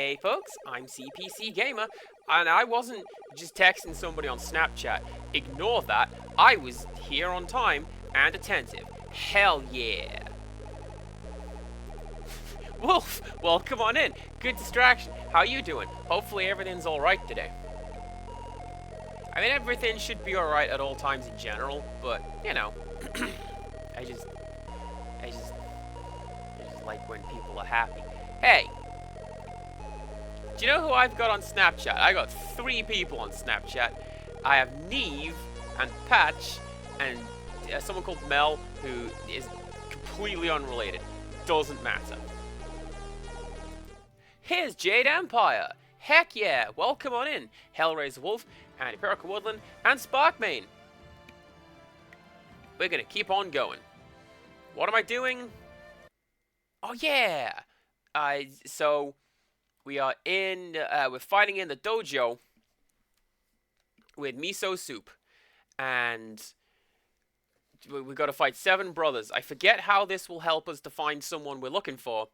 Hey folks, I'm CPC Gamer, and I wasn't just texting somebody on Snapchat. Ignore that. I was here on time and attentive. Hell yeah. Wolf, well come on in. Good distraction. How you doing? Hopefully everything's alright today. I mean, everything should be alright at all times in general, but, you know, I just like when people are happy. Hey! Do you know who I've got on Snapchat? I got 3 people on Snapchat. I have Neve and Patch and someone called Mel who is completely unrelated. Doesn't matter. Here's Jade Empire. Heck yeah, welcome on in. Hellraiser Wolf, and Empirical Woodland, and Sparkmane. We're gonna keep on going. What am I doing? Oh yeah! So we are in, we're fighting in the dojo with Miso Soup, and we got to fight 7 brothers. I forget how this will help us to find someone we're looking for,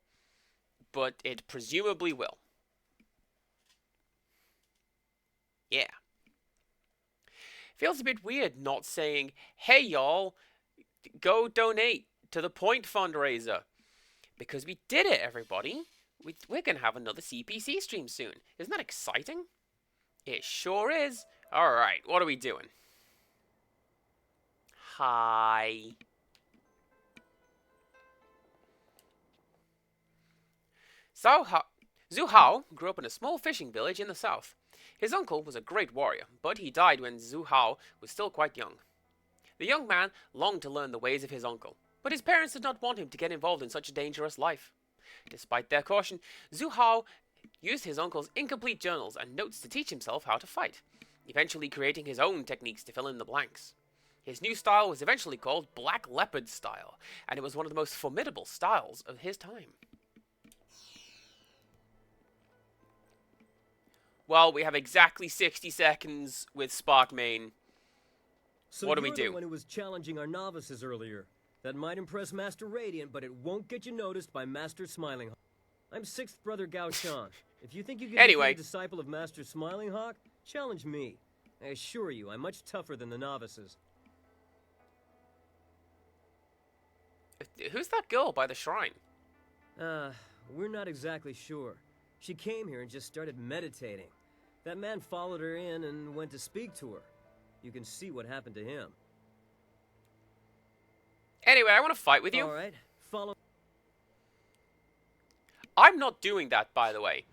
but it presumably will. Yeah. Feels a bit weird not saying, hey y'all, go donate to the Point fundraiser. Because we did it, everybody. We're going to have another CPC stream soon. Isn't that exciting? It sure is. Alright, what are we doing? Hi. Zhu Hao grew up in a small fishing village in the south. His uncle was a great warrior, but he died when Zhu Hao was still quite young. The young man longed to learn the ways of his uncle, but his parents did not want him to get involved in such a dangerous life. Despite their caution, Zhu Hao used his uncle's incomplete journals and notes to teach himself how to fight, eventually creating his own techniques to fill in the blanks. His new style was eventually called Black Leopard style, and it was one of the most formidable styles of his time. Well, we have exactly 60 seconds with Sparkmane. So what do we you're do? The one who was challenging our novices earlier. That might impress Master Radiant, but it won't get you noticed by Master Smiling Hawk. I'm 6th Brother Gao Shan. If you think you can become a disciple of Master Smiling Hawk, challenge me. I assure you, I'm much tougher than the novices. Who's that girl by the shrine? We're not exactly sure. She came here and just started meditating. That man followed her in and went to speak to her. You can see what happened to him. Anyway, I want to fight with you. Alright, follow. I'm not doing that, by the way.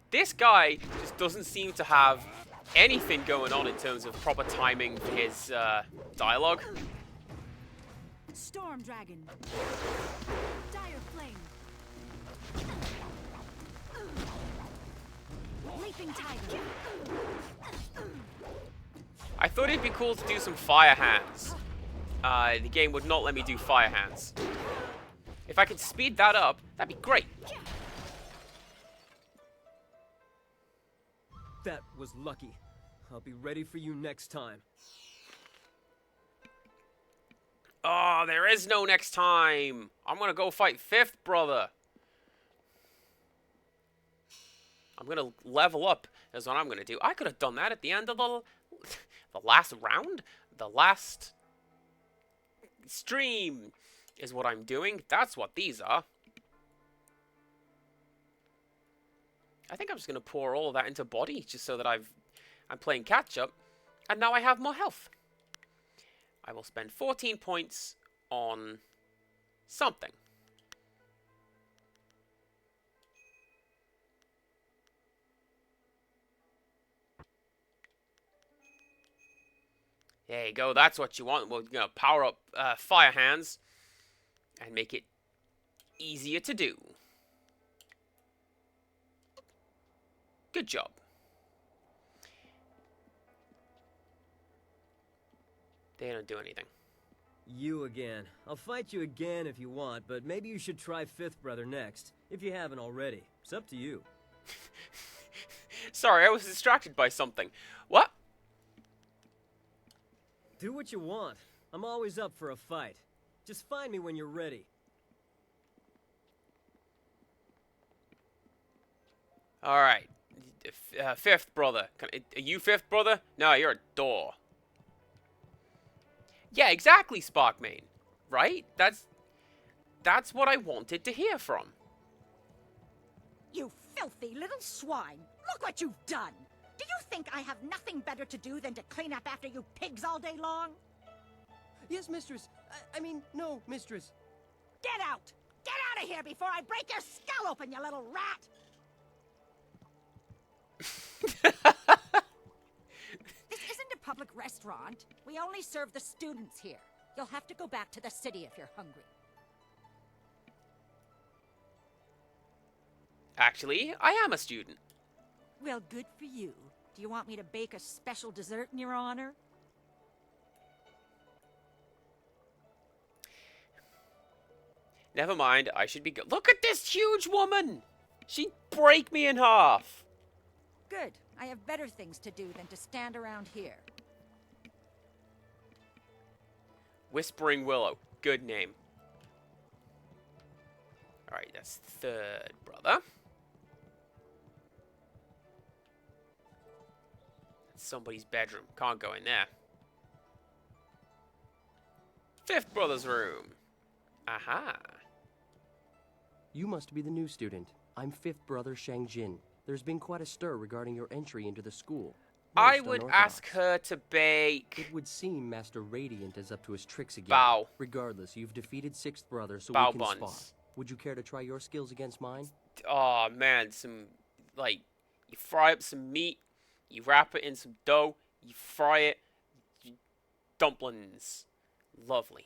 This guy just doesn't seem to have anything going on in terms of proper timing for his dialogue. Storm Dragon. Dire Flame. Leaping Tiger. I thought it'd be cool to do some fire hands. The game would not let me do fire hands. If I could speed that up, that'd be great. That was lucky. I'll be ready for you next time. Oh, there is no next time. I'm gonna go fight 5th brother. I'm gonna level up is what I'm gonna do. I could have done that at the end of the last round. The last stream is what I'm doing. That's what these are. I think I'm just gonna pour all of that into body just so that I'm playing catch up, and now I have more health. I will spend 14 points on something. There you go, that's what you want. We're going to power up Fire Hands and make it easier to do. Good job. They don't do anything. You again. I'll fight you again if you want, but maybe you should try 5th Brother next, if you haven't already. It's up to you. Sorry, I was distracted by something. What? Do what you want. I'm always up for a fight. Just find me when you're ready. Alright. Fifth brother. Are you fifth brother? No, you're a door. Yeah, exactly, Sparkmane. Right? That's what I wanted to hear from. You filthy little swine! Look what you've done! Do you think I have nothing better to do than to clean up after you pigs all day long? Yes, mistress. I mean, no, mistress. Get out! Get out of here before I break your skull open, you little rat! This isn't a public restaurant. We only serve the students here. You'll have to go back to the city if you're hungry. Actually, I am a student. Well, good for you. Do you want me to bake a special dessert in your honor? Never mind, I should be good. Look at this huge woman! She'd break me in half. Good. I have better things to do than to stand around here. Whispering Willow. Good name. Alright, that's third brother. That's somebody's bedroom. Can't go in there. Fifth brother's room. Aha. You must be the new student. I'm fifth brother Shangjin. There's been quite a stir regarding your entry into the school. I Most would unorthodox. ask her to bake. It would seem Master Radiant is up to his tricks again. Bow. Regardless, you've defeated sixth brother, so Bow we can buns. spar. Would you care to try your skills against mine? Oh man, some like you fry up some meat, you wrap it in some dough, you fry it, dumplings. Lovely.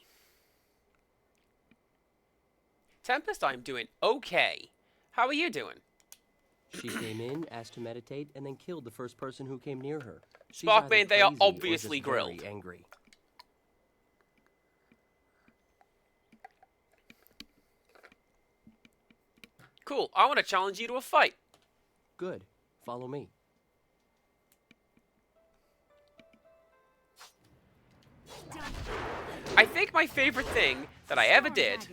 Tempest, I'm doing okay. How are you doing? She came in, asked to meditate, and then killed the first person who came near her. She's Sparkmane, either they are crazy or obviously just very grilled. angry. Cool. I want to challenge you to a fight. Good. Follow me. I think my favorite thing that I ever did.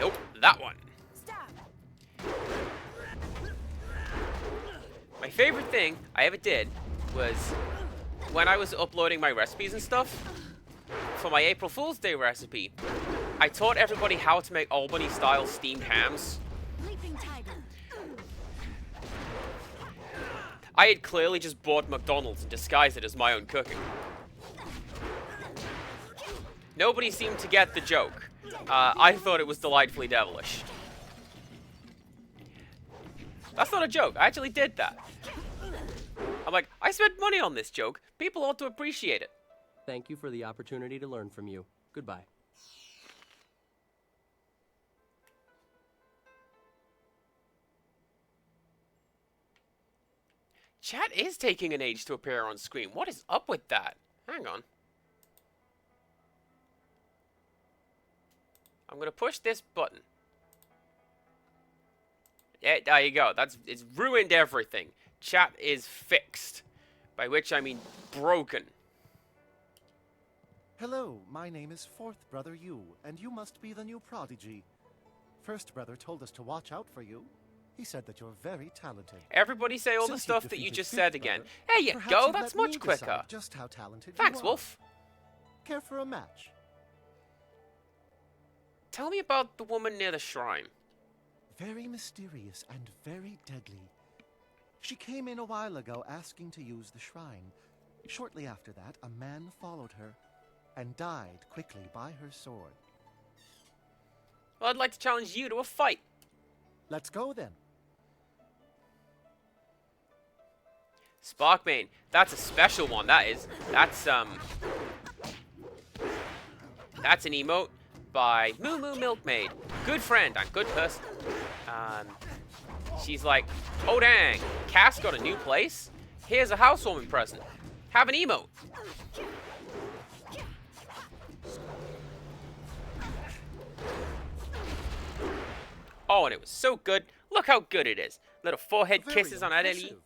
Nope, that one. Stop. My favorite thing I ever did was when I was uploading my recipes and stuff for my April Fool's Day recipe. I taught everybody how to make Albany-style steamed hams. Leaping tiger. I had clearly just bought McDonald's and disguised it as my own cooking. Nobody seemed to get the joke. I thought it was delightfully devilish. That's not a joke. I actually did that. I'm like, I spent money on this joke. People ought to appreciate it. Thank you for the opportunity to learn from you. Goodbye. Chat is taking an age to appear on screen. What is up with that? Hang on. I'm gonna push this button. Yeah, there you go. It's ruined everything. Chat is fixed. By which I mean broken. Hello, my name is Fourth Brother Yu, and you must be the new prodigy. First Brother told us to watch out for you. He said that you're very talented. Everybody say all the Since stuff you've that you defeated just Fifth said again. Brother, There you perhaps go. you'd That's let me much quicker. decide just how talented Thanks, you are. Wolf. Care for a match? Tell me about the woman near the shrine. Very mysterious and very deadly. She came in a while ago asking to use the shrine. Shortly after that, a man followed her and died quickly by her sword. Well, I'd like to challenge you to a fight. Let's go then. Sparkmane, that's a special one. That's an emote by Moo Moo Milkmaid. Good friend and good person. She's like, oh dang, Cass got a new place? Here's a housewarming present. Have an emote. Oh, and it was so good. Look how good it is. Little forehead Very kisses on Adeli. impressive.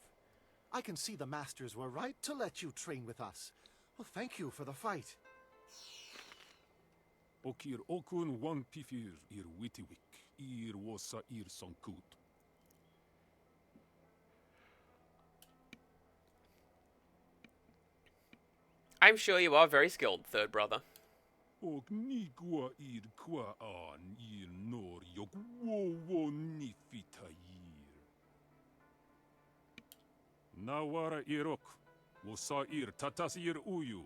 I can see the masters were right to let you train with us. Well, thank you for the fight. Okir okun wan pifir ir witiwik, ir wosa ir sankut. I'm sure you are very skilled, third brother. Og nigua kwa an nor yok wo nifitair. Nawara irok, wosair tatasir uyu.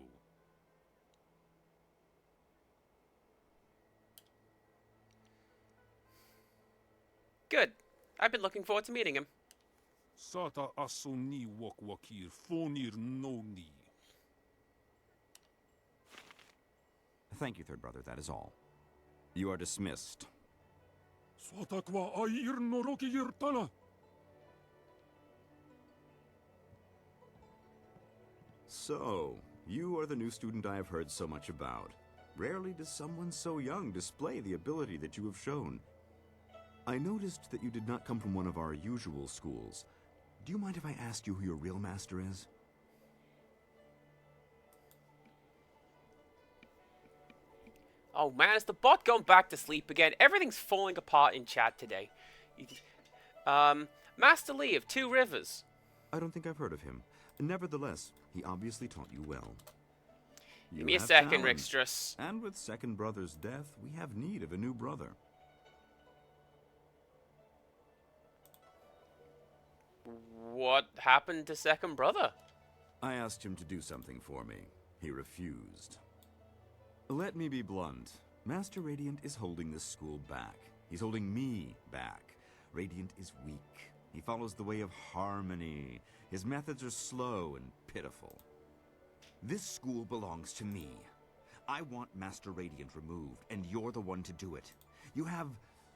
Good. I've been looking forward to meeting him. Sata asoni wakir fonir noni. Thank you, third brother, that is all. You are dismissed. Swatakwa air noroki irtana. So, you are the new student I have heard so much about. Rarely does someone so young display the ability that you have shown. I noticed that you did not come from one of our usual schools. Do you mind if I ask you who your real master is? Oh man, is the bot going back to sleep again? Everything's falling apart in chat today. Master Lee of Two Rivers. I don't think I've heard of him. Nevertheless, he obviously taught you well. Give me a second, Rickstress. And with second brother's death, we have need of a new brother. What happened to second brother? I asked him to do something for me. He refused. Let me be blunt. Master Radiant is holding this school back. He's holding me back. Radiant is weak. He follows the way of harmony. His methods are slow and pitiful. This school belongs to me. I want Master Radiant removed, and you're the one to do it. You have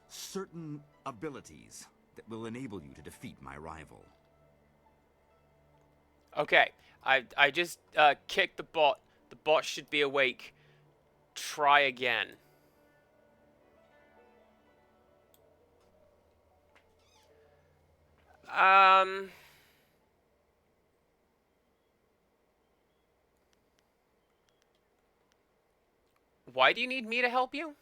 certain abilities that will enable you to defeat my rival. Okay, I just kicked the bot. The bot should be awake. Try again. Why do you need me to help you?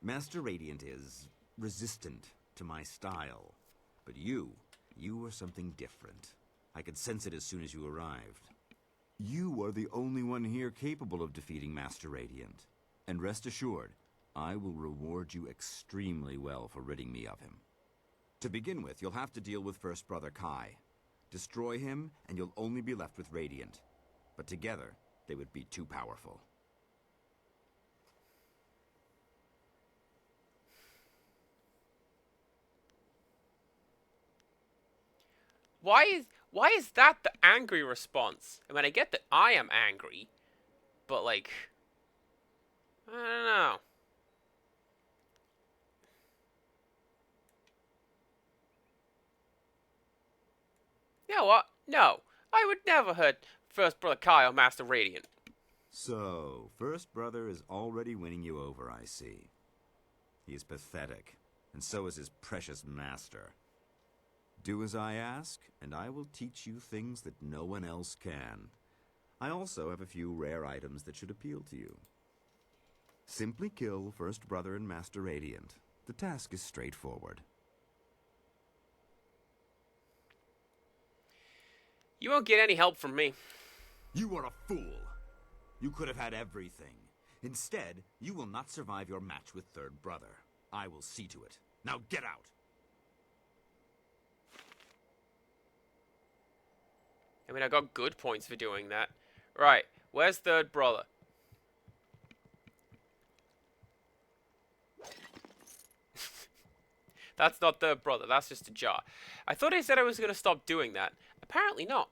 Master Radiant is resistant to my style. But you are something different. I could sense it as soon as you arrived. You are the only one here capable of defeating Master Radiant. And rest assured, I will reward you extremely well for ridding me of him. To begin with, you'll have to deal with First Brother Kai. Destroy him, and you'll only be left with Radiant. But together, they would be too powerful. Why is that the angry response? I mean, I get that I am angry, but like, I don't know. You know what? No, I would never hurt First Brother Kai or Master Radiant. So, First Brother is already winning you over, I see. He is pathetic, and so is his precious master. Do as I ask, and I will teach you things that no one else can. I also have a few rare items that should appeal to you. Simply kill First Brother and Master Radiant. The task is straightforward. You won't get any help from me. You are a fool. You could have had everything. Instead, you will not survive your match with Third Brother. I will see to it. Now get out! I mean, I got good points for doing that. Right, where's Third Brother? That's not Third Brother, that's just a jar. I thought I said I was going to stop doing that. Apparently not.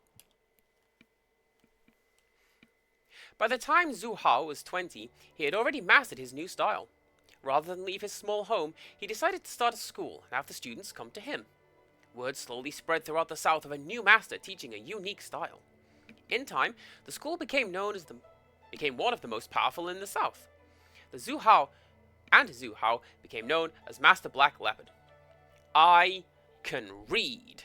By the time Zhu Hao was 20, he had already mastered his new style. Rather than leave his small home, he decided to start a school and have the students come to him. Word slowly spread throughout the South of a new master teaching a unique style. In time, the school became one of the most powerful in the South. The Zhu Hao became known as Master Black Leopard. I can read.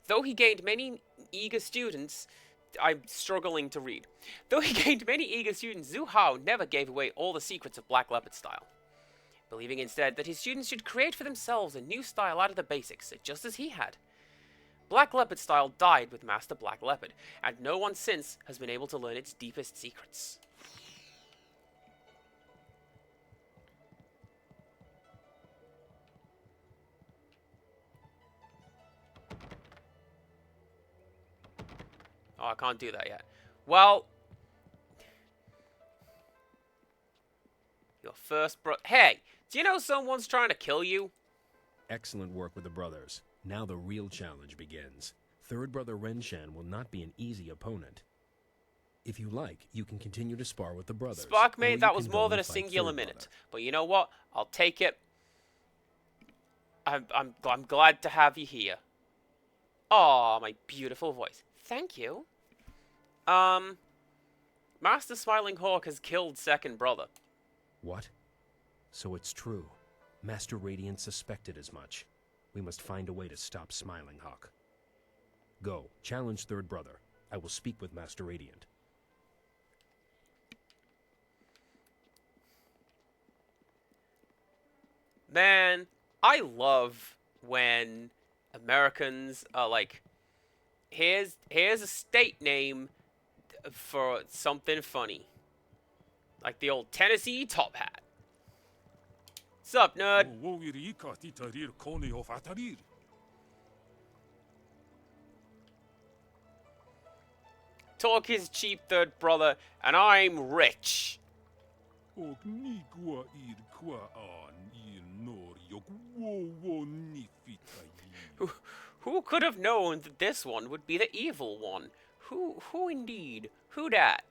Though he gained many eager students, I'm struggling to read. Though he gained many eager students, Zhu Hao never gave away all the secrets of Black Leopard style, believing instead that his students should create for themselves a new style out of the basics, just as he had. Black Leopard style died with Master Black Leopard, and no one since has been able to learn its deepest secrets. Oh, I can't do that yet. Well, your first Hey, do you know someone's trying to kill you? Excellent work with the brothers. Now the real challenge begins. Third brother Renshan will not be an easy opponent. If you like, you can continue to spar with the brothers. Sparkmate, that was more than a singular minute. But you know what? I'll take it. I'm glad to have you here. Oh, my beautiful voice. Thank you. Master Smiling Hawk has killed second brother. What? So it's true. Master Radiant suspected as much. We must find a way to stop Smiling Hawk. Go, challenge third brother. I will speak with Master Radiant. Man, I love when Americans are like, here's a state name for something funny. Like the old Tennessee top hat. Sup, nerd? Talk is cheap, third brother, and I'm rich. Who could have known that this one would be the evil one? Who indeed? Who dat?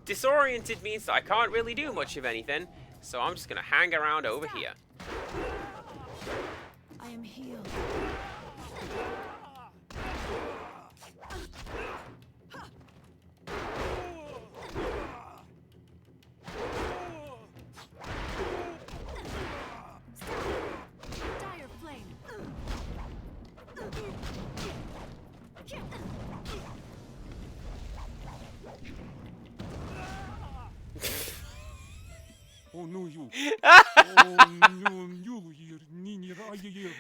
Disoriented means that I can't really do much of anything, so I'm just gonna hang around over here. I am healed. Dire flame.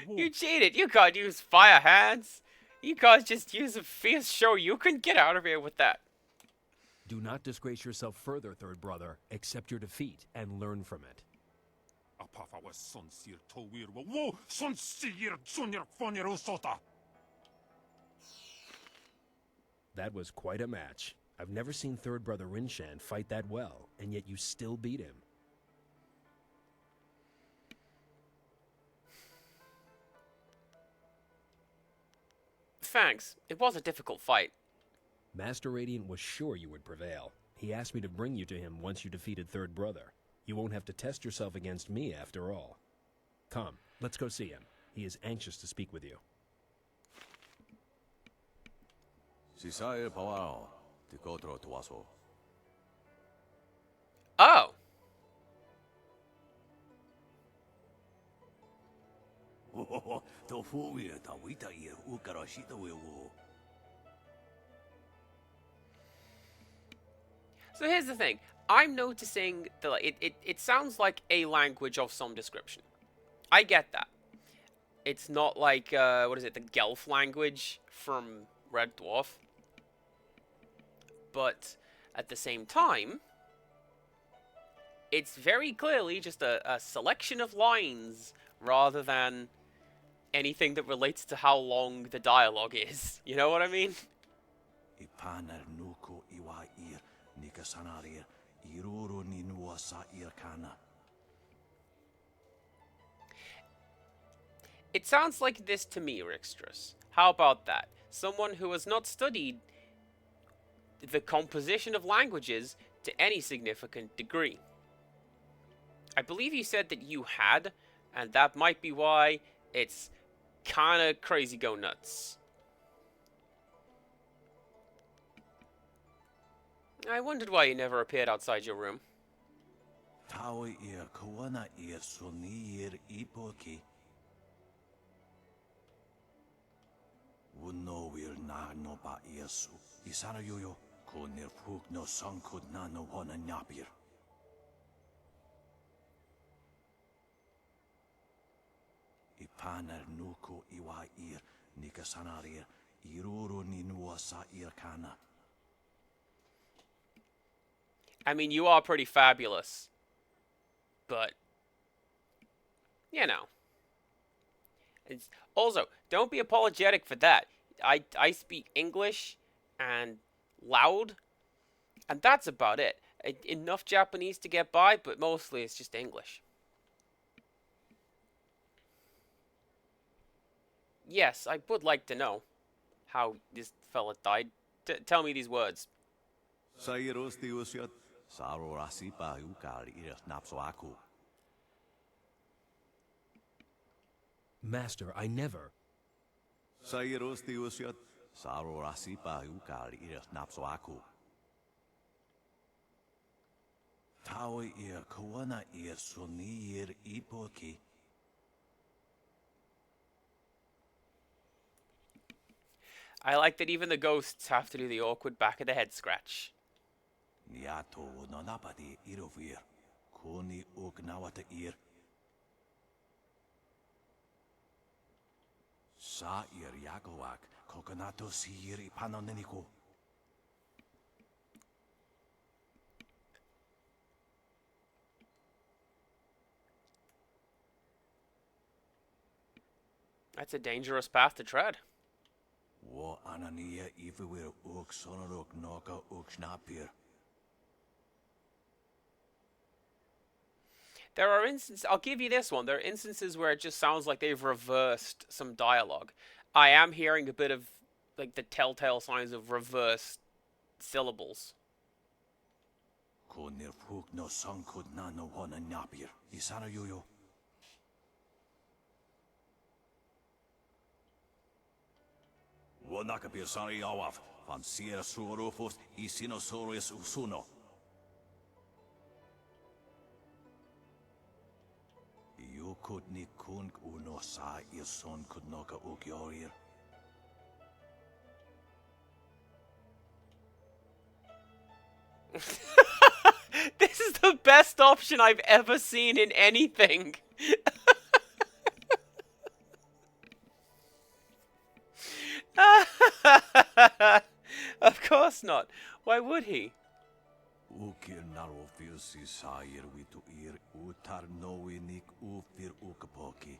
You cheated! You can't use fire hands! You can't just use a fierce show. You can get out of here with that. Do not disgrace yourself further, third brother. Accept your defeat and learn from it. That was quite a match. I've never seen third brother Rinshan fight that well, and yet you still beat him. Thanks. It was a difficult fight. Master Radiant was sure you would prevail. He asked me to bring you to him once you defeated third brother. You won't have to test yourself against me after all. Come, let's go see him. He is anxious to speak with you. Oh! So here's the thing. I'm noticing that it sounds like a language of some description. I get that. It's not like, what is it, the Gelf language from Red Dwarf. But at the same time, it's very clearly just a selection of lines rather than anything that relates to how long the dialogue is. You know what I mean? It sounds like this to me, Rixtrus. How about that? Someone who has not studied the composition of languages to any significant degree. I believe you said that you had, and that might be why it's kinda crazy go nuts. I wondered why you never appeared outside your room. no will na no ba yesu. Isana yoyo. Ko nir puk no sankud na no hona nyapir. Ipaner nuko iwa ir. Nika sanarir. Iruru ni nuwa sa ir kana. I mean, you are pretty fabulous. But, you know. Also, don't be apologetic for that. I speak English and loud, and that's about it. Enough Japanese to get by, but mostly it's just English. Yes, I would like to know how this fella died. Tell me these words. Master, I never. Tawi ir kawana ir suni ir ipoki. I like that even the ghosts have to do the awkward back of the head scratch. Niato no napadi irovir. Koni ugnawata ir. Sa ir yakowak. Kokonato sir ipanoneniko. That's a dangerous path to tread. Wo anania ifewir uk sonorok noka uk snapir. There are instances, I'll give you this one, there are instances where it just sounds like they've reversed some dialogue. I am hearing a bit of, like, the telltale signs of reversed syllables. Konir fuk no sankud na no hona nyapir. Isana yoyo. Wanakapir sari awaf. Van sierra suorofos isinosaurus usuno. Yukut ni kunk uno sa irson kudnoka ukyorir. This is the best option I've ever seen in anything. Of course not. Why would he? Ukir naro filsi sair witu ir utar noinik ufir ukapoki.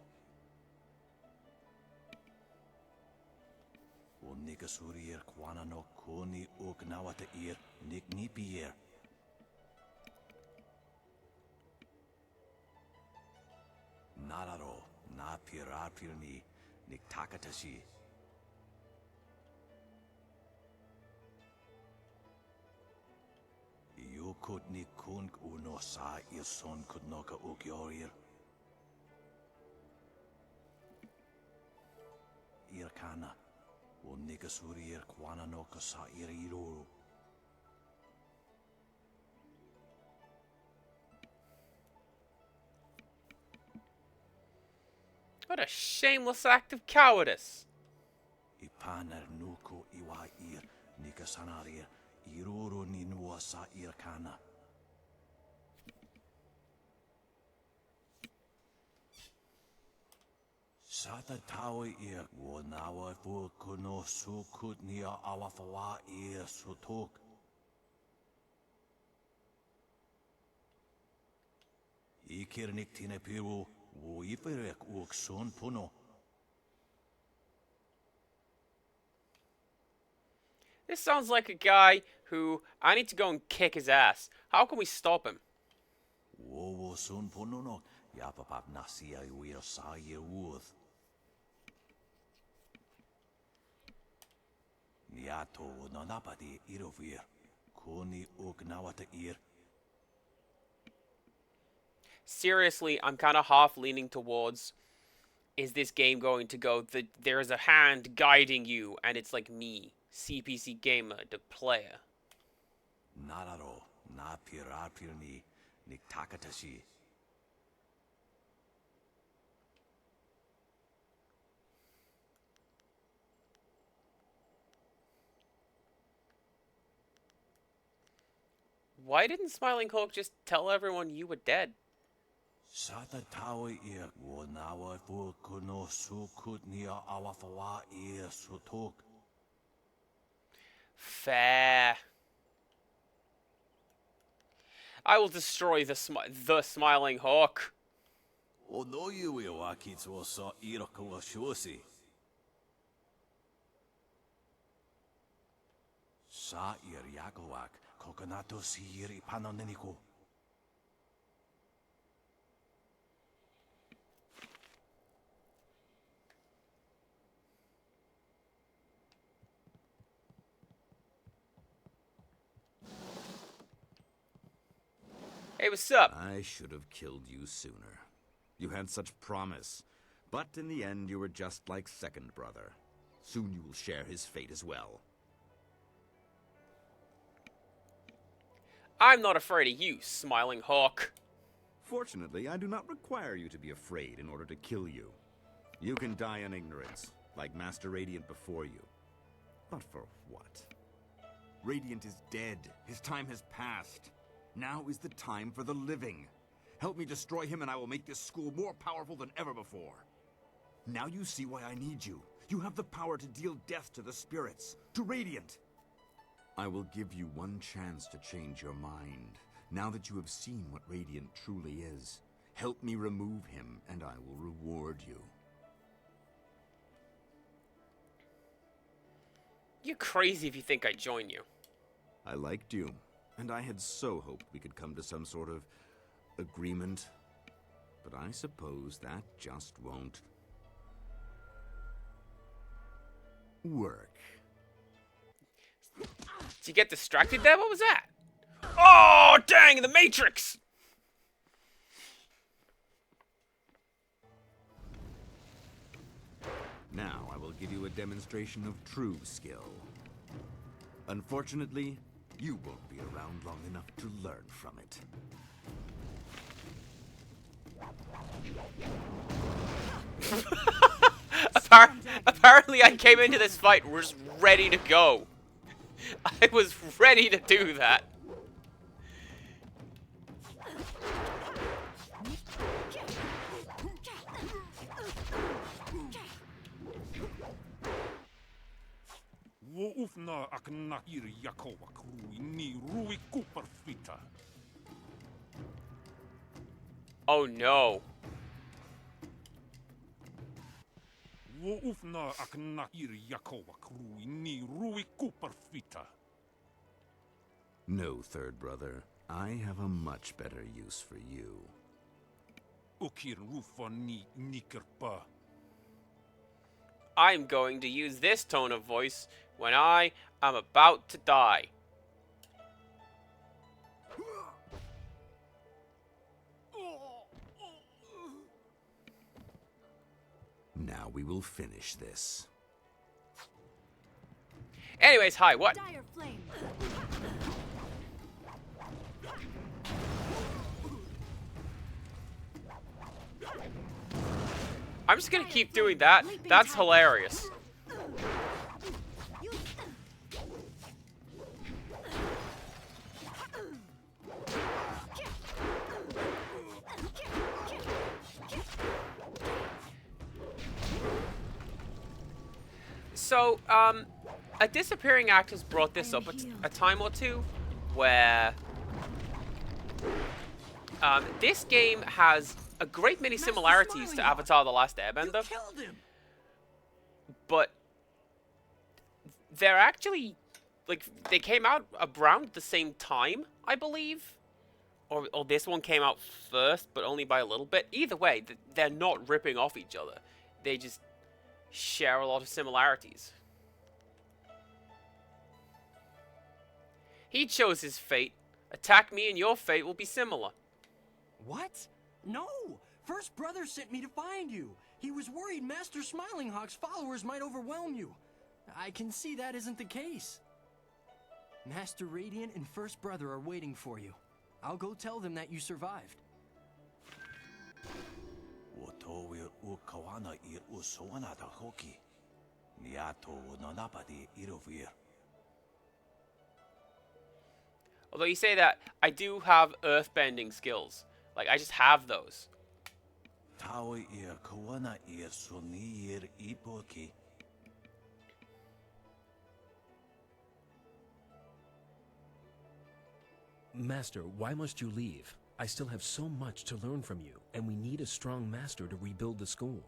Unika surir kwana no koni uknawata ir nik nipier. Nararo na pirapirni nik takatashi. Yukut ni kunk uno sa irson kudnoka ukyorir. Irkana. Unika surir kwana no kasa iriru. What a shameless act of cowardice. Ipaner nuko iwa ir nika sanarir. Iruru ni nuwa sa irkana. Sata tawi ir wonawa fu kuno sukut nia awafawa ir sutuk. Ikirnik tine piru wo iferek uk son puno. This sounds like a guy who I need to go and kick his ass. How can we stop him? Wo son puno no yapapap nasia uir sa ir uth. Niato no napadi irovir. Koni ugnawata ir. Seriously, I'm kind of half leaning towards, is this game going to go, there's a hand guiding you, and it's like me, CPC Gamer, the player. Nararo, na pirapirni, nik takatashi. Why didn't Smiling Hawk just tell everyone you were dead? Sata tawa ia nawa fu kuno sukut nia awafawa ia sutok. Fair. I will destroy the Smiling Hawk. O no you wakits was sa irakawa shosi. Sa ir yakawak kokonato siri panoneniko. Hey, what's up? I should have killed you sooner. You had such promise. But in the end, you were just like second brother. Soon you will share his fate as well. I'm not afraid of you, Smiling Hawk. Fortunately, I do not require you to be afraid in order to kill you. You can die in ignorance, like Master Radiant before you. But for what? Radiant is dead. His time has passed. Now is the time for the living. Help me destroy him and I will make this school more powerful than ever before. Now you see why I need you. You have the power to deal death to the spirits, to Radiant. I will give you one chance to change your mind. Now that you have seen what Radiant truly is, help me remove him and I will reward you. You're crazy if you think I'd join you. I liked you, and I had so hoped we could come to some sort of agreement. But I suppose that just won't work. Did you get distracted there? What was that? Oh, dang, the Matrix! Now I will give you a demonstration of true skill. Unfortunately, you won't be around long enough to learn from it. Apparently I came into this fight was ready to go. I was ready to do that. Woufna aknahir yakowak rui ni rui kuperfita. Oh no. Woufna aknahir yakowak rui ni rui kuperfita. No, third brother. I have a much better use for you. Ukir rufa ni nikerpa. I'm going to use this tone of voice when I am about to die. Now we will finish this. Anyways, hi, what? Dire flame. I'm just gonna keep doing that. That's hilarious. So, a disappearing actor's brought this up a time or two, where this game has a great many similarities to Avatar: The Last Airbender, but they're actually, like, they came out around the same time, I believe, or this one came out first, but only by a little bit. Either way, they're not ripping off each other. They just share a lot of similarities. He chose his fate. Attack me and your fate will be similar. What? No! First Brother sent me to find you. He was worried Master Smiling Hawk's followers might overwhelm you. I can see that isn't the case. Master Radiant and First Brother are waiting for you. I'll go tell them that you survived. Wotowir ukawana ir usoana da hoki. Niato nonapadi irovir. Although you say that, I do have earthbending skills. Like, I just have those. Master, why must you leave? I still have so much to learn from you, and we need a strong master to rebuild the school.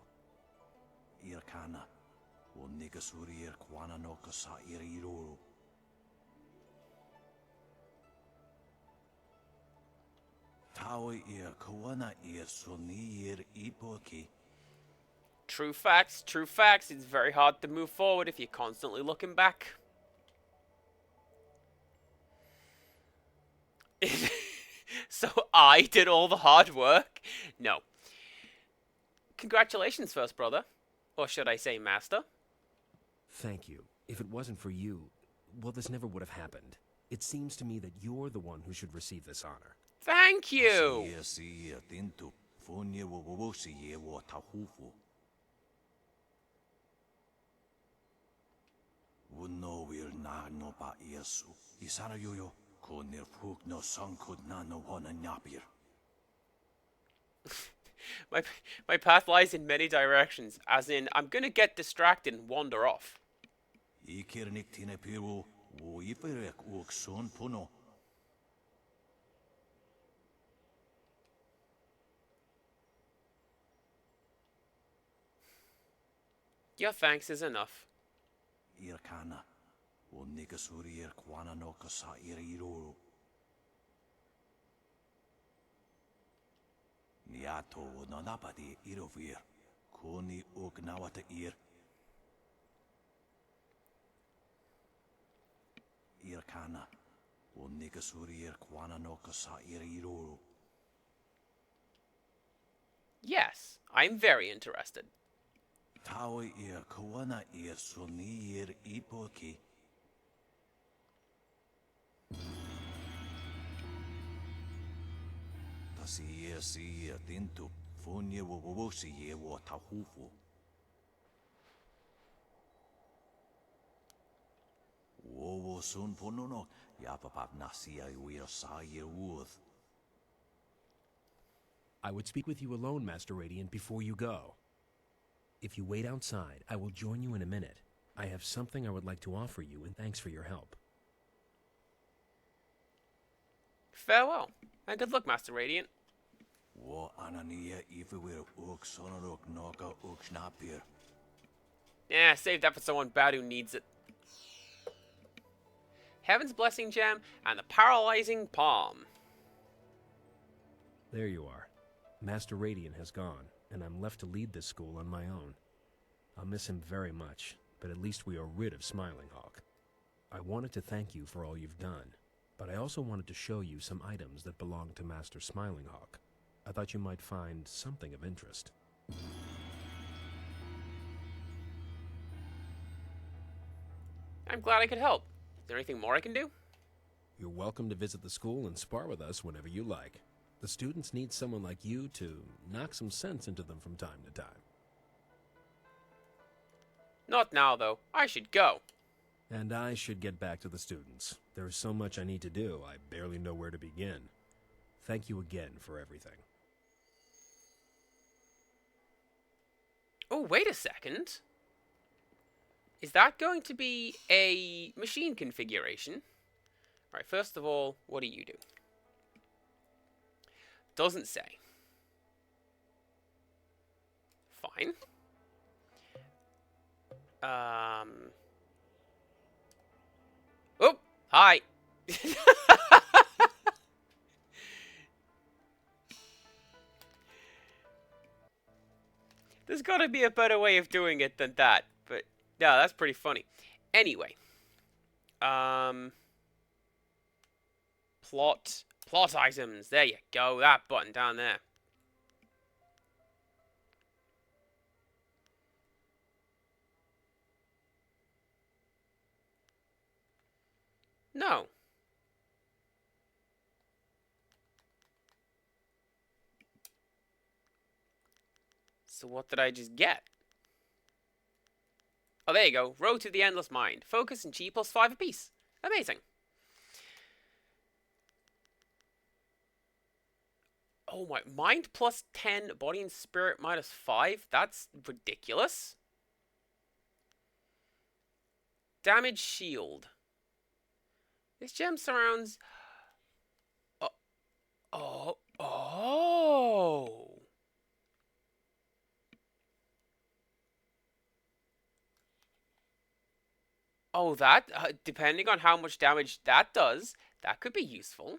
True facts, true facts. It's very hard to move forward if you're constantly looking back. So I did all the hard work? No. Congratulations, first brother. Or should I say master? Thank you. If it wasn't for you, well, this never would have happened. It seems to me that you're the one who should receive this honor. Thank you! My path lies in many directions, as in, I'm gonna get distracted and wander off. Your thanks is enough. Yes, I'm very interested. I would speak with you alone, Master Radiant, before you go. If you wait outside, I will join you in a minute. I have something I would like to offer you, and thanks for your help. Farewell, and good luck, Master Radiant. Yeah, save that for someone bad who needs it. Heaven's Blessing Gem and the Paralyzing Palm. There you are. Master Radiant has gone, and I'm left to lead this school on my own. I'll miss him very much, but at least we are rid of Smiling Hawk. I wanted to thank you for all you've done, but I also wanted to show you some items that belong to Master Smiling Hawk. I thought you might find something of interest. I'm glad I could help. Is there anything more I can do? You're welcome to visit the school and spar with us whenever you like. The students need someone like you to knock some sense into them from time to time. Not now, though. I should go. And I should get back to the students. There is so much I need to do, I barely know where to begin. Thank you again for everything. Oh, wait a second. Is that going to be a machine configuration? Alright, first of all, what do you do? Doesn't say. Fine. Oh, hi. There's got to be a better way of doing it than that, but yeah, that's pretty funny. Anyway, plot items. There you go. That button down there. No. So what did I just get? Oh, there you go. Road to the Endless Mind. Focus and G +5 apiece. Amazing. Oh my, mind plus 10, body and spirit minus 5? That's ridiculous. Damage shield. This gem surrounds... Oh, oh. Oh, that, depending on how much damage that does, that could be useful.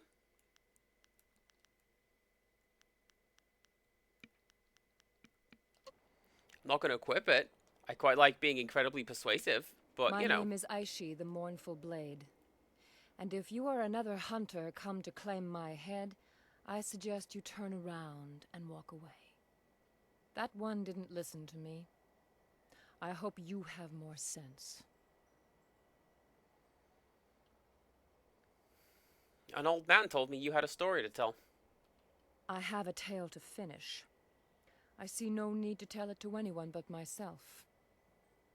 I'm not going to equip it. I quite like being incredibly persuasive, but, My you know. name is Aishi, the Mournful Blade. And if you are another hunter come to claim my head, I suggest you turn around and walk away. That one didn't listen to me. I hope you have more sense. An old man told me you had a story to tell. I have a tale to finish. I see no need to tell it to anyone but myself.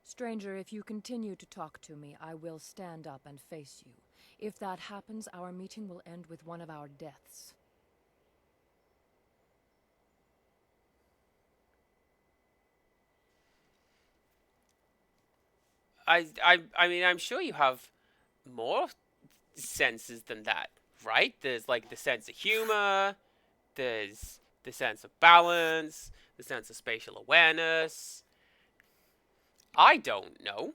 Stranger, if you continue to talk to me, I will stand up and face you. If that happens, our meeting will end with one of our deaths. I mean, I'm sure you have more senses than that, right? There's like the sense of humor, there's the sense of balance, the sense of spatial awareness. I don't know.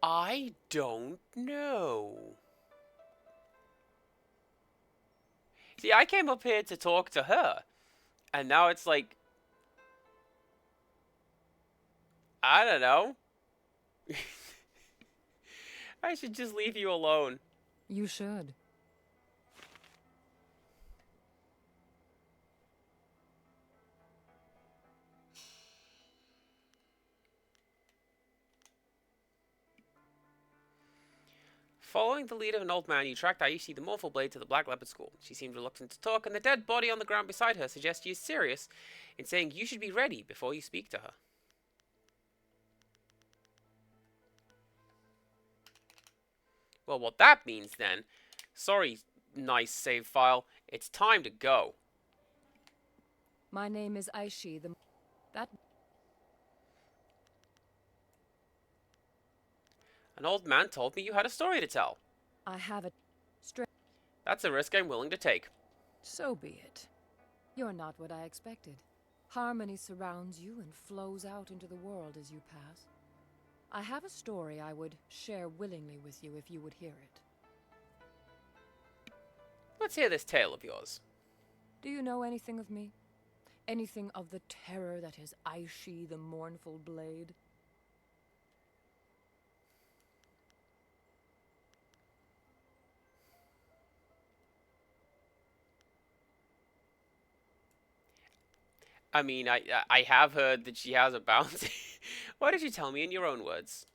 I don't know. See, I came up here to talk to her, and now it's like, I don't know. I should just leave you alone. You should. Following the lead of an old man, you tracked Aishi the Morphle Blade to the Black Leopard School. She seemed reluctant to talk, and the dead body on the ground beside her suggests she is serious in saying you should be ready before you speak to her. Well, what that means then... Sorry, nice save file. It's time to go. My name is Aishi, that... An old man told me you had a story to tell. I have a... That's a risk I'm willing to take. So be it. You're not what I expected. Harmony surrounds you and flows out into the world as you pass. I have a story I would share willingly with you if you would hear it. Let's hear this tale of yours. Do you know anything of me? Anything of the terror that is Aishi the Mournful Blade? I mean, I have heard that she has a bounty. Why did you tell me in your own words?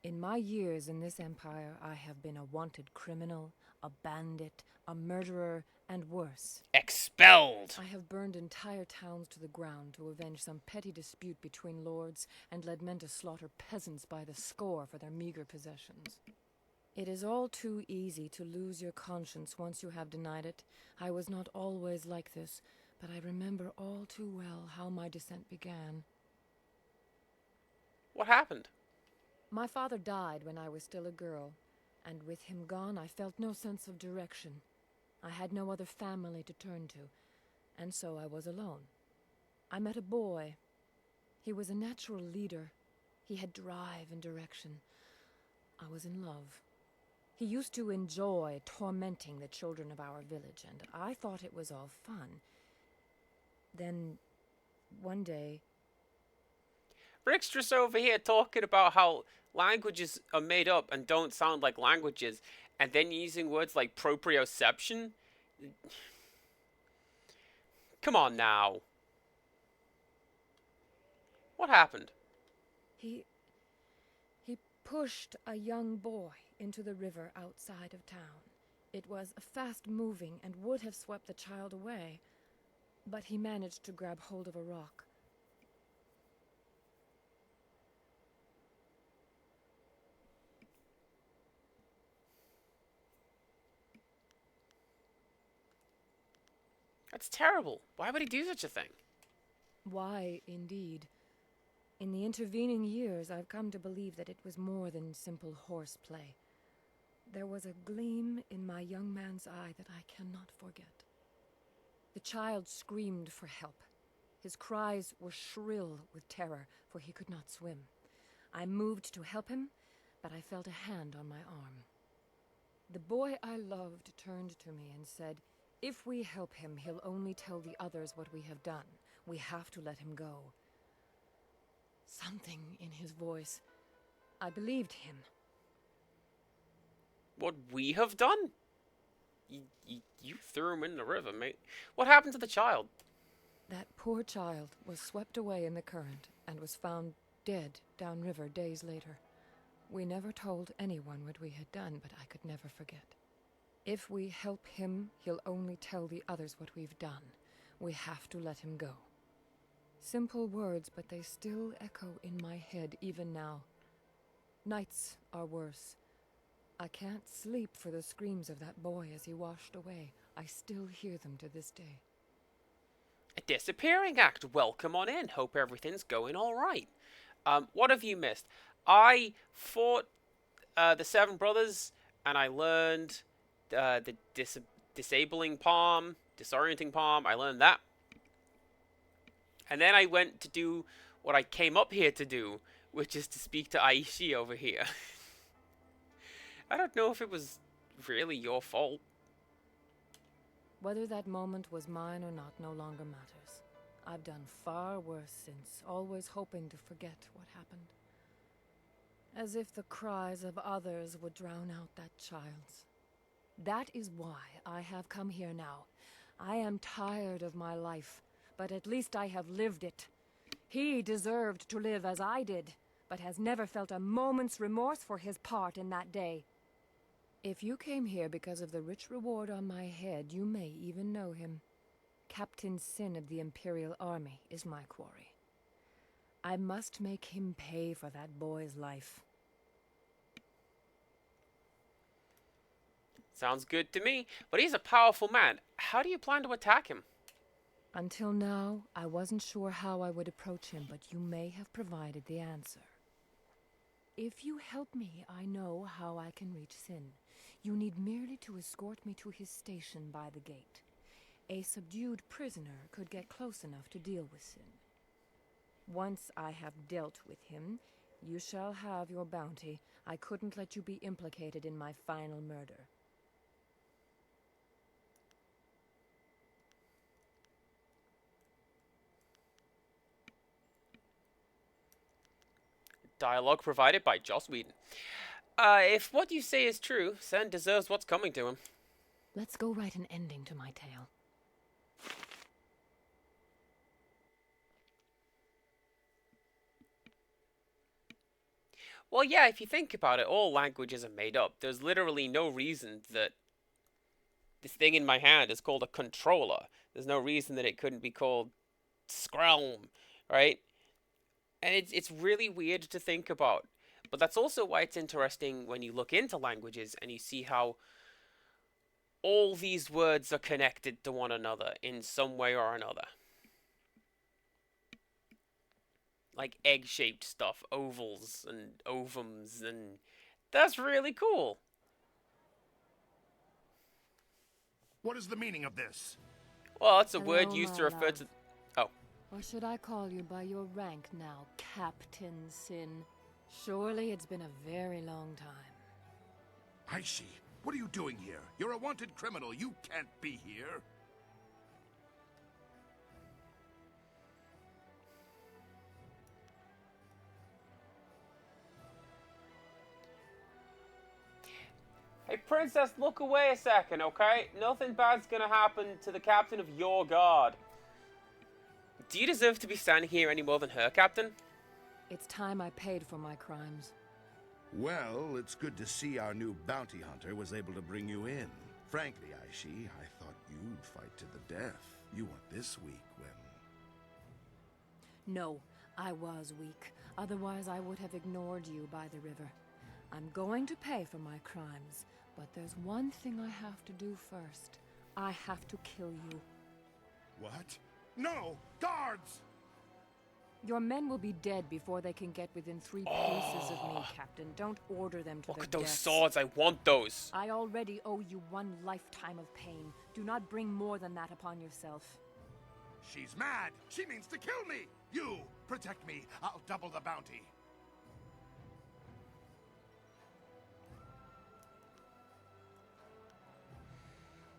In my years in this empire, I have been a wanted criminal, a bandit, a murderer, and worse. Expelled! I have burned entire towns to the ground to avenge some petty dispute between lords and led men to slaughter peasants by the score for their meager possessions. It is all too easy to lose your conscience once you have denied it. I was not always like this, but I remember all too well how my descent began. What happened? My father died when I was still a girl, and with him gone, I felt no sense of direction. I had no other family to turn to, and so I was alone. I met a boy. He was a natural leader. He had drive and direction. I was in love. He used to enjoy tormenting the children of our village, and I thought it was all fun. Then, one day... Rick's just over here talking about how languages are made up and don't sound like languages, and then using words like proprioception? Come on now. What happened? He pushed a young boy into the river outside of town. It was fast-moving and would have swept the child away, but he managed to grab hold of a rock. That's terrible. Why would he do such a thing? Why, indeed. In the intervening years, I've come to believe that it was more than simple horseplay. There was a gleam in my young man's eye that I cannot forget. The child screamed for help. His cries were shrill with terror, for he could not swim. I moved to help him, but I felt a hand on my arm. The boy I loved turned to me and said, "If we help him, he'll only tell the others what we have done. We have to let him go." Something in his voice. I believed him. What we have done? You threw him in the river, mate. What happened to the child? That poor child was swept away in the current and was found dead downriver days later. We never told anyone what we had done, but I could never forget. If we help him, he'll only tell the others what we've done. We have to let him go. Simple words, but they still echo in my head even now. Nights are worse. I can't sleep for the screams of that boy as he washed away. I still hear them to this day. A disappearing act. Welcome on in. Hope everything's going all right. What have you missed? I fought the Seven Brothers, and I learned the disabling palm, disorienting palm. I learned that. And then I went to do what I came up here to do, which is to speak to Aishi over here. I don't know if it was really your fault. Whether that moment was mine or not no longer matters. I've done far worse since, always hoping to forget what happened. As if the cries of others would drown out that child's. That is why I have come here now. I am tired of my life, but at least I have lived it. He deserved to live as I did, but has never felt a moment's remorse for his part in that day. If you came here because of the rich reward on my head, you may even know him. Captain Sin of the Imperial Army is my quarry. I must make him pay for that boy's life. Sounds good to me, but he's a powerful man. How do you plan to attack him? Until now, I wasn't sure how I would approach him, but you may have provided the answer. If you help me, I know how I can reach Sin. You need merely to escort me to his station by the gate. A subdued prisoner could get close enough to deal with Sin. Once I have dealt with him, you shall have your bounty. I couldn't let you be implicated in my final murder. Dialogue provided by Joss Whedon. If what you say is true, Sen deserves what's coming to him. Let's go write an ending to my tale. Well, yeah, if you think about it, all languages are made up. There's literally no reason that this thing in my hand is called a controller. There's no reason that it couldn't be called Screlm, right? And it's really weird to think about. But that's also why it's interesting when you look into languages and you see how all these words are connected to one another in some way or another. Like egg-shaped stuff, ovals and ovums, and that's really cool. What is the meaning of this? Well, it's a Hello, word used to my refer love. to... Oh. Or should I call you by your rank now, Captain Sin? Surely it's been a very long time. Aishi, what are you doing here? You're a wanted criminal. You can't be here. Hey, Princess, look away a second, okay? Nothing bad's gonna happen to the captain of your guard. Do you deserve to be standing here any more than her, Captain? It's time I paid for my crimes. Well, it's good to see our new bounty hunter was able to bring you in. Frankly, Aishi, I thought you'd fight to the death. You weren't this weak when... No, I was weak. Otherwise, I would have ignored you by the river. I'm going to pay for my crimes, but there's one thing I have to do first. I have to kill you. What? No! Guards! Your men will be dead before they can get within 3 paces of me, Captain. Don't order them to Look their at those deaths. swords. I want those. I already owe you 1 lifetime of pain. Do not bring more than that upon yourself. She's mad! She means to kill me! You, protect me. I'll double the bounty.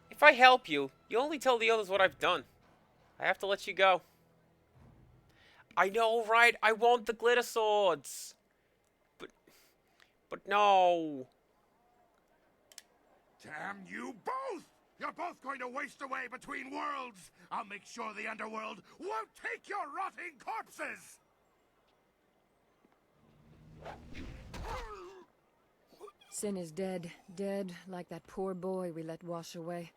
If I help you, you only tell the others what I've done. I have to let you go. I know, right? I want the glitter swords. But no. Damn you both! You're both going to waste away between worlds! I'll make sure the underworld won't take your rotting corpses! Sin is dead. Dead like that poor boy we let wash away.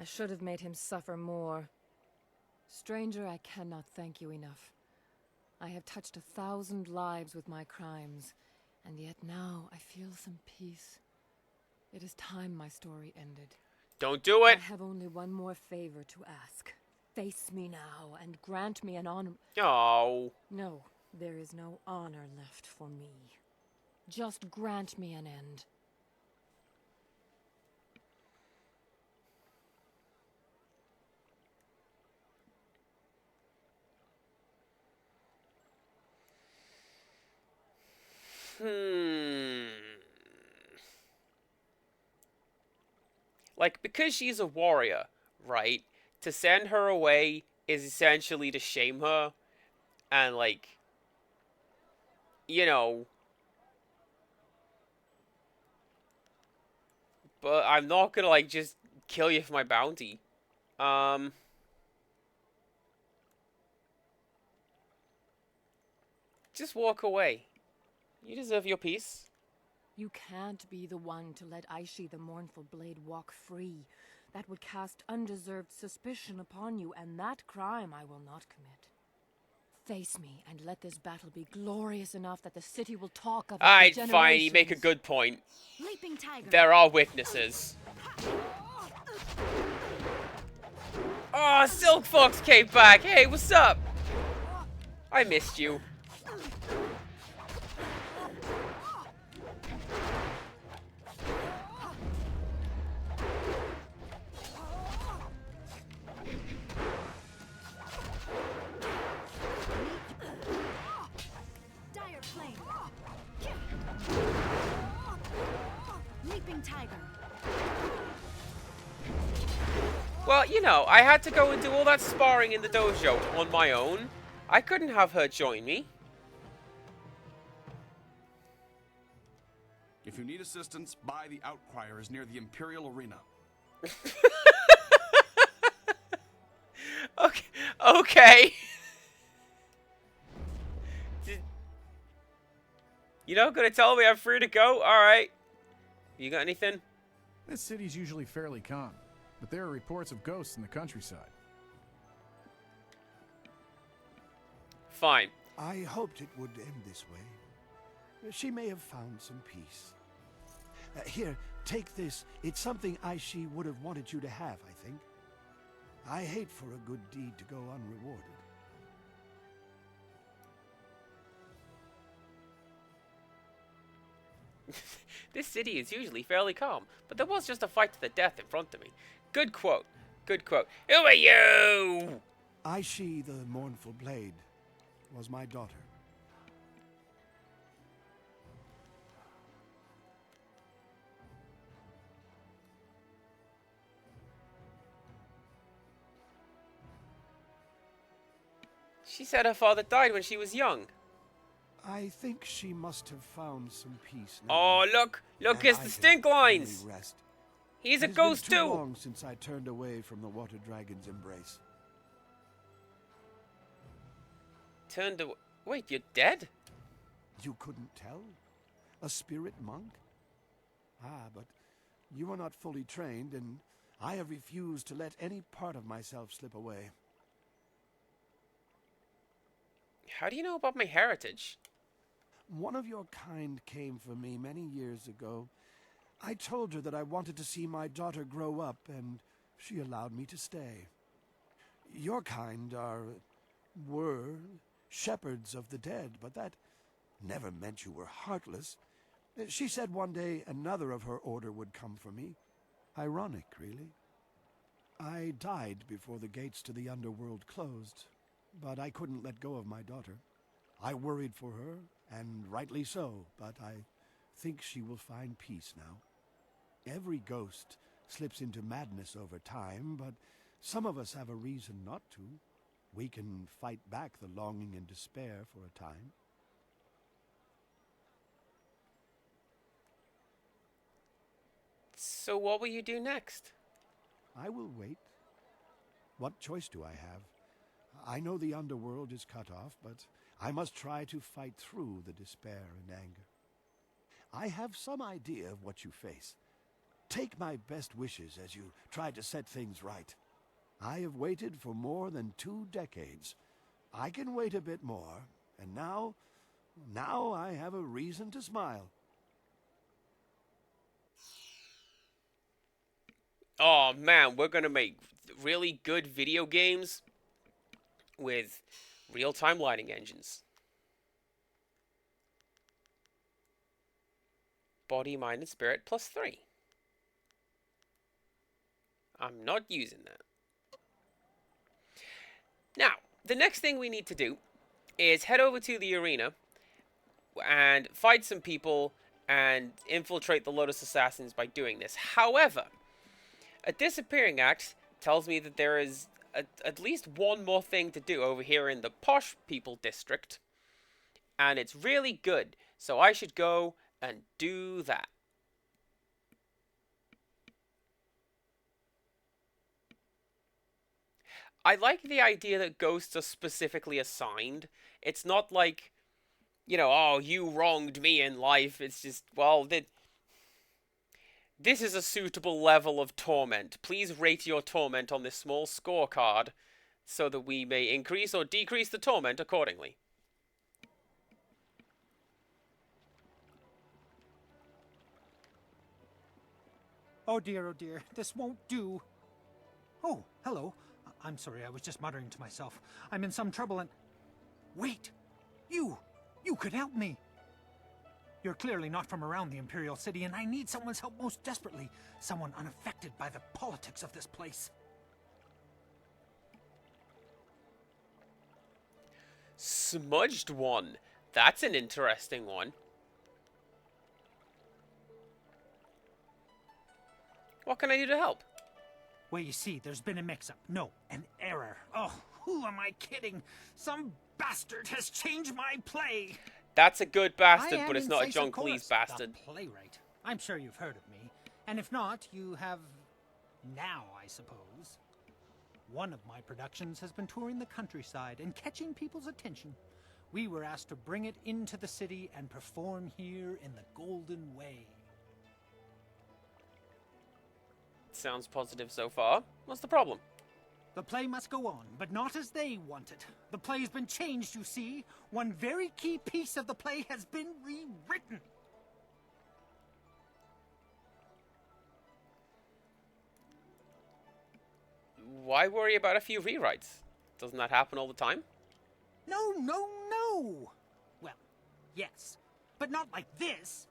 I should have made him suffer more. Stranger, I cannot thank you enough. I have touched 1,000 lives with my crimes, and yet now I feel some peace. It is time my story ended. Don't do it! I have only one more favor to ask. Face me now, and grant me an honor... No. No, there is no honor left for me. Just grant me an end. Like, because she's a warrior, right? To send her away is essentially to shame her. And, like, you know. But I'm not gonna, like, just kill you for my bounty. Just walk away. You deserve your peace. You can't be the one to let Aishi the Mournful Blade walk free. That would cast undeserved suspicion upon you, and that crime I will not commit. Face me, and let this battle be glorious enough that the city will talk of it for Alright, generations. fine, you make a good point. Leaping tiger. There are witnesses. Oh, Silk Fox came back! Hey, what's up? I missed you. Dire flame. Leaping tiger. Well, you know, I had to go and do all that sparring in the dojo on my own. I couldn't have her join me. If you need assistance, buy the Outcriers near the Imperial Arena. Okay. Okay. You're not gonna tell me I'm free to go? Alright. You got anything? This city's usually fairly calm, but there are reports of ghosts in the countryside. Fine. I hoped it would end this way. She may have found some peace. Here, take this. It's something Aishi would have wanted you to have, I think. I hate for a good deed to go unrewarded. This city is usually fairly calm, but there was just a fight to the death in front of me. Good quote. Good quote. Who are you? Aishi the Mournful Blade was my daughter. She said her father died when she was young. I think she must have found some peace now. Oh, look! Look, it's the stink lines! Rest. He's a It has ghost been too too! long since I turned away from the Water Dragon's embrace. Turned away. Wait, you're dead? You couldn't tell? A spirit monk? Ah, but you are not fully trained, and I have refused to let any part of myself slip away. How do you know about my heritage? One of your kind came for me many years ago. I told her that I wanted to see my daughter grow up, and she allowed me to stay. Your kind were shepherds of the dead, but that never meant you were heartless. She said one day another of her order would come for me. Ironic, really. I died before the gates to the underworld closed, but I couldn't let go of my daughter. I worried for her, and rightly so, but I think she will find peace now. Every ghost slips into madness over time, but some of us have a reason not to. We can fight back the longing and despair for a time. So what will you do next? I will wait. What choice do I have? I know the underworld is cut off, but I must try to fight through the despair and anger. I have some idea of what you face. Take my best wishes as you try to set things right. I have waited for more than 2 decades. I can wait a bit more, and now I have a reason to smile. Oh man, we're gonna make really good video games with real-time lighting engines. Body, mind, and spirit +3. I'm not using that. Now, the next thing we need to do is head over to the arena and fight some people and infiltrate the Lotus Assassins by doing this. However, a disappearing act tells me that there is at least one more thing to do over here in the Posh People District. And it's really good, so I should go and do that. I like the idea that ghosts are specifically assigned. It's not like, you know, oh, you wronged me in life. It's just, well, this is a suitable level of torment. Please rate your torment on this small scorecard so that we may increase or decrease the torment accordingly. Oh dear, this won't do. Oh, hello. I'm sorry, I was just muttering to myself. I'm in some trouble and... Wait! You could help me! You're clearly not from around the Imperial City, and I need someone's help most desperately. Someone unaffected by the politics of this place. Smudged one. That's an interesting one. What can I do to help? Well, you see, there's been a mix-up. No, an error. Oh, who am I kidding? Some bastard has changed my play. That's a good bastard, but it's not a John Cleese bastard. The playwright. I'm sure you've heard of me. And if not, you have now, I suppose. One of my productions has been touring the countryside and catching people's attention. We were asked to bring it into the city and perform here in the Golden Way. Sounds positive so far. What's the problem? The play must go on, but not as they want it. The play's been changed, you see. One very key piece of the play has been rewritten. Why worry about a few rewrites? Doesn't that happen all the time? No. Well, yes, but not like this.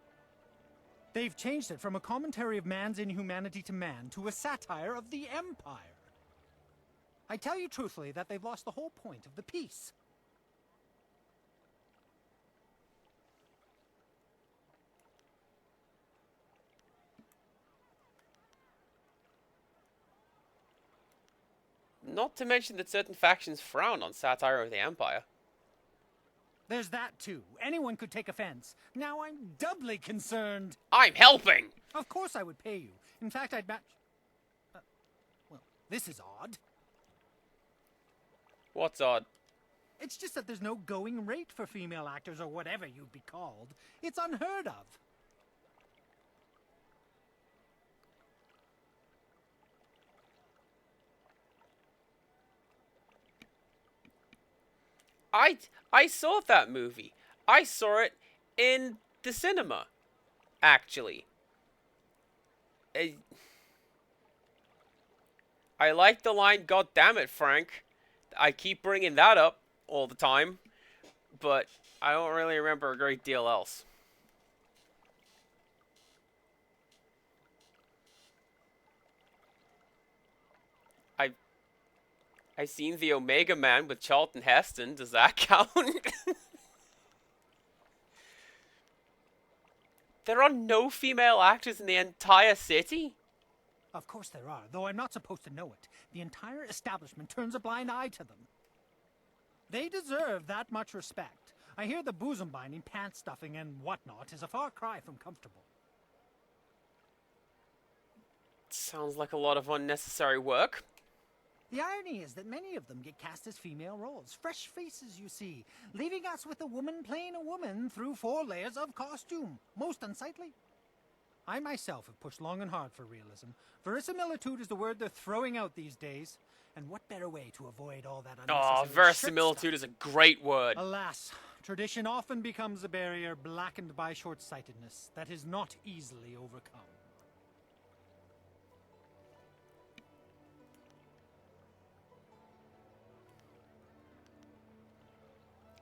They've changed it from a commentary of man's inhumanity to man to a satire of the Empire. I tell you truthfully that they've lost the whole point of the piece. Not to mention that certain factions frown on satire of the Empire. There's that too. Anyone could take offense. Now I'm doubly concerned. I'm helping! Of course I would pay you. In fact, I'd match... well, this is odd. What's odd? It's just that there's no going rate for female actors or whatever you'd be called. It's unheard of. I saw that movie. I saw it in the cinema, actually. I like the line, "God damn it, Frank." I keep bringing that up all the time, but I don't really remember a great deal else. I seen the Omega Man with Charlton Heston. Does that count? There are no female actors in the entire city? Of course there are, though I'm not supposed to know it. The entire establishment turns a blind eye to them. They deserve that much respect. I hear the bosom binding, pants stuffing, and whatnot is a far cry from comfortable. Sounds like a lot of unnecessary work. The irony is that many of them get cast as female roles. Fresh faces, you see, leaving us with a woman playing a woman through 4 layers of costume. Most unsightly. I myself have pushed long and hard for realism. Verisimilitude is the word they're throwing out these days. And what better way to avoid all that unnecessary verisimilitude is a great word. Alas, tradition often becomes a barrier blackened by short-sightedness that is not easily overcome.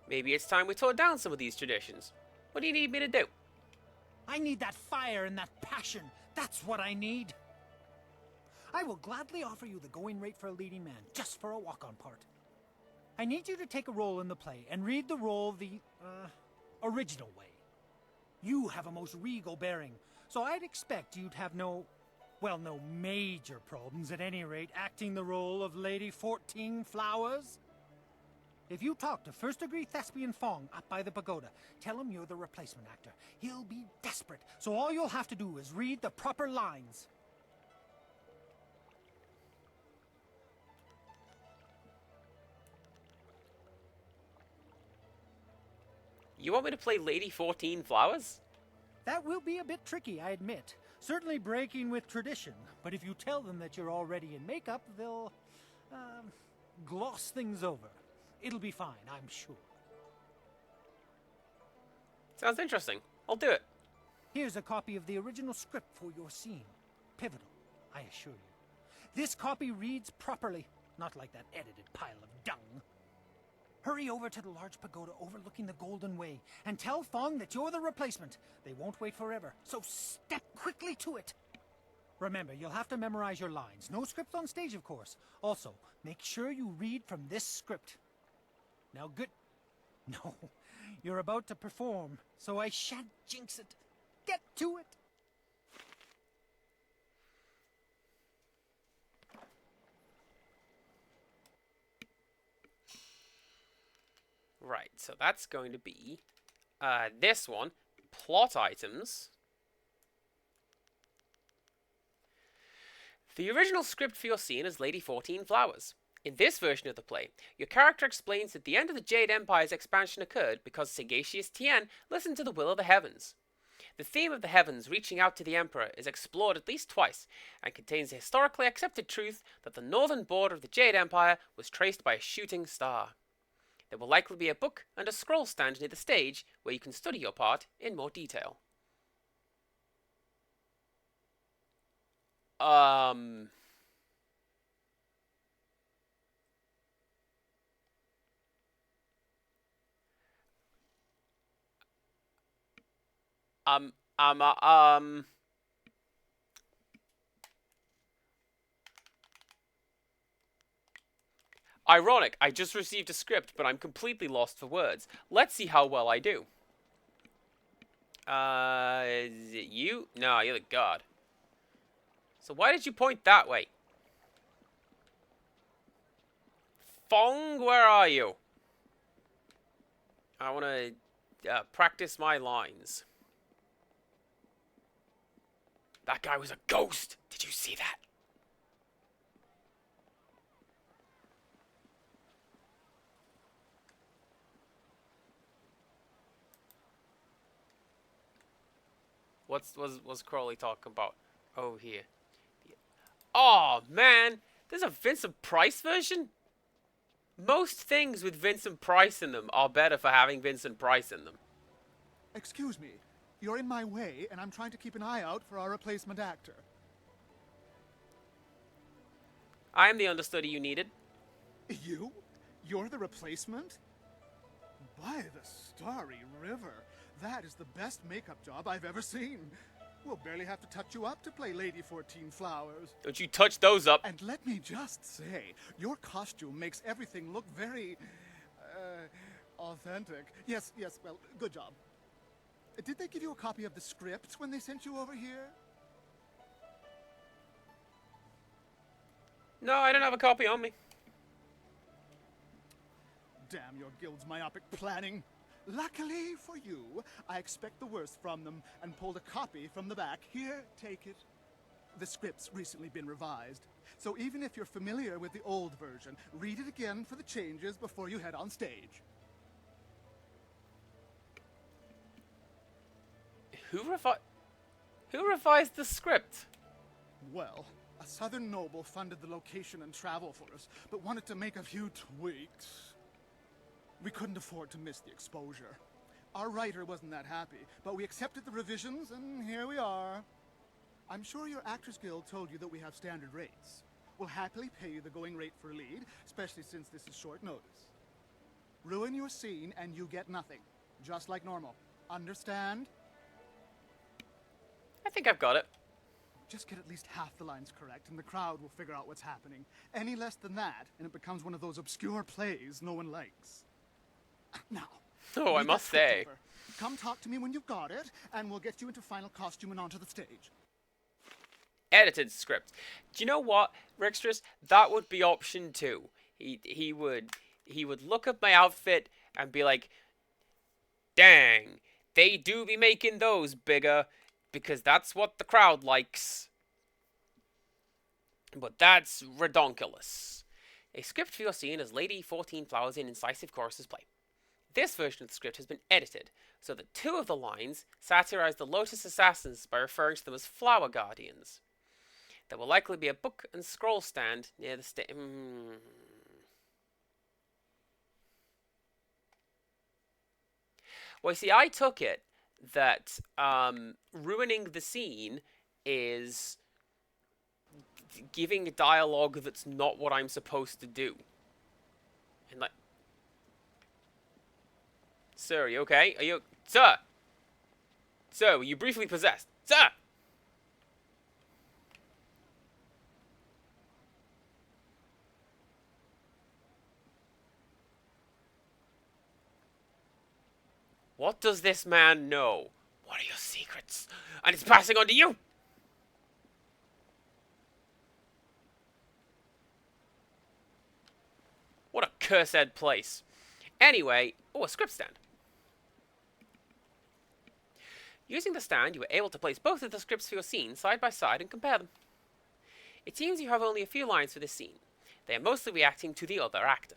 Maybe it's time we tore down some of these traditions. What do you need me to do? I need that fire and that passion. That's what I need. I will gladly offer you the going rate for a leading man, just for a walk-on part. I need you to take a role in the play and read the role the, original way. You have a most regal bearing, so I'd expect you'd have no major problems at any rate acting the role of Lady 14 Flowers. If you talk to first-degree thespian Fong up by the pagoda, tell him you're the replacement actor. He'll be desperate, so all you'll have to do is read the proper lines. You want me to play Lady 14 Flowers? That will be a bit tricky, I admit. Certainly breaking with tradition, but if you tell them that you're already in makeup, they'll, gloss things over. It'll be fine, I'm sure. Sounds interesting. I'll do it. Here's a copy of the original script for your scene. Pivotal, I assure you. This copy reads properly, not like that edited pile of dung. Hurry over to the large pagoda overlooking the Golden Way and tell Fong that you're the replacement. They won't wait forever, so step quickly to it. Remember, you'll have to memorize your lines. No script on stage, of course. Also, make sure you read from this script. Now, good. No, you're about to perform, so I shan't jinx it. Get to it. Right, so that's going to be this one. Plot items. The original script for your scene is Lady 14 Flowers. In this version of the play, your character explains that the end of the Jade Empire's expansion occurred because sagacious Tien listened to the will of the heavens. The theme of the heavens reaching out to the Emperor is explored at least twice, and contains the historically accepted truth that the northern border of the Jade Empire was traced by a shooting star. There will likely be a book and a scroll stand near the stage where you can study your part in more detail. Ironic, I just received a script, but I'm completely lost for words. Let's see how well I do. Is it you? No, you're the god. So why did you point that way? Fong, where are you? I want to practice my lines. That guy was a ghost. Did you see that? What's Crowley talking about? Oh, here. Oh, man. There's a Vincent Price version? Most things with Vincent Price in them are better for having Vincent Price in them. Excuse me. You're in my way, and I'm trying to keep an eye out for our replacement actor. I am the understudy you needed. You? You're the replacement? By the starry river, that is the best makeup job I've ever seen. We'll barely have to touch you up to play Lady 14 Flowers. Don't you touch those up. And let me just say, your costume makes everything look very, authentic. Yes, well, good job. Did they give you a copy of the script when they sent you over here? No, I don't have a copy on me. Damn your guild's myopic planning. Luckily for you, I expect the worst from them and pulled a copy from the back. Here, take it. The script's recently been revised, so even if you're familiar with the old version, read it again for the changes before you head on stage. Who revised the script? Well, a southern noble funded the location and travel for us, but wanted to make a few tweaks. We couldn't afford to miss the exposure. Our writer wasn't that happy, but we accepted the revisions, and here we are. I'm sure your Actors Guild told you that we have standard rates. We'll happily pay you the going rate for a lead, especially since this is short notice. Ruin your scene and you get nothing, just like normal. Understand? I think I've got it. Just get at least half the lines correct, and the crowd will figure out what's happening. Any less than that, and it becomes one of those obscure plays no one likes. Now, oh, I must say. Come talk to me when you've got it, and we'll get you into final costume and onto the stage. Edited script. Do you know what, Rextras? That would be option 2. He would look at my outfit and be like, dang, they do be making those bigger because that's what the crowd likes. But that's redonkulous. A script for your scene as Lady 14 Flowers in Incisive Chorus's play. This version of the script has been edited so that 2 of the lines satirize the Lotus Assassins by referring to them as Flower Guardians. There will likely be a book and scroll stand near the stage. Well, see, I took it that ruining the scene is giving dialogue that's not what I'm supposed to do. And like, sir, are you okay? Are you, sir? Sir, were you briefly possessed? Sir! What does this man know? What are your secrets? And it's passing on to you! What a cursed place. Anyway, oh, a script stand. Using the stand, you were able to place both of the scripts for your scene side by side and compare them. It seems you have only a few lines for this scene. They are mostly reacting to the other actor.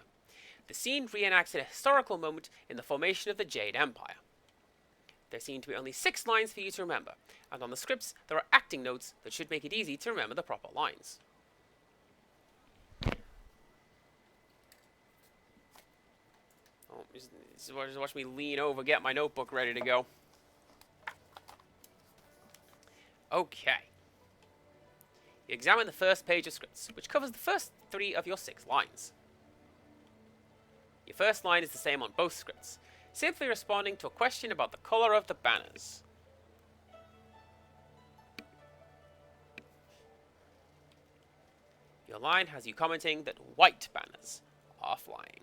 The scene reenacts a historical moment in the formation of the Jade Empire. There seem to be only 6 lines for you to remember, and on the scripts there are acting notes that should make it easy to remember the proper lines. Oh, just watch me lean over, get my notebook ready to go. Okay. You examine the first page of scripts, which covers the first 3 of your 6 lines. Your first line is the same on both scripts, simply responding to a question about the color of the banners. Your line has you commenting that white banners are flying.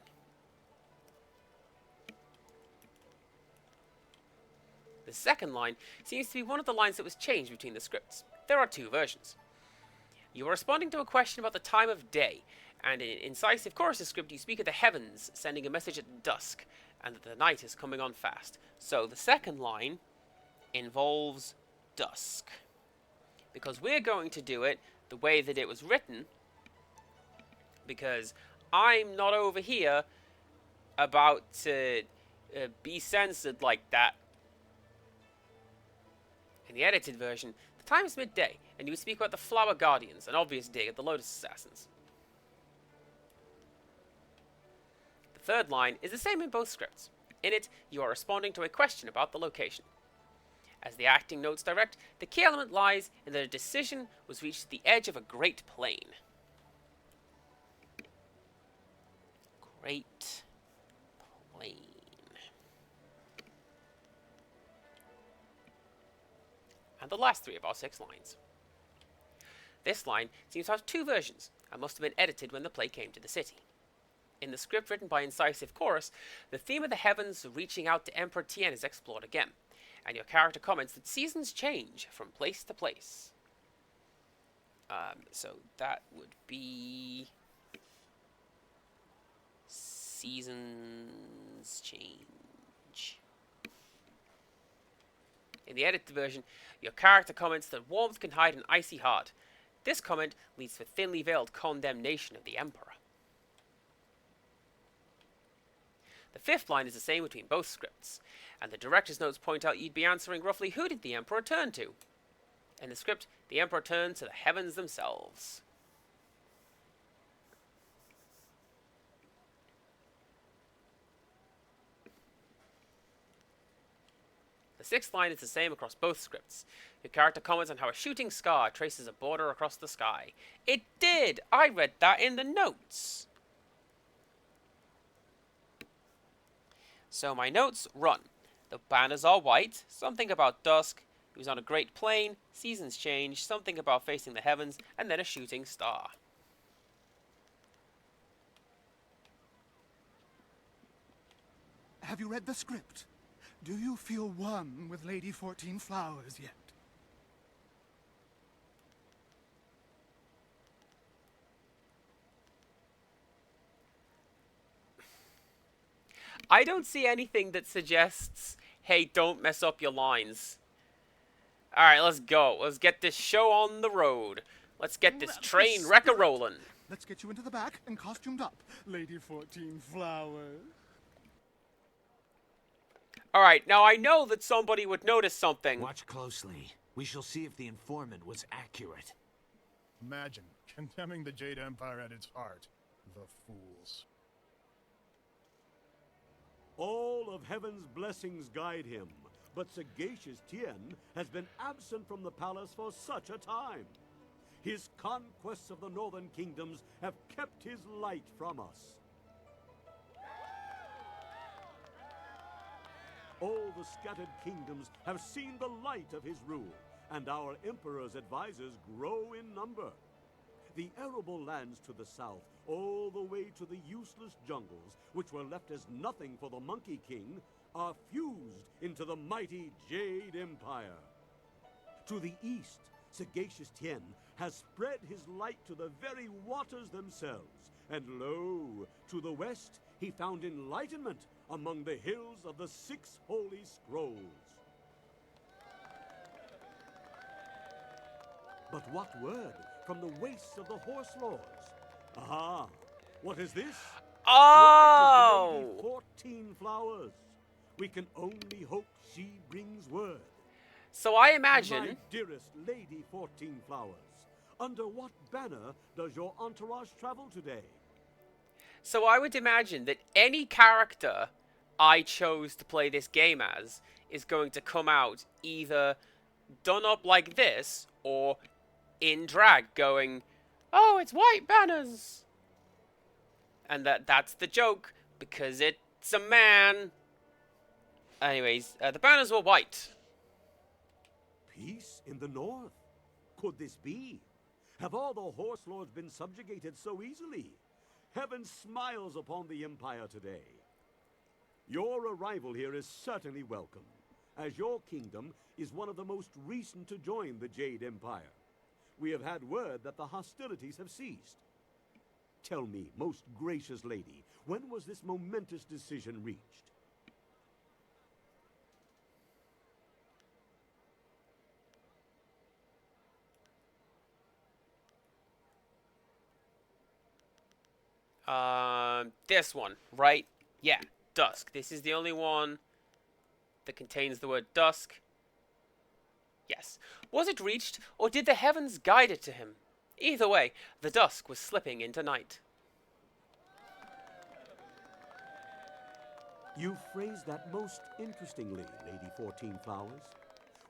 The second line seems to be one of the lines that was changed between the scripts. There are 2 versions. You are responding to a question about the time of day, and in Incisive Chorus's script you speak of the heavens sending a message at dusk, and that the night is coming on fast. So the second line involves dusk. Because we're going to do it the way that it was written, because I'm not over here about to be censored like that. In the edited version, the time is midday, and you would speak about the Flower Guardians, an obvious dig at the Lotus Assassins. The third line is the same in both scripts. In it, you are responding to a question about the location. As the acting notes direct, the key element lies in that a decision was reached at the edge of a great plain. Great Plain. And the last 3 of our 6 lines. This line seems to have 2 versions, and must have been edited when the play came to the city. In the script written by Incisive Chorus, the theme of the heavens reaching out to Emperor Tien is explored again, and your character comments that seasons change from place to place. So that would be... seasons change. In the edited version, your character comments that warmth can hide an icy heart. This comment leads to thinly veiled condemnation of the Emperor. The 5th line is the same between both scripts, and the director's notes point out you'd be answering roughly who did the Emperor turn to. In the script, the Emperor turned to the heavens themselves. The 6th line is the same across both scripts. Your character comments on how a shooting star traces a border across the sky. It did! I read that in the notes! So my notes run. The banners are white, something about dusk, it was on a great plain, seasons change, something about facing the heavens, and then a shooting star. Have you read the script? Do you feel one with Lady 14 Flowers yet? I don't see anything that suggests, hey, don't mess up your lines. Alright, let's go. Let's get this show on the road. Let's get this train wreck a-rollin'. Let's get you into the back and costumed up, Lady 14 Flowers. Alright, now I know that somebody would notice something. Watch closely. We shall see if the informant was accurate. Imagine condemning the Jade Empire at its heart. The fools. All of heaven's blessings guide him, but sagacious Tien has been absent from the palace for such a time. His conquests of the northern kingdoms have kept his light from us. All the scattered kingdoms have seen the light of his rule, and our emperor's advisors grow in number. The arable lands to the south, all the way to the useless jungles, which were left as nothing for the Monkey King, are fused into the mighty Jade Empire. To the east, sagacious Tien has spread his light to the very waters themselves, and lo, to the west he found enlightenment among the hills of the 6 holy scrolls. But what word from the wastes of the Horse Lords? Aha! What is this? Oh! Lady 14 Flowers. We can only hope she brings word. So I imagine... My dearest Lady 14 Flowers, under what banner does your entourage travel today? So I would imagine that any character I chose to play this game as is going to come out either done up like this or in drag going, oh, it's white banners. And that's the joke, because it's a man. Anyways, the banners were white. Peace in the north? Could this be? Have all the Horse Lords been subjugated so easily? Heaven smiles upon the Empire today. Your arrival here is certainly welcome, as your kingdom is one of the most recent to join the Jade Empire. We have had word that the hostilities have ceased. Tell me, most gracious lady, when was this momentous decision reached? This one, right? Yeah, dusk. This is the only one that contains the word dusk. Yes. Was it reached, or did the heavens guide it to him? Either way, the dusk was slipping into night. You phrased that most interestingly, Lady 14 Flowers.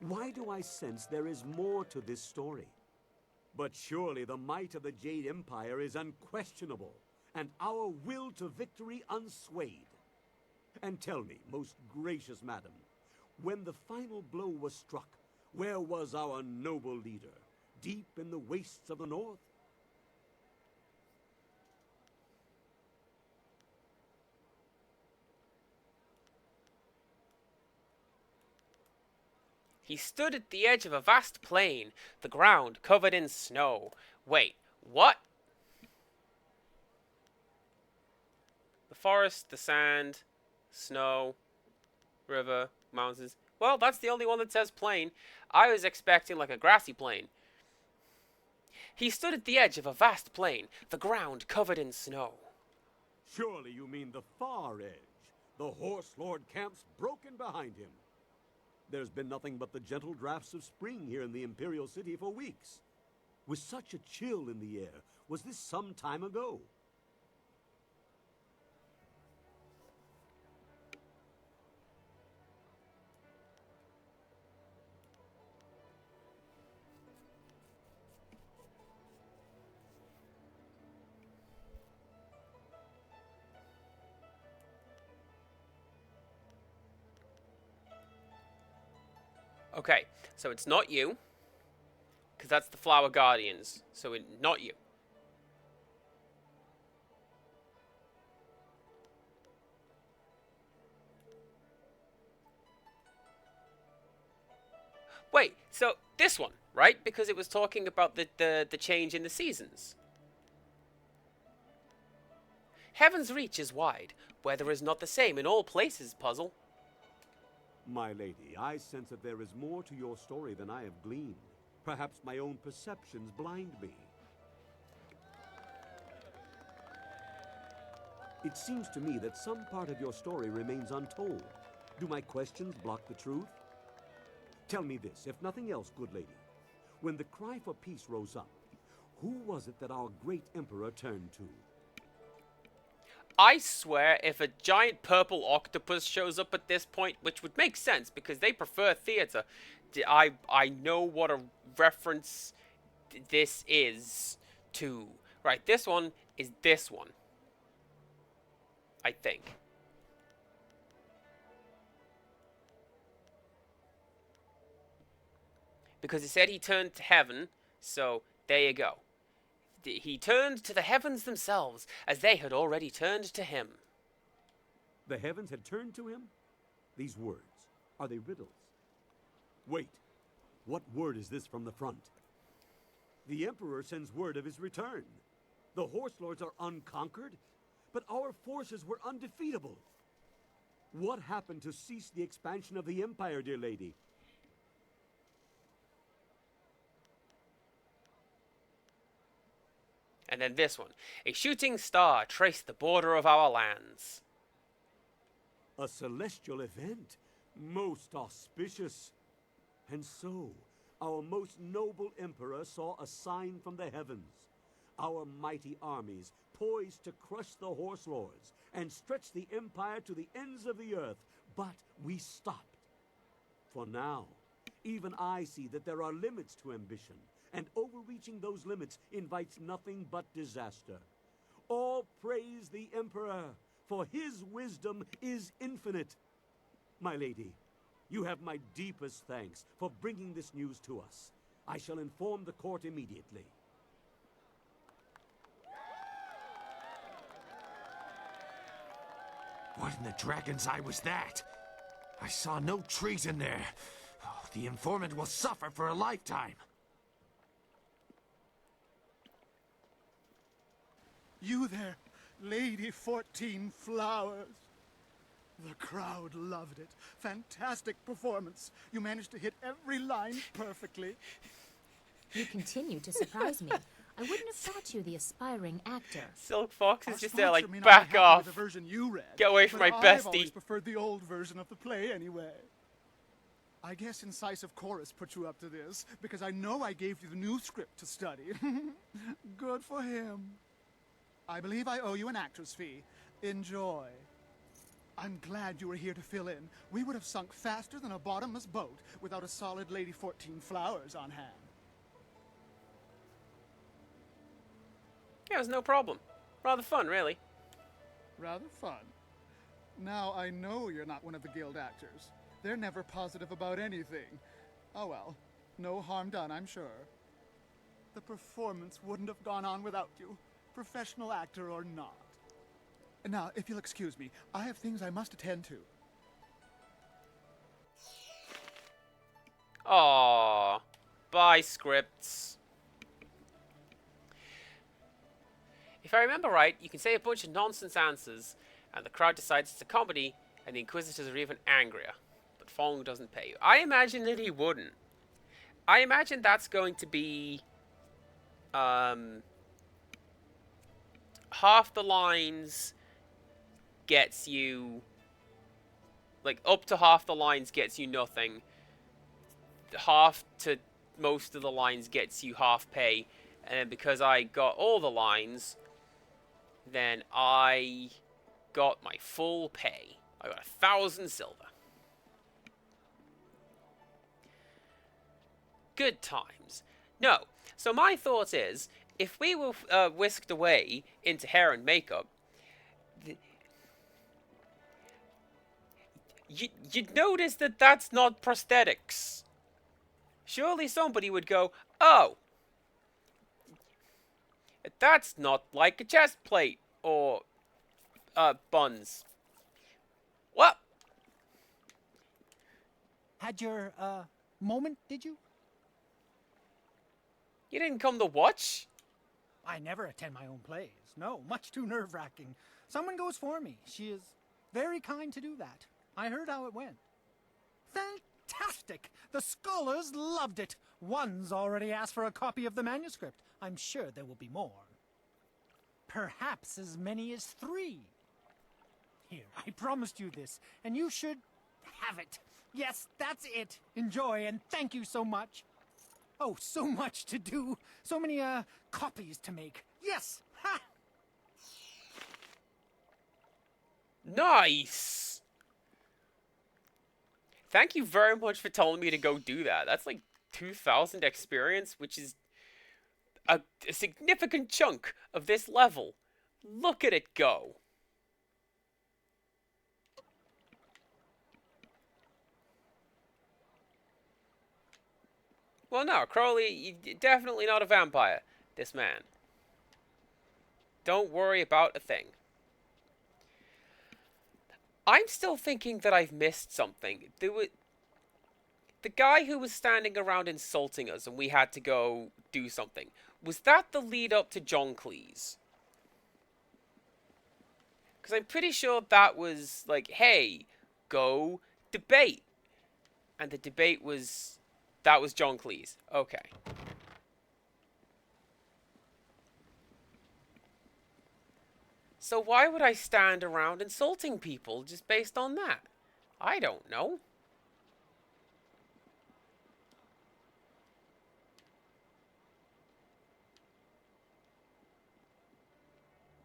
Why do I sense there is more to this story? But surely the might of the Jade Empire is unquestionable, and our will to victory unswayed. And tell me, most gracious madam, when the final blow was struck, where was our noble leader? Deep in the wastes of the north? He stood at the edge of a vast plain, the ground covered in snow. Wait, what? The forest, the sand, snow, river, mountains. Well, that's the only one that says plain. I was expecting like a grassy plain. He stood at the edge of a vast plain, the ground covered in snow. Surely you mean the far edge. The Horse Lord camps broken behind him. There's been nothing but the gentle drafts of spring here in the Imperial City for weeks. With such a chill in the air, was this some time ago? Okay, so it's not you, because that's the Flower Guardians, so not you. Wait, so this one, right? Because it was talking about the change in the seasons. Heaven's reach is wide, weather is not the same in all places, puzzle. My lady, I sense that there is more to your story than I have gleaned. Perhaps my own perceptions blind me. It seems to me that some part of your story remains untold. Do my questions block the truth? Tell me this, if nothing else, good lady. When the cry for peace rose up, who was it that our great emperor turned to? I swear, if a giant purple octopus shows up at this point, which would make sense because they prefer theater, I know what a reference this is to. Right, this one is this one. I think. Because it said he turned to heaven, so there you go. He turned to the heavens themselves, as they had already turned to him. The heavens had turned to him? These words, are they riddles? Wait, what word is this from the front? The Emperor sends word of his return. The Horse Lords are unconquered, but our forces were undefeatable. What happened to cease the expansion of the Empire, dear lady? And then this one. A shooting star traced the border of our lands. A celestial event, most auspicious. And so, our most noble emperor saw a sign from the heavens. Our mighty armies poised to crush the Horse Lords and stretch the empire to the ends of the earth. But we stopped. For now, even I see that there are limits to ambition. And overreaching those limits invites nothing but disaster. All praise the Emperor, for his wisdom is infinite. My lady, you have my deepest thanks for bringing this news to us. I shall inform the court immediately. What in the dragon's eye was that? I saw no treason there. Oh, the informant will suffer for a lifetime. You there, Lady 14 Flowers. The crowd loved it. Fantastic performance. You managed to hit every line perfectly. You continue to surprise me. I wouldn't have thought you the aspiring actor. Silk Fox is Our just there like, sponsor may not back be happy off. with the version you read, Get away from my but bestie. I've always preferred the old version of the play anyway. I guess Incisive Chorus put you up to this, because I know I gave you the new script to study. Good for him. I believe I owe you an actor's fee. Enjoy. I'm glad you were here to fill in. We would have sunk faster than a bottomless boat without a solid Lady 14 Flowers on hand. Yeah, it was no problem. Rather fun, really. Rather fun. Now I know you're not one of the guild actors. They're never positive about anything. Oh well, no harm done, I'm sure. The performance wouldn't have gone on without you, professional actor or not. Now, if you'll excuse me, I have things I must attend to. Aww. Bye, scripts. If I remember right, you can say a bunch of nonsense answers, and the crowd decides it's a comedy, and the Inquisitors are even angrier. But Fong doesn't pay you. I imagine that he wouldn't. I imagine that's going to be... half the lines gets you... Like, up to half the lines gets you nothing. Half to most of the lines gets you half pay. And then because I got all the lines, then I got my full pay. I got 1,000 silver. Good times. No. So my thought is, if we were whisked away into hair and makeup, you'd notice that that's not prosthetics. Surely somebody would go, oh, that's not like a chest plate or buns. What? Had your, moment, did you? You didn't come to watch? I never attend my own plays. No, much too nerve-wracking. Someone goes for me. She is very kind to do that. I heard how it went. Fantastic! The scholars loved it. One's already asked for a copy of the manuscript. I'm sure there will be more. Perhaps as many as 3. Here, I promised you this, and you should have it. Yes, that's it. Enjoy, and thank you so much. Oh, so much to do. So many, copies to make. Yes! Ha! Nice! Thank you very much for telling me to go do that. That's like 2,000 experience, which is a significant chunk of this level. Look at it go. Well, no, Crowley, definitely not a vampire, this man. Don't worry about a thing. I'm still thinking that I've missed something. The guy who was standing around insulting us and we had to go do something. Was that the lead up to John Cleese? Because I'm pretty sure that was like, hey, go debate. And the debate was... That was John Cleese. Okay. So why would I stand around insulting people just based on that? I don't know.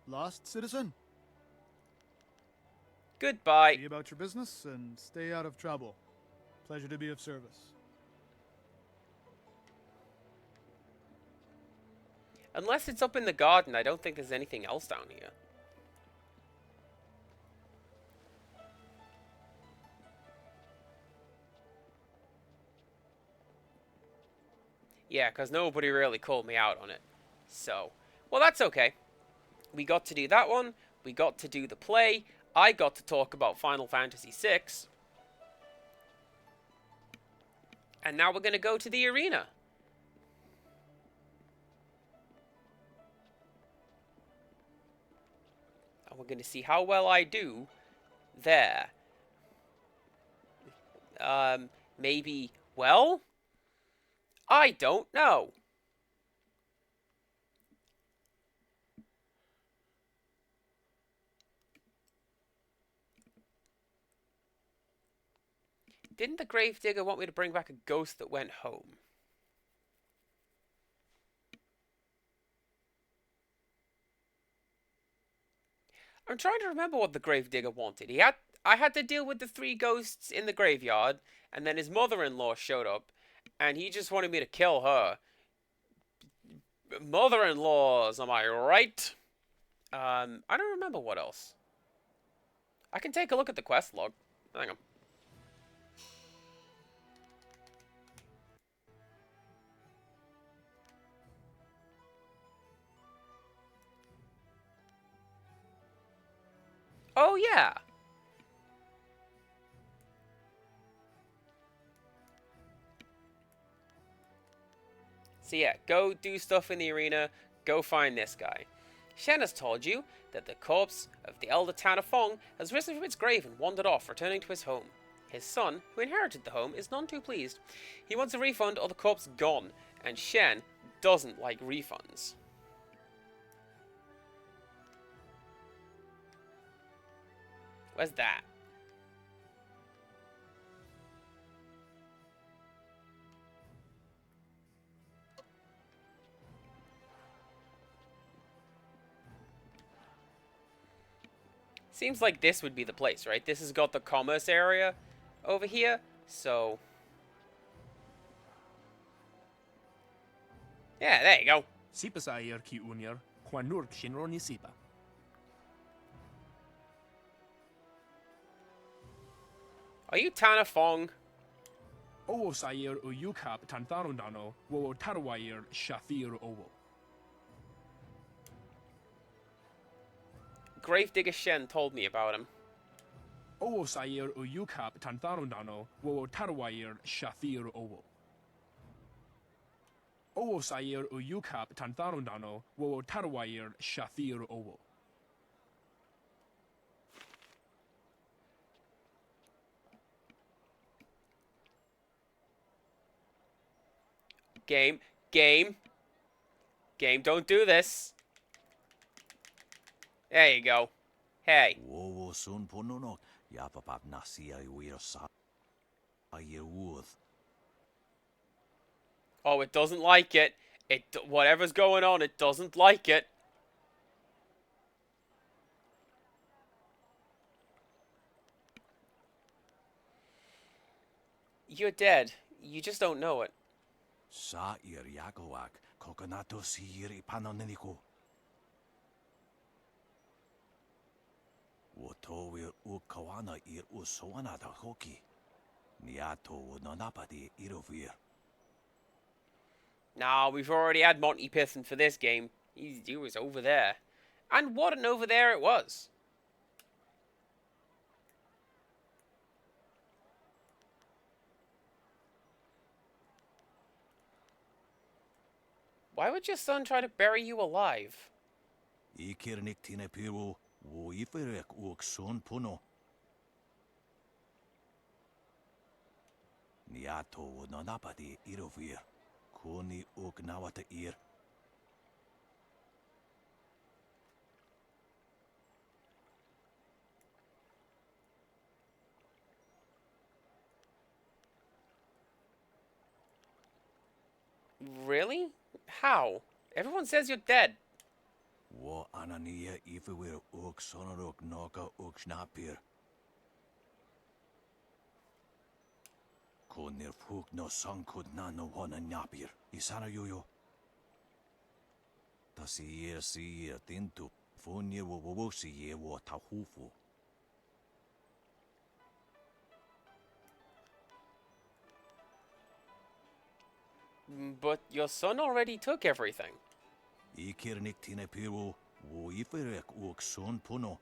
Lost, citizen? Goodbye. See about your business and stay out of trouble. Pleasure to be of service. Unless it's up in the garden, I don't think there's anything else down here. Yeah, because nobody really called me out on it. So, well, that's okay. We got to do that one. We got to do the play. I got to talk about Final Fantasy VI. And now we're going to go to the arena. And we're going to see how well I do there. Maybe, well, I don't know. Didn't the Gravedigger want me to bring back a ghost that went home? I'm trying to remember what the Gravedigger wanted. I had to deal with the 3 ghosts in the graveyard, and then his mother-in-law showed up, and he just wanted me to kill her. Mother-in-laws, am I right? I don't remember what else. I can take a look at the quest log. Hang on. Oh, yeah. So yeah, go do stuff in the arena, go find this guy. Shen has told you that the corpse of the elder Tana Fong has risen from its grave and wandered off, returning to his home. His son, who inherited the home, is none too pleased. He wants a refund or the corpse gone, and Shen doesn't like refunds. Where's that? Seems like this would be the place, right? This has got the commerce area over here, so... yeah, there you go. Sipa sair ki unir, kwanurk shinroni sipa. Are you Tana Fong? Owo sair uyukap tantarundano, wo tarwair shathir owo. Gravedigger Shen told me about him. Owo sair uyukap tantarundano, wo tarwair shathir owo. Owo sair uyukap tantarundano, wo tarwair shathir owo. Game, don't do this. There you go. Hey. Wowo sun pununo, yapapap nasia uir sa ayewuth. Oh, it doesn't like it. Whatever's going on, it doesn't like it. You're dead. You just don't know it. Sa ir yakowak, kokonato siri panoneniko. Wotowir ukawana ir usoana da hoki. Niato nonapadi irovir. Nah, we've already had Monty Python for this game. He was over there. And what an over there it was. Why would your son try to bury you alive? Ikirnik tine piru, wo iferek uk son puno. Niato nonapadi irovir. Koni uk nawata ir. Really? How? Everyone says you're dead. Wo anania ifewir uk sonorok noka uk snapir. Konir fuk no sankud na no hona nyapir. Isana yoyo. Tasi si tintu. Fonir wo wosi ye wo tahufu. But your son already took everything. Ikirnik tine piru, wo iferek uk son puno.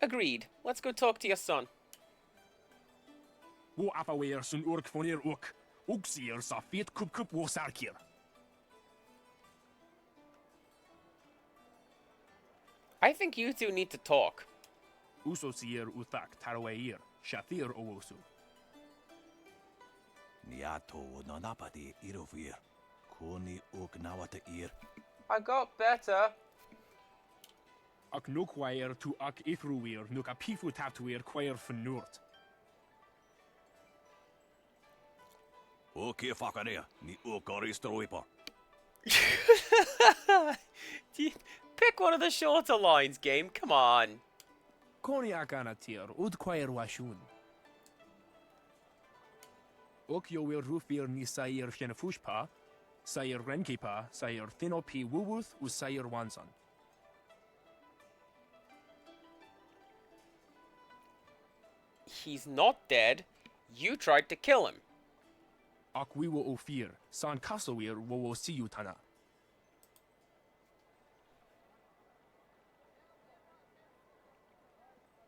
Agreed. Let's go talk to your son. Wo afawir sun urk fonir uk. Uksir sa fit kup wo sarkir. I think you two need to talk. Uso sir uthak tarwair shathir owosu. Niato nonapadi irovir. Koni uk nawata ir. I got better. Ak nukwair tu ak ithruir nuk a pifu taptuir quair fenurt. Okie fakania, ni ukaristruipa. Pick one of the shorter lines, game. Come on. Koniak anatir ud quair washun. Ok yo will rufir ni sair shenafushpa, sair renkipa, sair thinopi wuwuth, sair wanson. He's not dead. You tried to kill him. Ak we will ofir, san kasawir wo see you tana.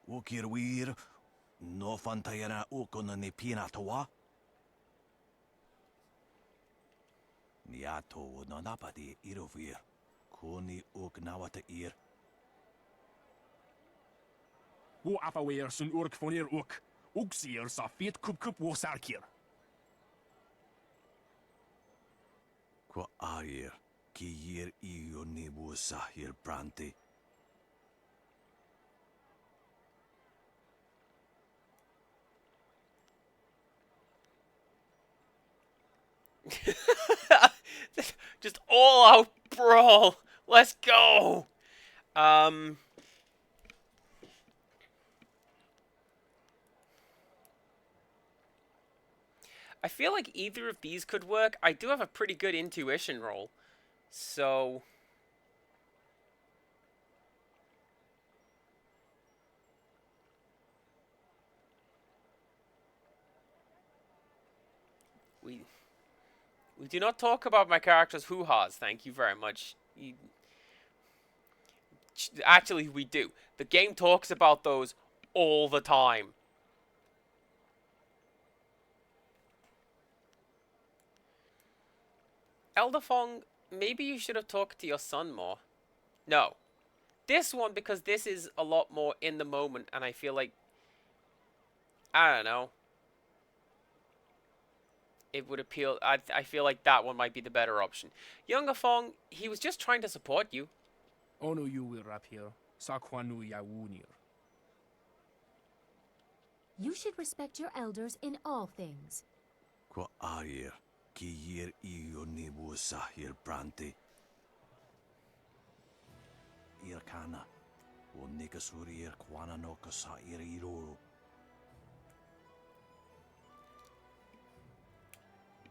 Ukir wir, no fantayana ukona ni pinatoa. Niato no napadi irovir, koni uk nawata ir. Wo afawir sun urk fonir uk, uksier sa fit kup wo sarkir. Kwa air, ki yir iyo ni wo sahir brante. Just all out brawl. Let's go. I feel like either of these could work. I do have a pretty good intuition roll. So we do not talk about my character's hoo-has, thank you very much. Actually, we do. The game talks about those all the time. Elderfong, maybe you should have talked to your son more. No. This one, because this is a lot more in the moment, and I feel like, I don't know, it would appeal. I feel like that one might be the better option. Younger Fong, he was just trying to support you. Onu you will rap here. Sakwanu yawunir. You should respect your elders in all things. Kwa air, ki yir iyo ni wo sahir brante. Irkana, wo nikasurir kwana no kasa iriro.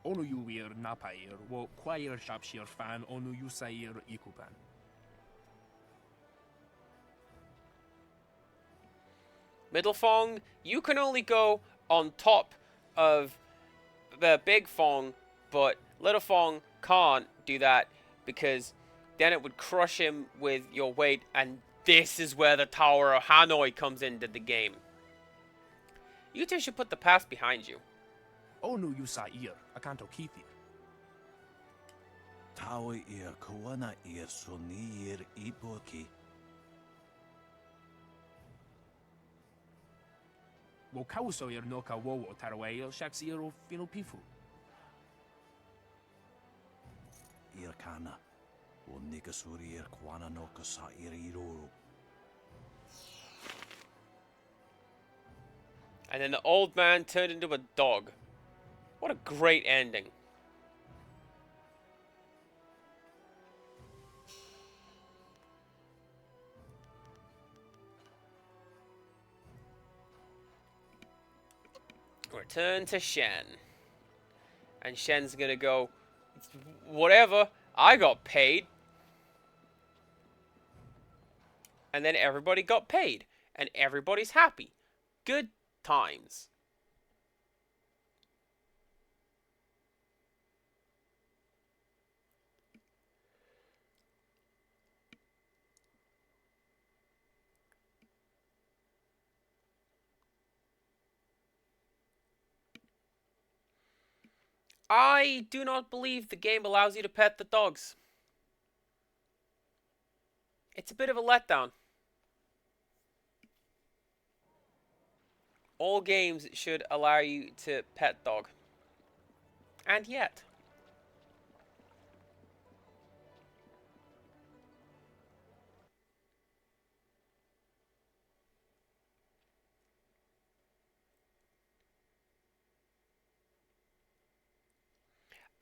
Onu you will napair, wo choir shapshir fan onu you sair ikupan. Middle Fong, you can only go on top of the big Fong, but Little Fong can't do that because then it would crush him with your weight, and this is where the Tower of Hanoi comes into the game. You two should put the past behind you. Onu you sair, akanto kithir. Tawe ir kuana ir sonir ipoki. Wo kausoir no ka wowo tarwail shaksir o finopifu. Irkana, wo nikasurir kwana no kasa iriro. And then the old man turned into a dog. What a great ending. Return to Shen. And Shen's gonna go, whatever, I got paid. And then everybody got paid. And everybody's happy. Good times. I do not believe the game allows you to pet the dogs. It's a bit of a letdown. All games should allow you to pet dog. And yet.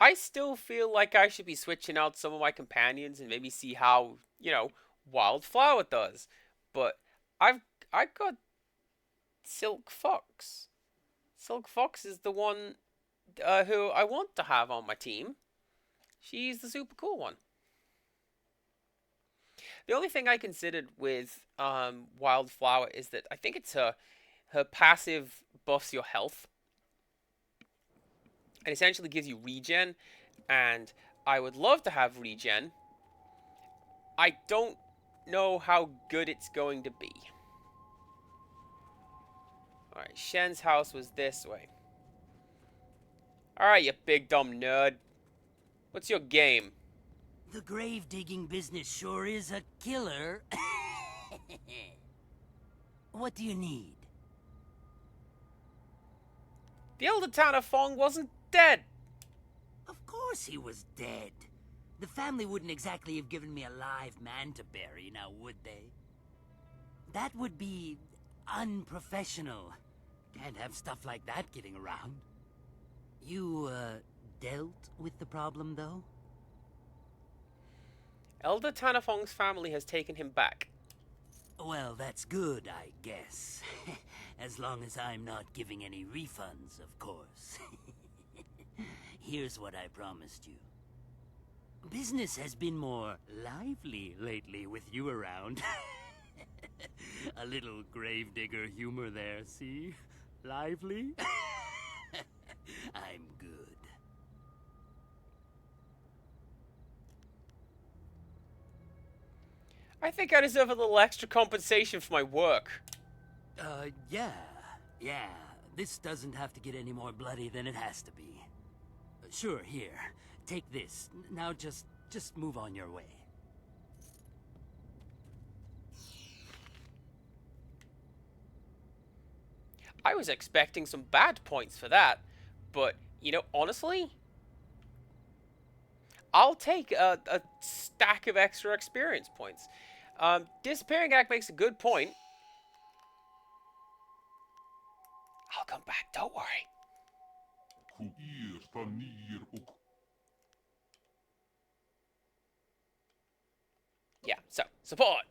I still feel like I should be switching out some of my companions and maybe see how, Wildflower does. But I got Silk Fox. Silk Fox is the one who I want to have on my team. She's the super cool one. The only thing I considered with Wildflower is that I think it's her passive buffs your health and essentially gives you regen, and I would love to have regen. I don't know how good it's going to be. Alright, Shen's house was this way. Alright, you big dumb nerd. What's your game? The grave digging business sure is a killer. What do you need? The Elder Tanner Fong wasn't dead. Of course he was dead. The family wouldn't exactly have given me a live man to bury, now would they? That would be unprofessional. Can't have stuff like that getting around. You, dealt with the problem, though? Elder Tanner Fong's family has taken him back. Well, that's good, I guess. As long as I'm not giving any refunds, of course. Here's what I promised you. Business has been more lively lately with you around. A little gravedigger humor there, see? Lively? I'm good. I think I deserve a little extra compensation for my work. Yeah. This doesn't have to get any more bloody than it has to be. Sure, here. Take this. Now just move on your way. I was expecting some bad points for that, but, you know, honestly, I'll take a stack of extra experience points. Disappearing Act makes a good point. I'll come back, don't worry. Yeah, so, support!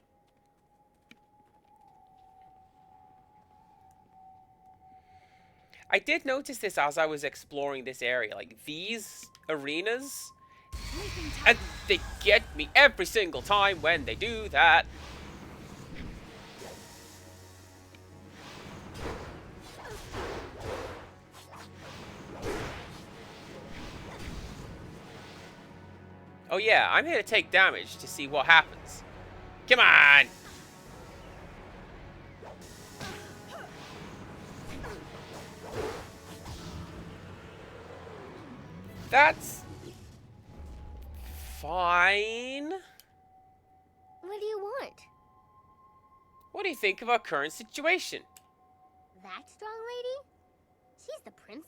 I did notice this as I was exploring this area. Like, these arenas, and they get me every single time when they do that. Oh yeah, I'm here to take damage to see what happens. Come on! That's fine. What do you want? What do you think of our current situation? That strong lady? She's the princess?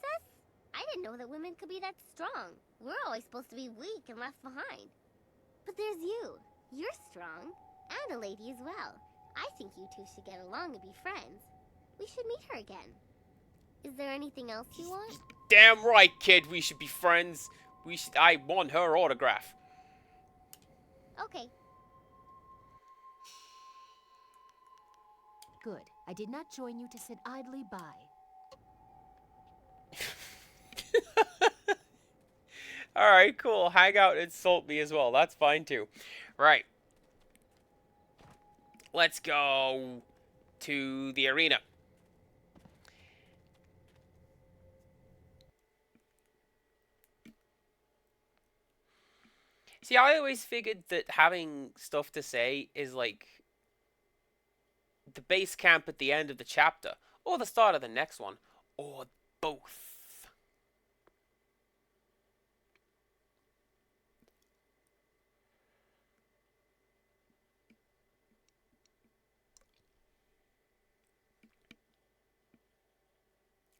I didn't know that women could be that strong. We're always supposed to be weak and left behind. But there's you. You're strong. And a lady as well. I think you two should get along and be friends. We should meet her again. Is there anything else you want? Damn right, kid, we should be friends. I want her autograph. Okay. Good. I did not join you to sit idly by. Alright, cool. Hang out and insult me as well. That's fine too. Right. Let's go to the arena. See, I always figured that having stuff to say is like the base camp at the end of the chapter, or the start of the next one, or both.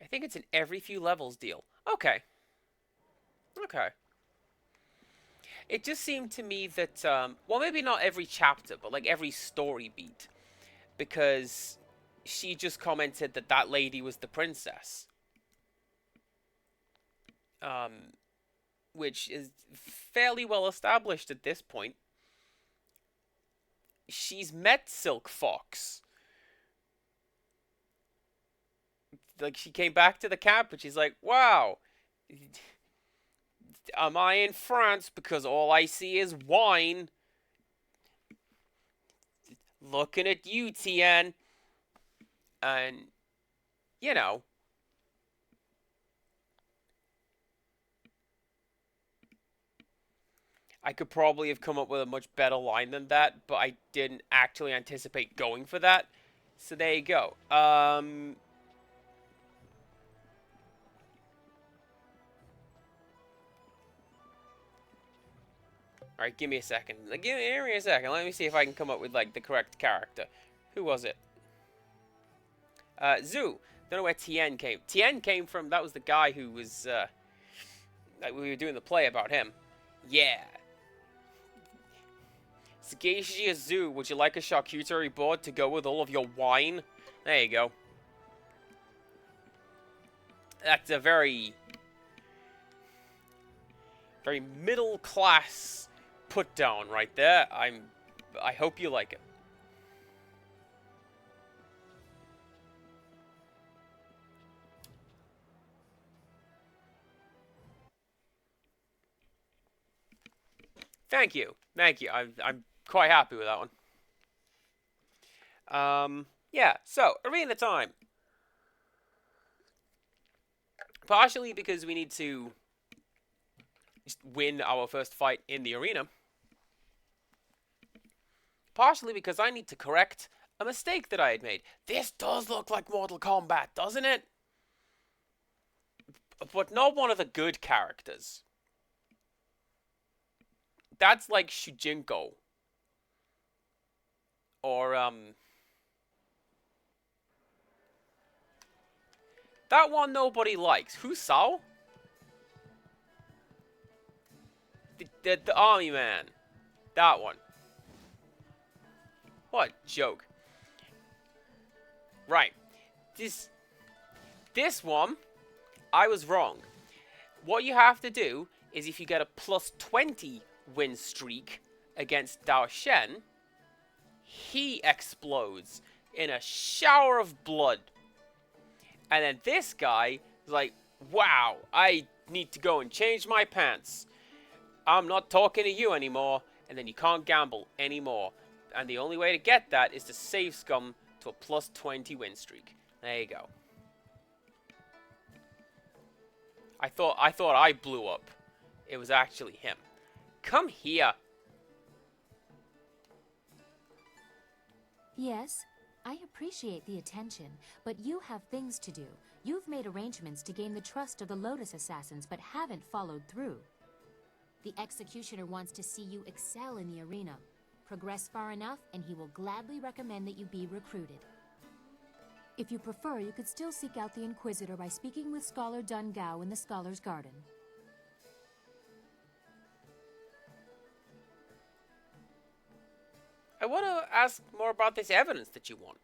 I think it's an every few levels deal. Okay. Okay. It just seemed to me that, well, maybe not every chapter, but like every story beat. Because she just commented that that lady was the princess. Which is fairly well established at this point. She's met Silk Fox. Like, she came back to the camp and she's like, wow, Am I in France? Because all I see is wine. Looking at you, Tien. And, you know. I could probably have come up with a much better line than that, but I didn't actually anticipate going for that. So there you go. Alright, give me a second. Give me a second. Let me see if I can come up with, like, the correct character. Who was it? Zhu. Don't know where Tien came. Tien came from, that was the guy who was, like, we were doing the play about him. Yeah. Sagacia Zhu, would you like a charcuterie board to go with all of your wine? There you go. That's a very middle class put down right there. I hope you like it. Thank you. Thank you. I'm quite happy with that one. Yeah, so, arena time. Partially because we need to just win our first fight in the arena. Partially because I need to correct a mistake that I had made. This does look like Mortal Kombat, doesn't it? But not one of the good characters. That's like Shujinko. Or, that one nobody likes. Who's Sao? The army man. That one. What joke. Right. This one, I was wrong. What you have to do is if you get a plus 20 win streak against Dao Shen, he explodes in a shower of blood. And then this guy is like, wow, I need to go and change my pants. I'm not talking to you anymore. And then you can't gamble anymore. And the only way to get that is to save Scum to a plus 20 win streak. There you go. I thought I blew up. It was actually him. Come here. Yes, I appreciate the attention, but you have things to do. You've made arrangements to gain the trust of the Lotus Assassins, but haven't followed through. The Executioner wants to see you excel in the arena. Progress far enough, and he will gladly recommend that you be recruited. If you prefer, you could still seek out the Inquisitor by speaking with Scholar Dun Gao in the Scholar's Garden. I want to ask more about this evidence that you want.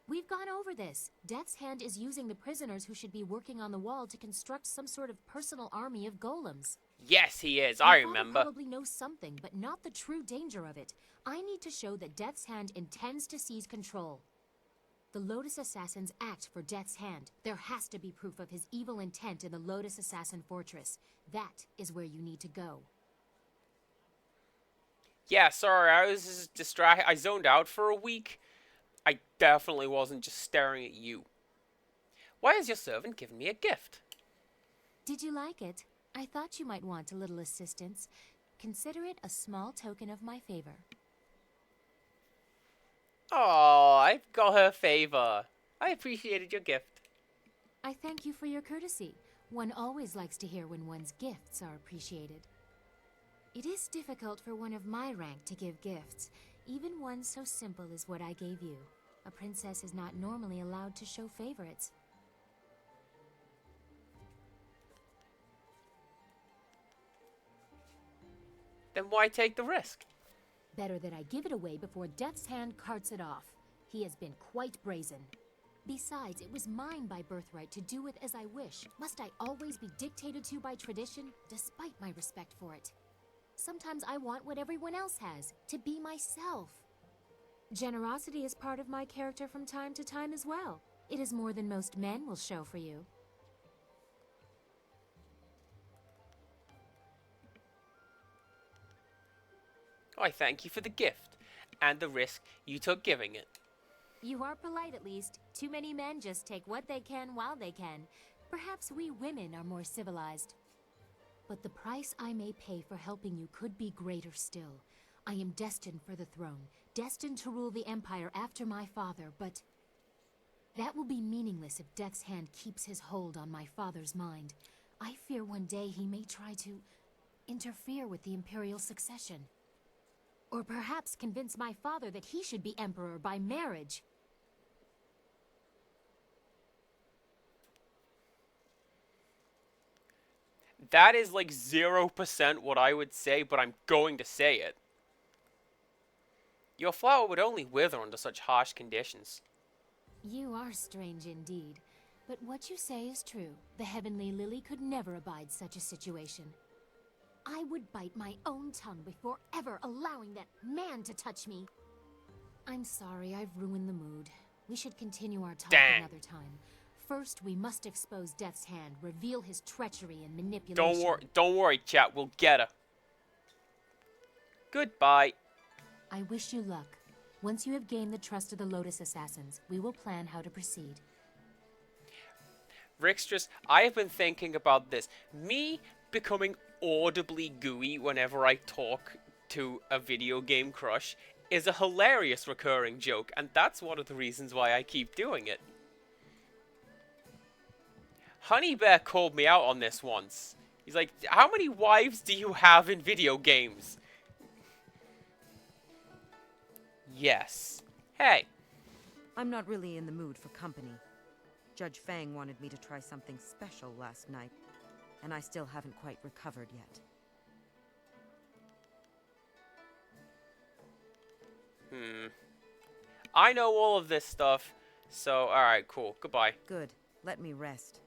We've gone over this. Death's Hand is using the prisoners who should be working on the wall to construct some sort of personal army of golems. Yes, he is. I remember. Probably knows something, but not the true danger of it. I need to show that Death's Hand intends to seize control. The Lotus Assassins act for Death's Hand. There has to be proof of his evil intent in the Lotus Assassin Fortress. That is where you need to go. Yeah, sorry, I was just distracted. I zoned out for a week. I definitely wasn't just staring at you. Why has your servant given me a gift? Did you like it? I thought you might want a little assistance. Consider it a small token of my favor. Oh, I got her favor. I appreciated your gift. I thank you for your courtesy. One always likes to hear when one's gifts are appreciated. It is difficult for one of my rank to give gifts, even one so simple as what I gave you. A princess is not normally allowed to show favorites. Then why take the risk? Better that I give it away before Death's Hand carts it off. He has been quite brazen. Besides, it was mine by birthright to do with as I wish. Must I always be dictated to by tradition, despite my respect for it? Sometimes I want what everyone else has, to be myself. Generosity is part of my character from time to time as well. It is more than most men will show for you. I thank you for the gift, and the risk you took giving it. You are polite at least. Too many men just take what they can while they can. Perhaps we women are more civilized. But the price I may pay for helping you could be greater still. I am destined for the throne, destined to rule the Empire after my father, but that will be meaningless if Death's Hand keeps his hold on my father's mind. I fear one day he may try to interfere with the Imperial succession. Or perhaps convince my father that he should be Emperor by marriage. That is like 0% what I would say, but I'm going to say it. Your flower would only wither under such harsh conditions. You are strange indeed. But what you say is true. The Heavenly Lily could never abide such a situation. I would bite my own tongue before ever allowing that man to touch me. I'm sorry, I've ruined the mood. We should continue our talk another time. First, we must expose Death's Hand, reveal his treachery and manipulation. Don't worry, chat. We'll get her. Goodbye. I wish you luck. Once you have gained the trust of the Lotus Assassins, we will plan how to proceed. Rixtress, I have been thinking about this. Me becoming audibly gooey whenever I talk to a video game crush is a hilarious recurring joke, and that's one of the reasons why I keep doing it. Honey Bear called me out on this once. He's like, how many wives do you have in video games? Yes. Hey. I'm not really in the mood for company. Judge Fang wanted me to try something special last night, and I still haven't quite recovered yet. I know all of this stuff, so alright, cool. Goodbye. Good. Let me rest.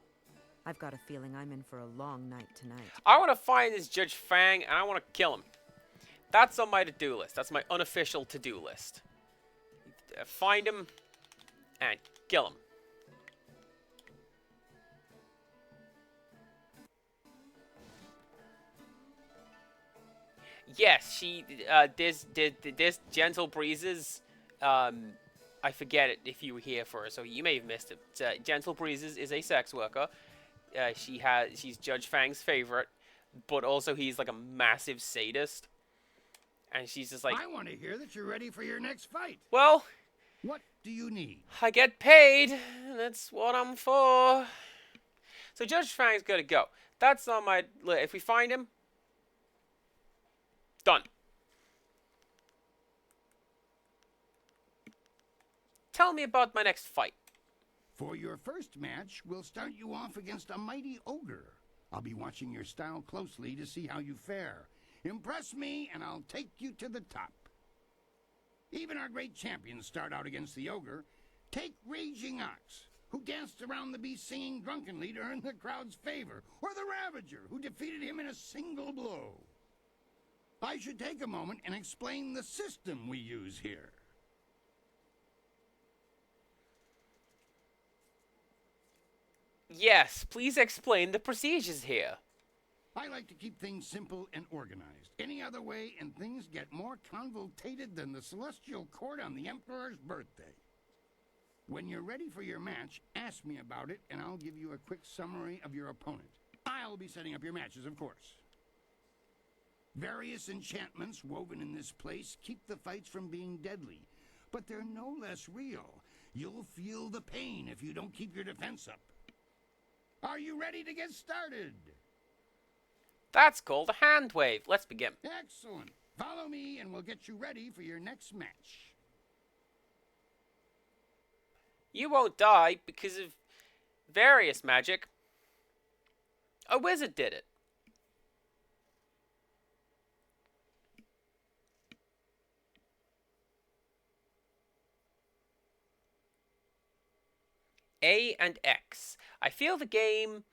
I've got a feeling I'm in for a long night tonight. I want to find this Judge Fang, and I want to kill him. That's on my to-do list. That's my unofficial to-do list. Find him and kill him. Yes, this Gentle Breezes, I forget it if you were here for her, so you may have missed it. Gentle Breezes is a sex worker. She's Judge Fang's favorite, but also he's like a massive sadist. And she's just like, I want to hear that you're ready for your next fight. Well, what do you need? I get paid. That's what I'm for. So Judge Fang's gotta go. That's on my list. If we find him, done. Tell me about my next fight. For your first match, we'll start you off against a mighty ogre. I'll be watching your style closely to see how you fare. Impress me, and I'll take you to the top. Even our great champions start out against the ogre. Take Raging Ox, who danced around the beast singing drunkenly to earn the crowd's favor, or the Ravager, who defeated him in a single blow. I should take a moment and explain the system we use here. Yes, please explain the procedures here. I like to keep things simple and organized. Any other way, and things get more convoluted than the celestial court on the Emperor's birthday. When you're ready for your match, ask me about it, and I'll give you a quick summary of your opponent. I'll be setting up your matches, of course. Various enchantments woven in this place keep the fights from being deadly, but they're no less real. You'll feel the pain if you don't keep your defense up. Are you ready to get started? That's called a hand wave. Let's begin. Excellent. Follow me and we'll get you ready for your next match. You won't die because of various magic. A wizard did it. A and X. I feel the game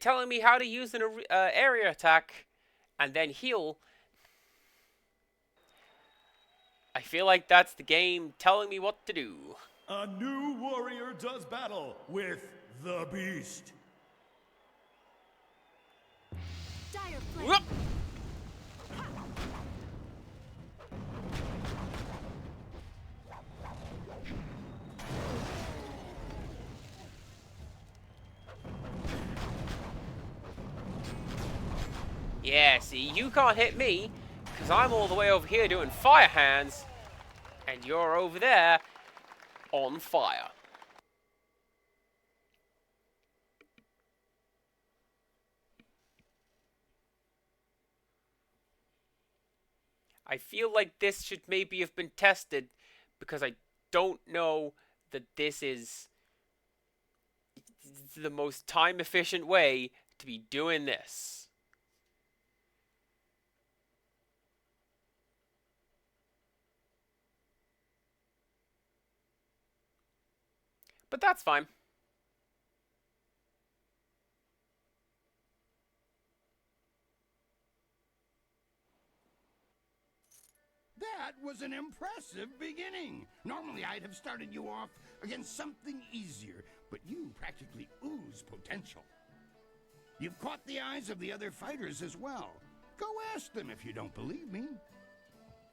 telling me how to use an area attack and then heal. I feel like that's the game telling me what to do. A new warrior does battle with the beast. Dire flame. Yeah, see, you can't hit me, because I'm all the way over here doing fire hands, and you're over there on fire. I feel like this should maybe have been tested, because I don't know that this is the most time-efficient way to be doing this. But that's fine. That was an impressive beginning. Normally, I'd have started you off against something easier, but you practically ooze potential. You've caught the eyes of the other fighters as well. Go ask them if you don't believe me.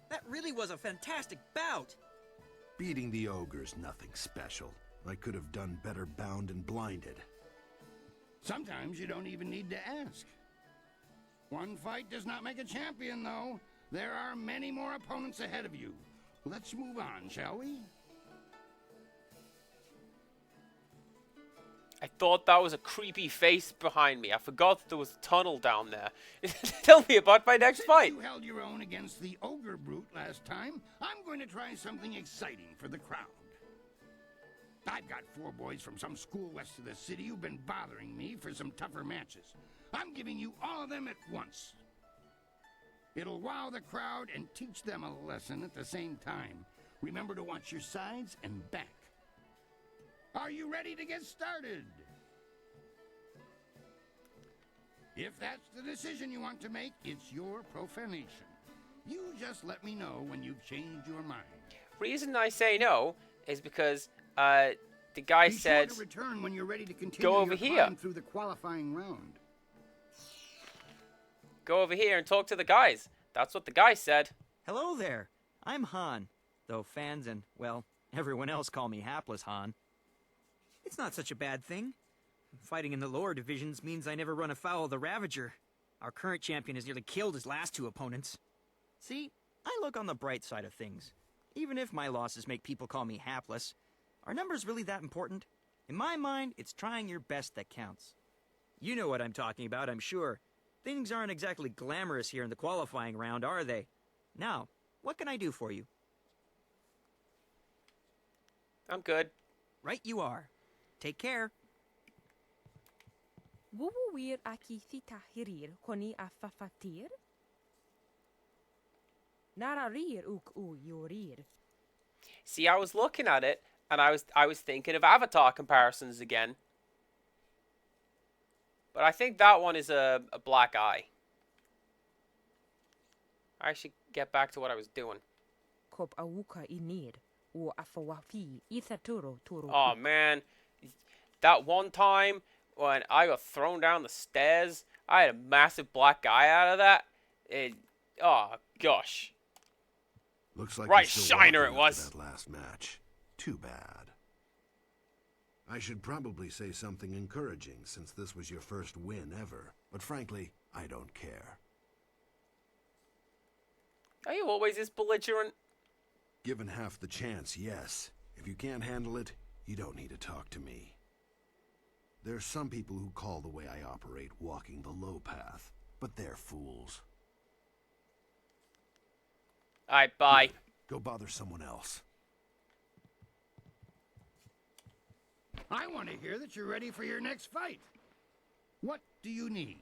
That really was a fantastic bout. Beating the ogre's nothing special. I could have done better bound and blinded. Sometimes you don't even need to ask. One fight does not make a champion, though. There are many more opponents ahead of you. Let's move on, shall we? I thought that was a creepy face behind me. I forgot that there was a tunnel down there. Tell me about my next fight. Since you held your own against the ogre brute last time, I'm going to try something exciting for the crowd. I've got 4 boys from some school west of the city who've been bothering me for some tougher matches. I'm giving you all of them at once. It'll wow the crowd and teach them a lesson at the same time. Remember to watch your sides and back. Are you ready to get started? If that's the decision you want to make, it's your profanation. You just let me know when you've changed your mind. Reason I say no is because the guy said, Be sure to return when you're ready to continue go over your here. climb through the qualifying round. Go over here and talk to the guys. That's what the guy said. Hello there. I'm Han, though fans and, well, everyone else call me Hapless Han. It's not such a bad thing. Fighting in the lower divisions means I never run afoul of the Ravager. Our current champion has nearly killed his last 2 opponents. See, I look on the bright side of things. Even if my losses make people call me hapless, are numbers really that important? In my mind, it's trying your best that counts. You know what I'm talking about, I'm sure. Things aren't exactly glamorous here in the qualifying round, are they? Now, what can I do for you? I'm good. Right you are. Take care. Wuwuwir aki thitahirir koni afafatir? Nararir uk u yorir. See, I was looking at it, and I was thinking of Avatar comparisons again. But I think that one is a black eye. I should get back to what I was doing. Kop awuka inir u afawafi ithaturo turo. Oh, man. That one time when I got thrown down the stairs, I had a massive black eye out of that. Oh, gosh. Looks like right you're still shiner it walking was. after that last match. Too bad. I should probably say something encouraging since this was your first win ever. But frankly, I don't care. Are you always this belligerent? Given half the chance, yes. If you can't handle it, you don't need to talk to me. There's some people who call the way I operate walking the low path, but they're fools. Alright, bye. Go bother someone else. I want to hear that you're ready for your next fight. What do you need?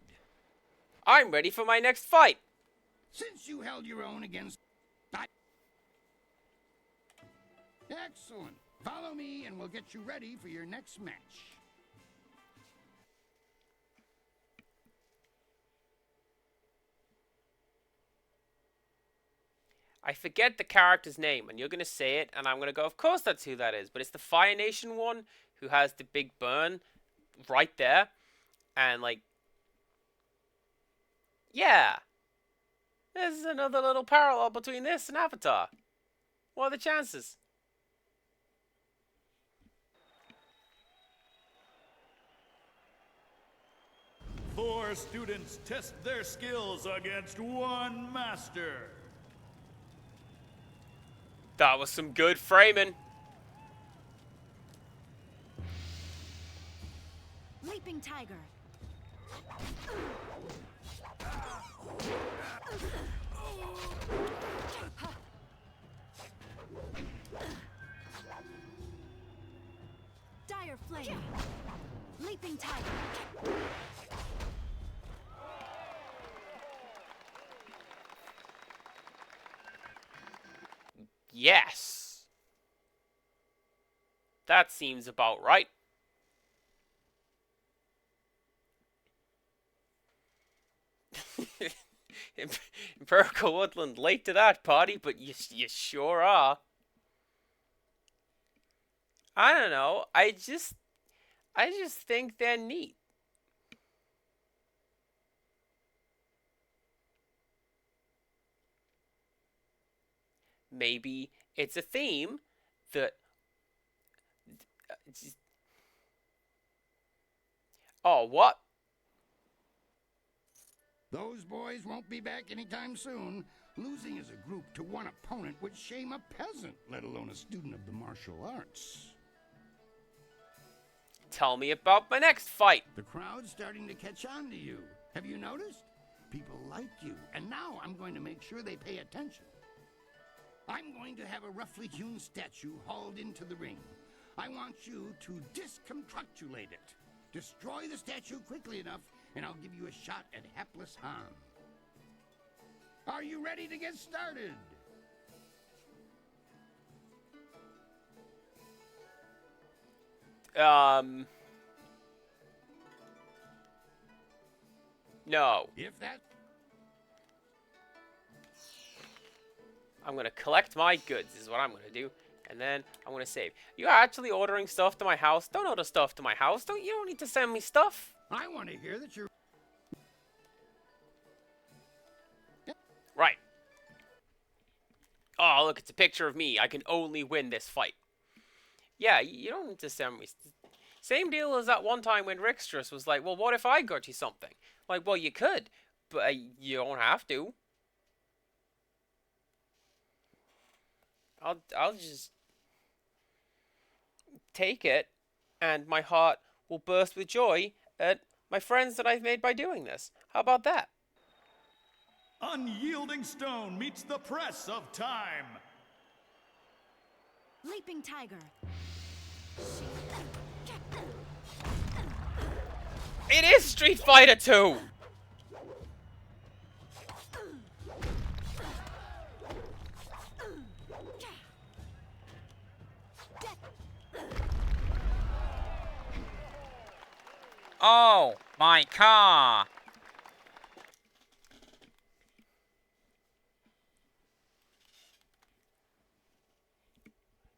I'm ready for my next fight. Since you held your own against... Excellent. Follow me and we'll get you ready for your next match. I forget the character's name, and you're going to say it, and I'm going to go, of course that's who that is. But it's the Fire Nation one who has the big burn right there. And, like, yeah. There's another little parallel between this and Avatar. What are the chances? 4 students test their skills against 1 master. That was some good framing. Leaping Tiger. Dire Flame. Leaping Tiger. Yes. That seems about right. Empirical Woodland late to that party, but you sure are. I don't know. I just think they're neat. Maybe it's a theme that. Oh, what? Those boys won't be back anytime soon. Losing as a group to one opponent would shame a peasant, let alone a student of the martial arts. Tell me about my next fight. The crowd's starting to catch on to you. Have you noticed? People like you, and now I'm going to make sure they pay attention. I'm going to have a roughly hewn statue hauled into the ring. I want you to disconstructulate it. Destroy the statue quickly enough, and I'll give you a shot at hapless Han. Are you ready to get started? No. If that... I'm gonna collect my goods is what I'm gonna do. And then I'm gonna save. You're actually ordering stuff to my house? Don't order stuff to my house. You don't need to send me stuff. I want to hear that you're... Right. Oh, look, it's a picture of me. I can only win this fight. Yeah, you don't need to send me... Same deal as that one time when Rickstress was like, well, what if I got you something? Like, well, you could, but you don't have to. I'll just take it, and my heart will burst with joy at my friends that I've made by doing this. How about that? Unyielding stone meets the press of time. Leaping Tiger. It is Street Fighter 2! Oh, my car!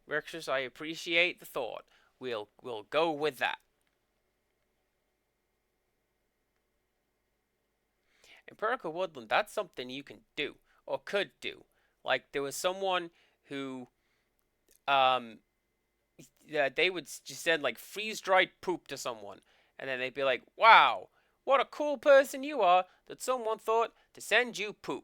Rickstress, I appreciate the thought. We'll go with that. Empirical Woodland, that's something you can do, or could do. Like, there was someone who, they would just send, like, freeze-dried poop to someone. And then they'd be like, wow, what a cool person you are that someone thought to send you poop.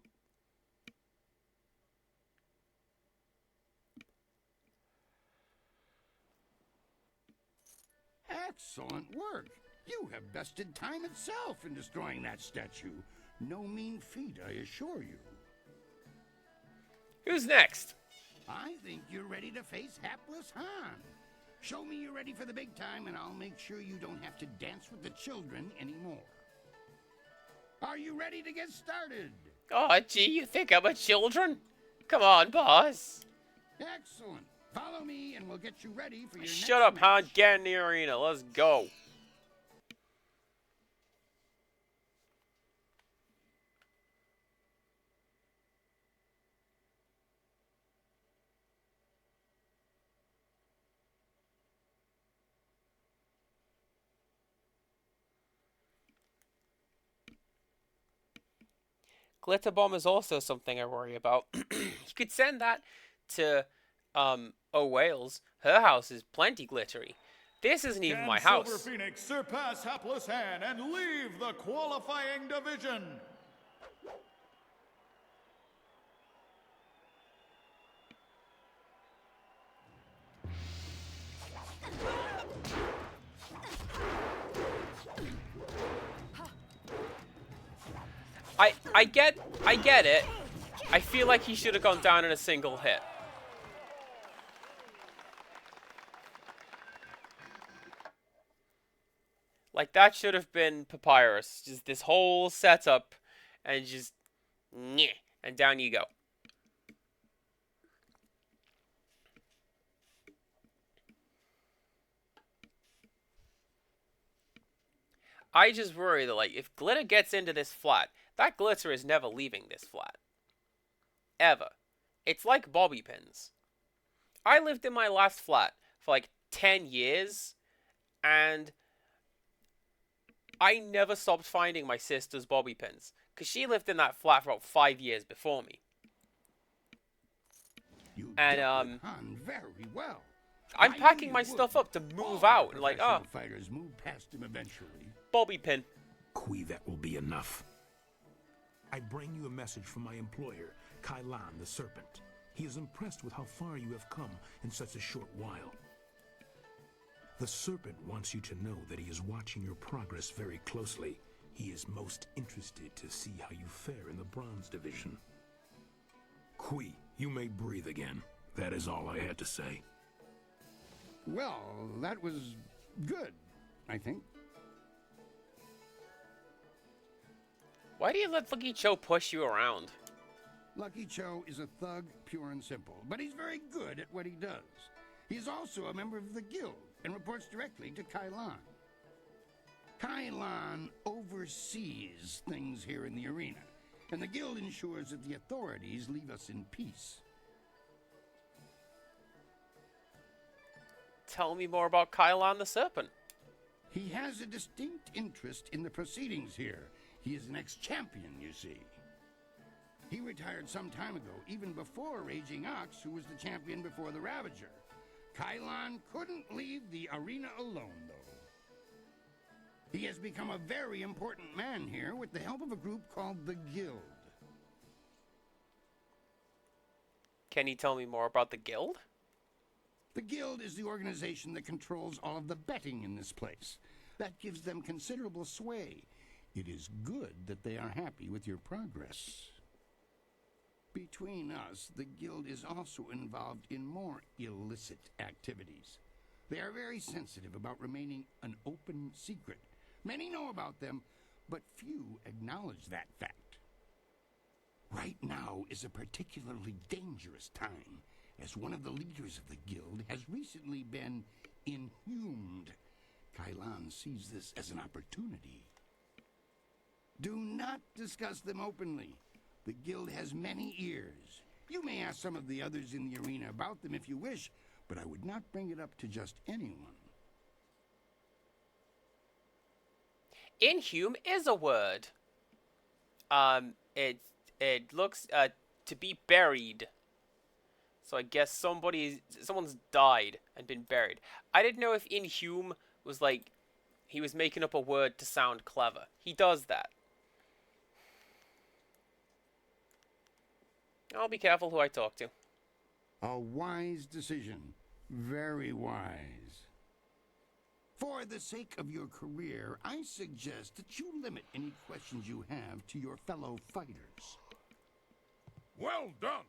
Excellent work. You have bested time itself in destroying that statue. No mean feat, I assure you. Who's next? I think you're ready to face hapless Han. Show me you're ready for the big time, and I'll make sure you don't have to dance with the children anymore. Are you ready to get started? Oh, gee, you think I'm a children? Come on, boss. Excellent. Follow me, and we'll get you ready for your Shut up, next Han. match. Get in the arena. Let's go. Glitter bomb is also something I worry about. You could send that to, Wales. Her house is plenty glittery. This isn't even Can my Silver house. Phoenix surpass Hapless Han and leave the qualifying division? I get it. I feel like he should have gone down in a single hit. Like, that should have been Papyrus. Just this whole setup, and just, nyeh, and down you go. I just worry that, like, if glitter gets into this flat, that glitter is never leaving this flat. Ever. It's like bobby pins. I lived in my last flat for like 10 years, and I never stopped finding my sister's bobby pins, because she lived in that flat for about 5 years before me. And, Han very well. I'm packing my stuff up to move out, and like, oh, fighters move past him eventually. bobby pin. Kui, that will be enough. I bring you a message from my employer, Kailan the Serpent. He is impressed with how far you have come in such a short while. The Serpent wants you to know that he is watching your progress very closely. He is most interested to see how you fare in the Bronze Division. Kui, you may breathe again. That is all I had to say. Well, that was good, I think. Why do you let Lucky Cho push you around? Lucky Cho is a thug, pure and simple, but he's very good at what he does. He's also a member of the guild and reports directly to Kailan. Kailan oversees things here in the arena, and the guild ensures that the authorities leave us in peace. Tell me more about Kailan the Serpent. He has a distinct interest in the proceedings here. He is an ex-champion, you see. He retired some time ago, even before Raging Ox, who was the champion before the Ravager. Kailan couldn't leave the arena alone, though. He has become a very important man here with the help of a group called the Guild. Can you tell me more about the guild? The Guild is the organization that controls all of the betting in this place. That gives them considerable sway. It is good that they are happy with your progress. Between us, the Guild is also involved in more illicit activities. They are very sensitive about remaining an open secret. Many know about them, but few acknowledge that fact. Right now is a particularly dangerous time, as one of the leaders of the Guild has recently been inhumed. Kailan sees this as an opportunity. Do not discuss them openly. The Guild has many ears. You may ask some of the others in the arena about them if you wish, but I would not bring it up to just anyone. Inhume is a word. It looks to be buried. So I guess someone's died and been buried. I didn't know if inhume was like he was making up a word to sound clever. He does that. I'll be careful who I talk to. A wise decision. Very wise. For the sake of your career, I suggest that you limit any questions you have to your fellow fighters. Well done!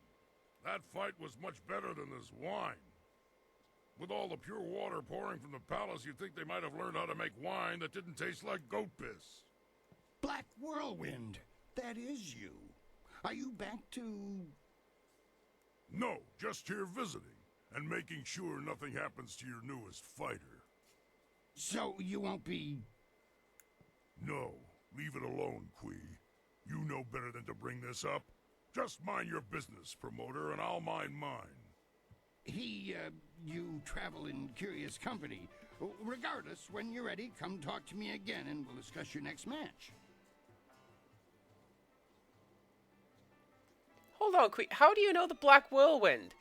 That fight was much better than this wine. With all the pure water pouring from the palace, you'd think they might have learned how to make wine that didn't taste like goat piss. Black Whirlwind, that is you. Are you back to... No, just here visiting, and making sure nothing happens to your newest fighter. So you won't be... No, leave it alone, Kui. You know better than to bring this up. Just mind your business, promoter, and I'll mind mine. You travel in curious company. Regardless, when you're ready, come talk to me again and we'll discuss your next match. Hold on, Queen. How do you know the Black Whirlwind?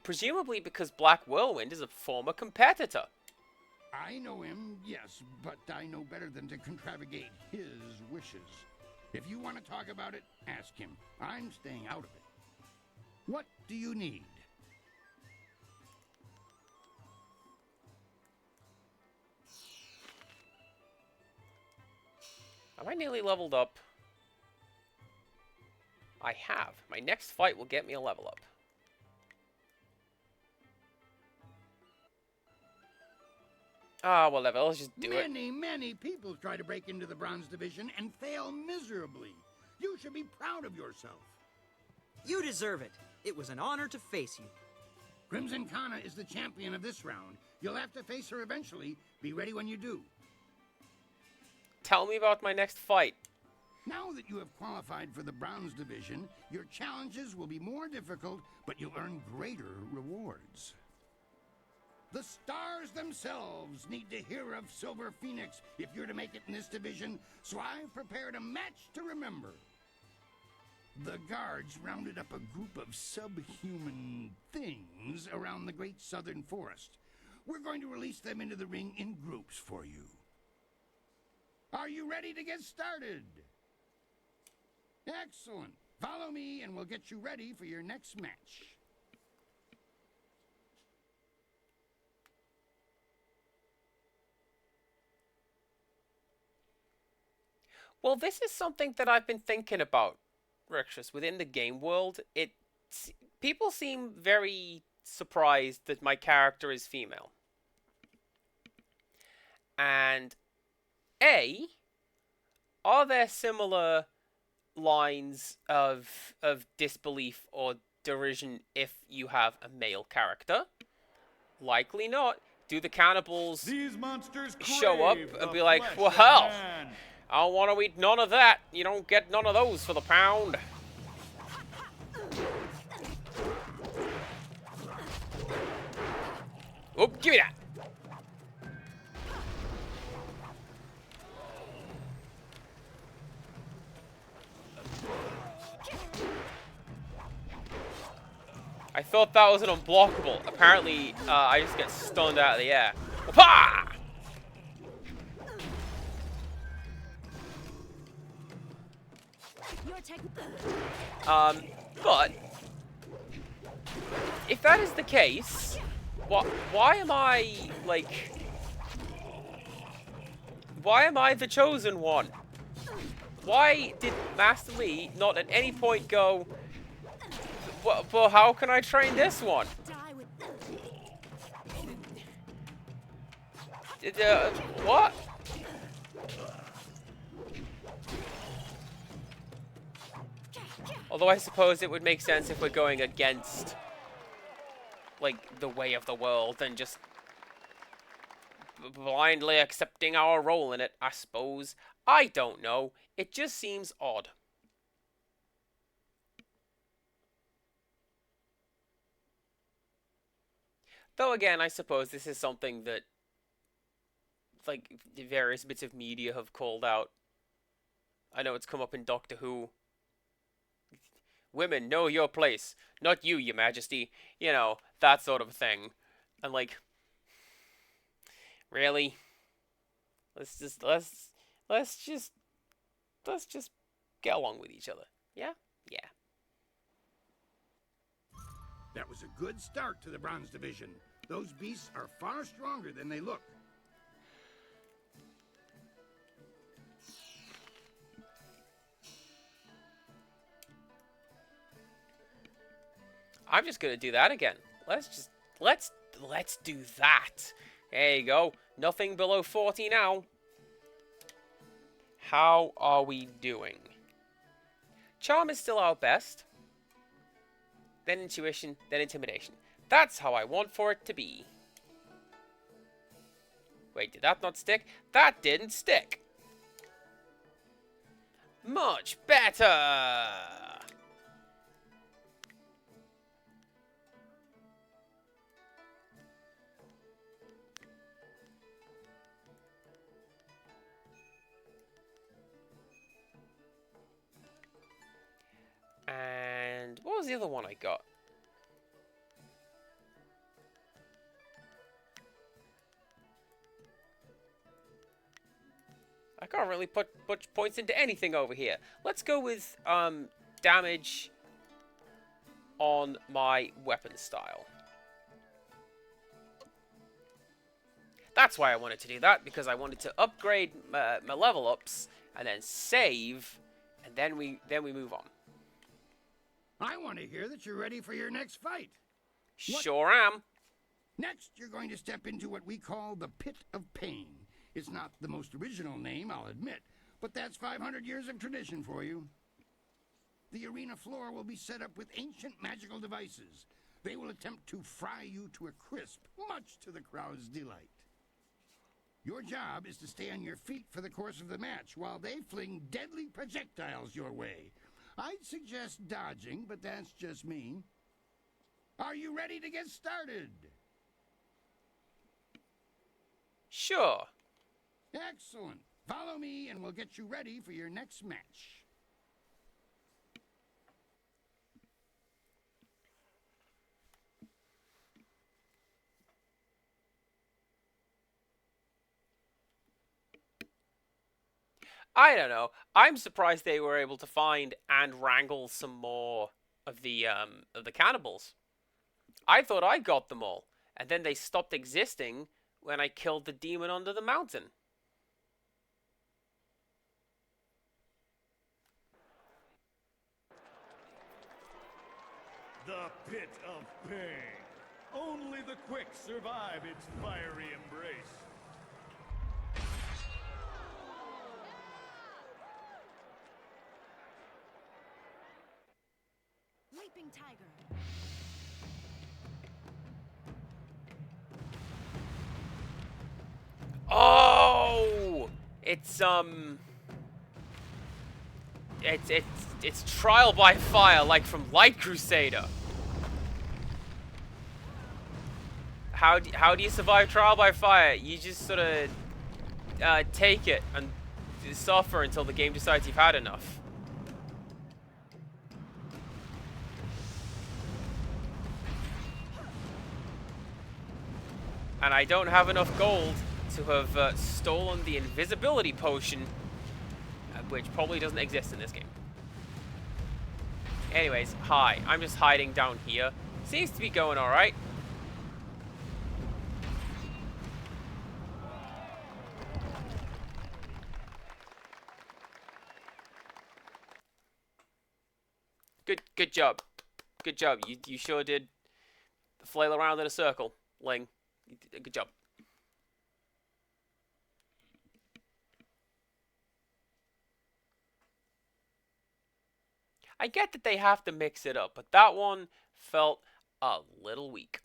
Presumably because Black Whirlwind is a former competitor. I know him, yes, but I know better than to contravigate his wishes. If you want to talk about it, ask him. I'm staying out of it. What do you need? Am I nearly leveled up? I have. My next fight will get me a level up. Ah, whatever. Let's just do it. Many people try to break into the Bronze Division and fail miserably. You should be proud of yourself. You deserve it. It was an honor to face you. Crimson Kana is the champion of this round. You'll have to face her eventually. Be ready when you do. Tell me about my next fight. Now that you have qualified for the Bronze Division, your challenges will be more difficult, but you'll earn greater rewards. The stars themselves need to hear of Silver Phoenix if you're to make it in this division, so I've prepared a match to remember. The guards rounded up a group of subhuman things around the Great Southern Forest. We're going to release them into the ring in groups for you. Are you ready to get started? Excellent. Follow me and we'll get you ready for your next match. Well, this is something that I've been thinking about, Rexus, within the game world. People seem very surprised that my character is female. And are there similar lines of disbelief or derision if you have a male character? Likely not. Do the cannibals These monsters show up crave and the be like, flesh well, of hell, man." I don't want to eat none of that. You don't get none of those for the pound. Oh, give me that. I thought that was an unblockable. Apparently, I just get stunned out of the air. Whoopah! But if that is the case, why am I, like, why am I the chosen one? Why did Master Lee not at any point go, well, how can I train this one? What? Although I suppose it would make sense if we're going against, like, the way of the world and just blindly accepting our role in it, I suppose. I don't know. It just seems odd. Though again, I suppose this is something that, like, the various bits of media have called out. I know it's come up in Doctor Who. Women, know your place. Not you, your majesty. You know, that sort of thing. And like, really? Let's just get along with each other. Yeah? Yeah. That was a good start to the Bronze Division. Those beasts are far stronger than they look. I'm just gonna do that again. Let's do that. There you go. Nothing below 40 now. How are we doing? Charm is still our best. Then intuition, then intimidation. That's how I want for it to be. Wait, did that not stick? That didn't stick. Much better. And what was the other one I got? I can't really put much points into anything over here. Let's go with damage on my weapon style. That's why I wanted to do that, because I wanted to upgrade my level ups and then save, and then we move on. I want to hear that you're ready for your next fight. Sure am. Next, you're going to step into what we call the Pit of Pain. It's not the most original name, I'll admit, but that's 500 years of tradition for you. The arena floor will be set up with ancient magical devices. They will attempt to fry you to a crisp, much to the crowd's delight. Your job is to stay on your feet for the course of the match while they fling deadly projectiles your way. I'd suggest dodging, but that's just me. Are you ready to get started? Sure. Excellent. Follow me and we'll get you ready for your next match. I don't know. I'm surprised they were able to find and wrangle some more of the cannibals. I thought I got them all, and then they stopped existing when I killed the demon under the mountain. The Pit of Pain. Only the quick survive its fiery embrace. Leaping Tiger. Oh! It's trial by fire, like from Light Crusader. How do you survive trial by fire? You just sort of take it and suffer until the game decides you've had enough. And I don't have enough gold to have stolen the invisibility potion, which probably doesn't exist in this game. Anyways, hi. I'm just hiding down here. Seems to be going alright. Good job. Good job. You sure did flail around in a circle, Ling. You did a good job. I get that they have to mix it up, but that one felt a little weak.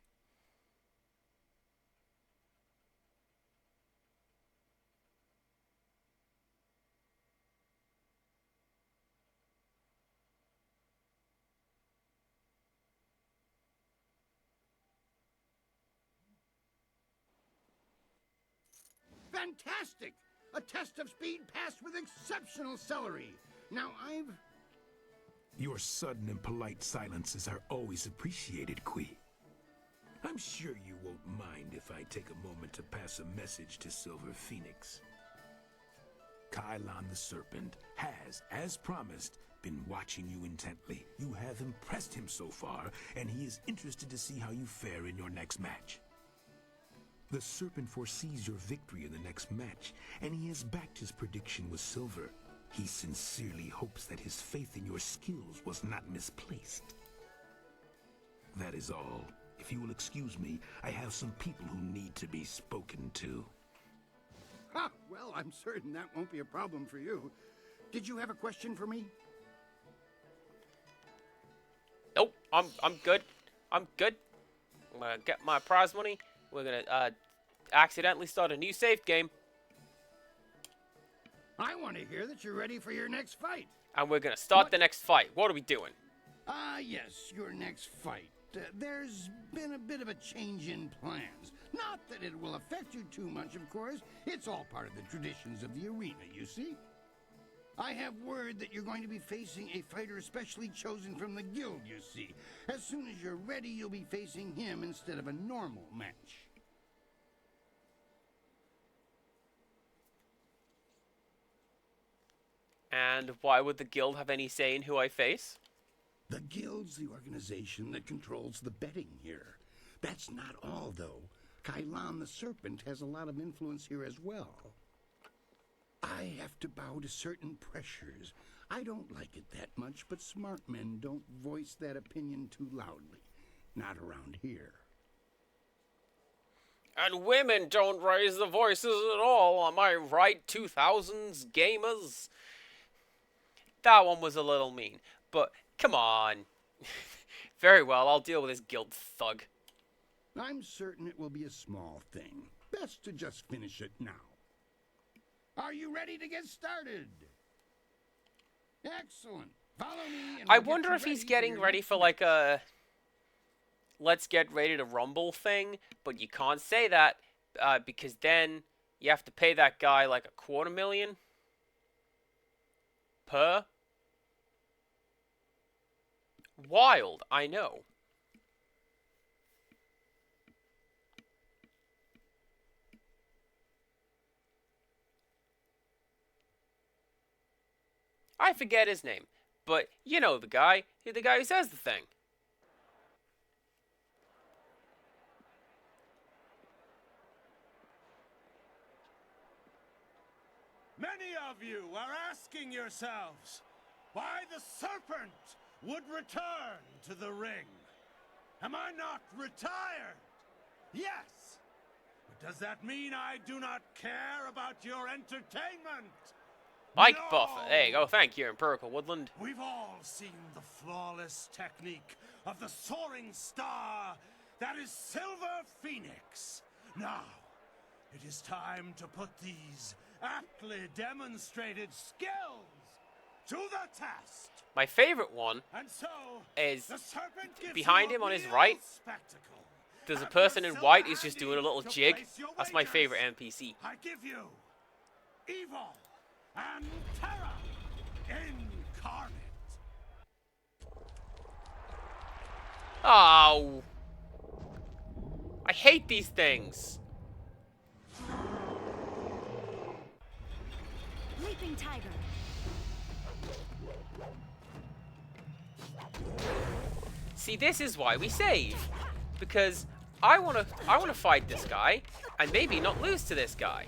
Fantastic! A test of speed passed with exceptional celery. Now Your sudden and polite silences are always appreciated, Kui. I'm sure you won't mind if I take a moment to pass a message to Silver Phoenix. Kylon the Serpent has, as promised, been watching you intently. You have impressed him so far, and he is interested to see how you fare in your next match. The Serpent foresees your victory in the next match, and he has backed his prediction with Silver. He sincerely hopes that his faith in your skills was not misplaced. That is all. If you will excuse me, I have some people who need to be spoken to. Ha! Well, I'm certain that won't be a problem for you. Did you have a question for me? Nope, I'm good. I'm good. I'm gonna get my prize money. We're gonna accidentally start a new save game. I want to hear that you're ready for your next fight. And we're gonna start the next fight. What are we doing? Yes, your next fight. There's been a bit of a change in plans. Not that it will affect you too much, of course. It's all part of the traditions of the arena, you see. I have word that you're going to be facing a fighter specially chosen from the guild, you see. As soon as you're ready, you'll be facing him instead of a normal match. And why would the guild have any say in who I face? The guild's the organization that controls the betting here. That's not all, though. Kailan the Serpent has a lot of influence here as well. I have to bow to certain pressures. I don't like it that much, but smart men don't voice that opinion too loudly. Not around here. And women don't raise the voices at all, am I right, 2000s gamers? That one was a little mean, but come on. Very well, I'll deal with this guild thug. I'm certain it will be a small thing. Best to just finish it now. Are you ready to get started? Excellent. Follow me and I we'll get wonder you if he's ready getting your ready next for like a let's get ready to rumble thing, but you can't say that because then you have to pay that guy like $250,000 per. Wild, I know. I forget his name, but you know the guy who says the thing. Many of you are asking yourselves why the serpent would return to the ring. Am I not retired? Yes. But does that mean I do not care about your entertainment? Mike No! Buffer. There you go. Thank you, Empirical Woodland. We've all seen the flawless technique of the soaring star that is Silver Phoenix. Now, it is time to put these aptly demonstrated skills to the test. My favorite one And so, is the serpent gives behind you him on his real right. spectacle. There's a Have person your in white silver who's just handy doing a little to jig. place your That's my wagers. favorite NPC. I give you evil and terror incarnate. Oh. I hate these things. Leaping Tiger. See, this is why we save. Because I wanna fight this guy and maybe not lose to this guy.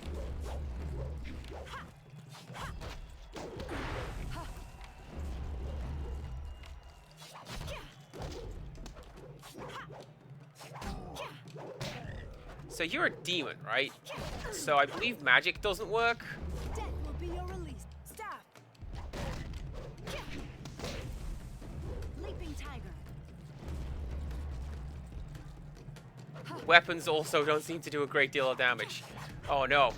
So you're a demon, right? So I believe magic doesn't work. Death will be your release. Stop. Leaping Tiger. Weapons also don't seem to do a great deal of damage. Oh no.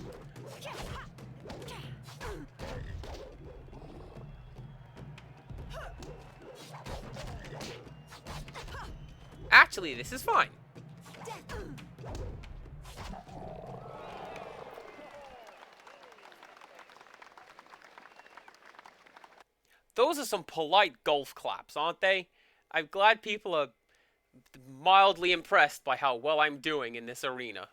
Actually, this is fine. Those are some polite golf claps, aren't they? I'm glad people are mildly impressed by how well I'm doing in this arena.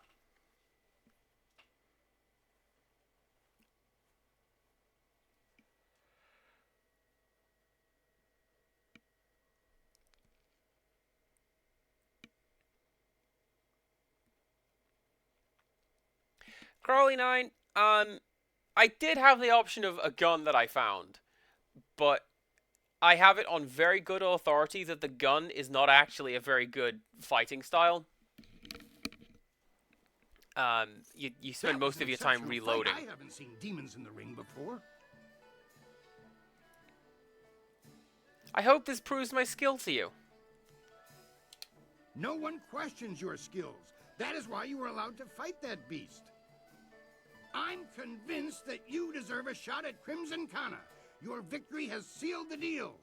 Crowley 9, I did have the option of a gun that I found, but I have it on very good authority that the gun is not actually a very good fighting style. You spend most of your time reloading. I haven't seen demons in the ring before. I hope this proves my skill to you. No one questions your skills. That is why you were allowed to fight that beast. I'm convinced that you deserve a shot at Crimson Kana. Your victory has sealed the deal.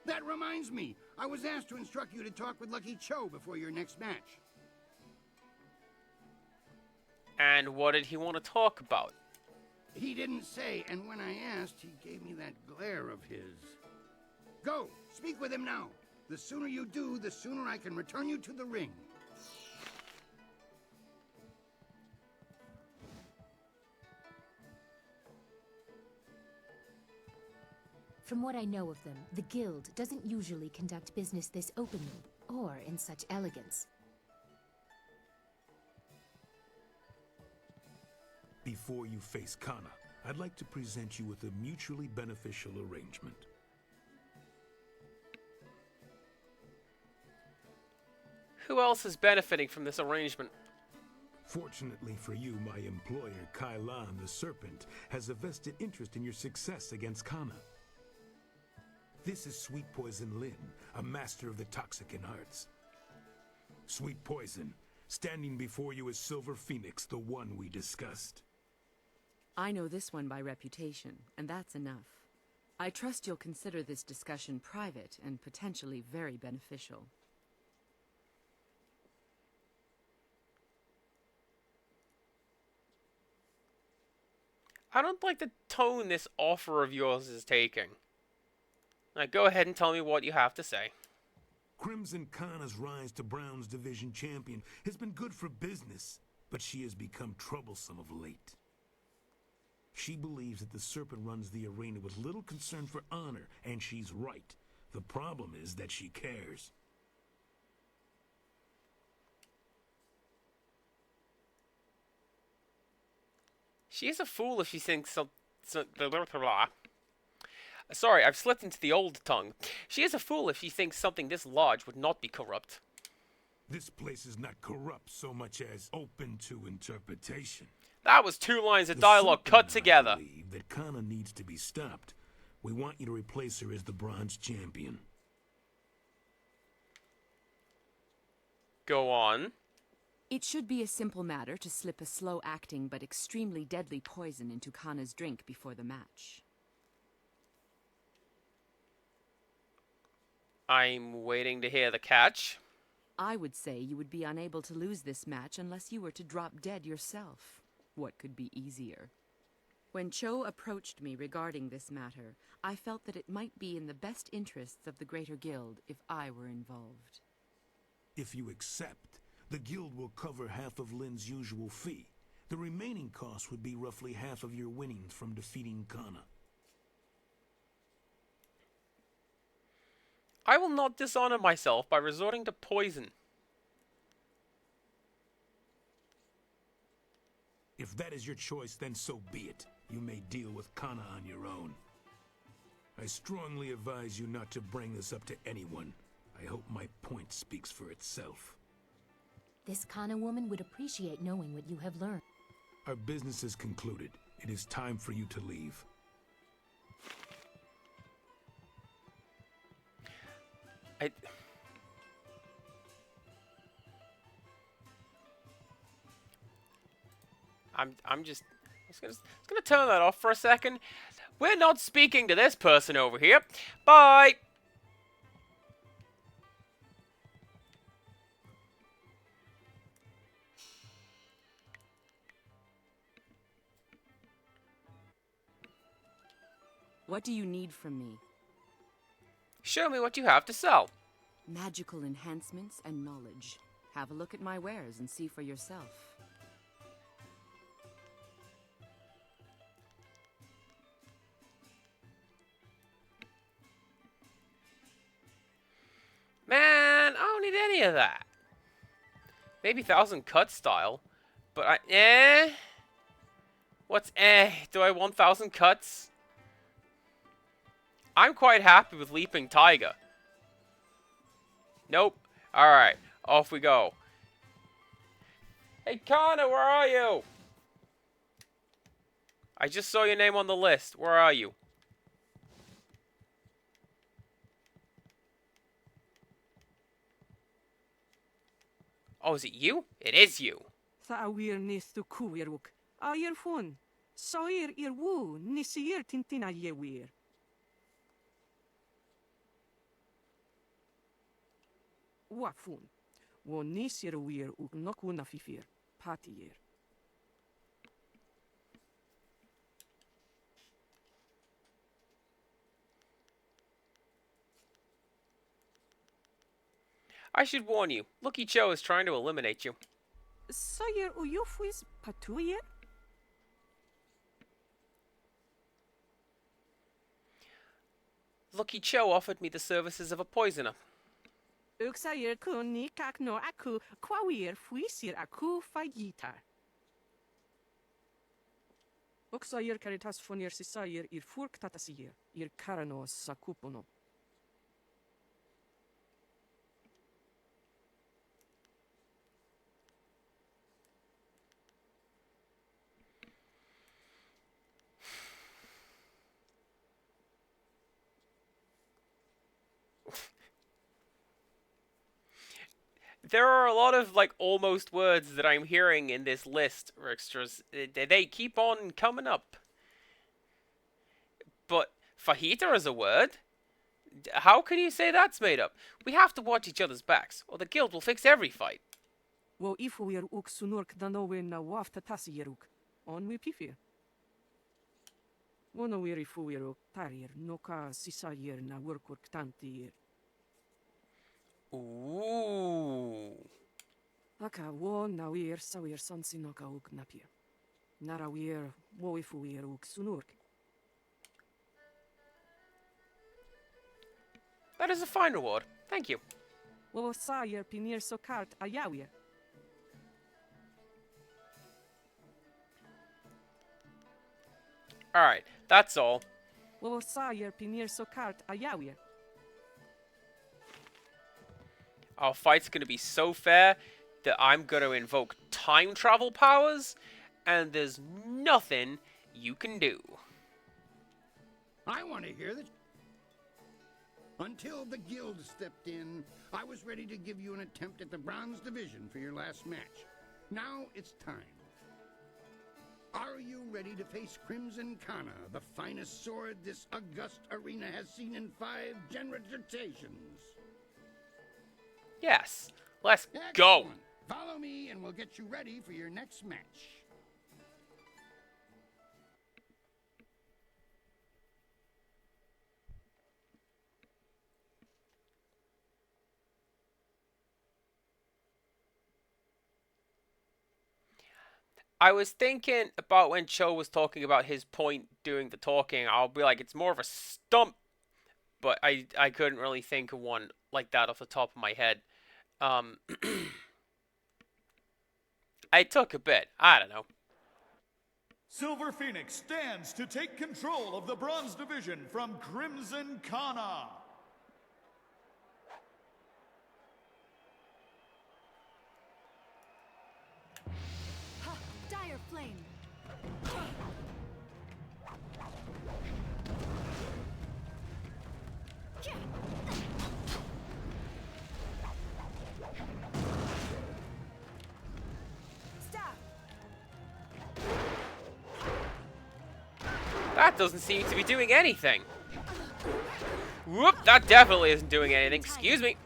That reminds me, I was asked to instruct you to talk with Lucky Cho before your next match. And what did he want to talk about? He didn't say, and when I asked, he gave me that glare of his. Go, speak with him now. The sooner you do, the sooner I can return you to the ring. From what I know of them, the Guild doesn't usually conduct business this openly, or in such elegance. Before you face Kana, I'd like to present you with a mutually beneficial arrangement. Who else is benefiting from this arrangement? Fortunately for you, my employer, Kailan the Serpent, has a vested interest in your success against Kana. This is Sweet Poison Lin, a master of the Toxicant arts. Sweet Poison, standing before you is Silver Phoenix, the one we discussed. I know this one by reputation, and that's enough. I trust you'll consider this discussion private and potentially very beneficial. I don't like the tone this offer of yours is taking. Now go ahead and tell me what you have to say. Crimson Kana's rise to Brown's division champion has been good for business, but she has become troublesome of late. She believes that the Serpent runs the arena with little concern for honor, and she's right. The problem is that she cares. She is a fool if she thinks Sorry, I've slipped into the old tongue. She is a fool if she thinks something this large would not be corrupt. This place is not corrupt so much as open to interpretation. That was 2 lines of dialogue cut together. I believe that Kana needs to be stopped. We want you to replace her as the bronze champion. Go on. It should be a simple matter to slip a slow-acting but extremely deadly poison into Kana's drink before the match. I'm waiting to hear the catch. I would say you would be unable to lose this match unless you were to drop dead yourself. What could be easier? When Cho approached me regarding this matter, I felt that it might be in the best interests of the Greater Guild if I were involved. If you accept, the Guild will cover half of Lin's usual fee. The remaining cost would be roughly half of your winnings from defeating Kana. I will not dishonor myself by resorting to poison. If that is your choice, then so be it. You may deal with Kana on your own. I strongly advise you not to bring this up to anyone. I hope my point speaks for itself. This Kana woman would appreciate knowing what you have learned. Our business is concluded. It is time for you to leave. I'm just gonna turn that off for a second. We're not speaking to this person over here. Bye. What do you need from me? Show me what you have to sell. Magical enhancements and knowledge. Have a look at my wares and see for yourself. Man, I don't need any of that. Maybe 1,000 cut style, but What's Do I want 1,000 cuts? I'm quite happy with Leaping Tiger. Nope. Alright, off we go. Hey, Kana, where are you? I just saw your name on the list. Where are you? Oh, is it you? It is you. Thawir nis tu kuiruk. Ayer fun. Soir irwu nisir tintina yewir. Wafun. Wo nisir wir uk nokuna fifir. Patier. I should warn you, Lucky Cho is trying to eliminate you. Soyer uyufwis patuyer? Lucky Cho offered me the services of a poisoner. Uksair kunni kakno aku kwawir fuisir aku fayita. Uksair caritas fonir sisair ir furk tatasir, ir karanos sakupono. There are a lot of, like, almost words that I'm hearing in this list, Rixtras. They keep on coming up. But fajita is a word? How can you say that's made up? We have to watch each other's backs, or the guild will fix every fight. Wo ifuir uk sunurk danowe na wafta tasieruk. On we pifir. Wono wir ifuir uk tarir noka sisair na workurk tantir. Ooh. Aka wo nawir sawir sonsinoka uk napir. Narawir wo ifuir uk sunurk. That is a fine reward. Thank you. Wo sayer pinir sokart ayawir. Alright, that's all. Wo sayer pinir sokart ayawir. Our fight's gonna be so fair that I'm gonna invoke time travel powers, and there's nothing you can do. I want to hear that. Until the guild stepped in, I was ready to give you an attempt at the bronze division for your last match. Now it's time. Are you ready to face Crimson Kana, the finest sword this august arena has seen in 5 generations? Yes, let's go. Excellent. Follow me and we'll get you ready for your next match. I was thinking about when Cho was talking about his point doing the talking, I'll be like, it's more of a stump. But I couldn't really think of one like that off the top of my head. I took a bit. I don't know. Silver Phoenix stands to take control of the bronze division from Crimson Kana. Dire flame. That doesn't seem to be doing anything. Whoop, that definitely isn't doing anything. Excuse me.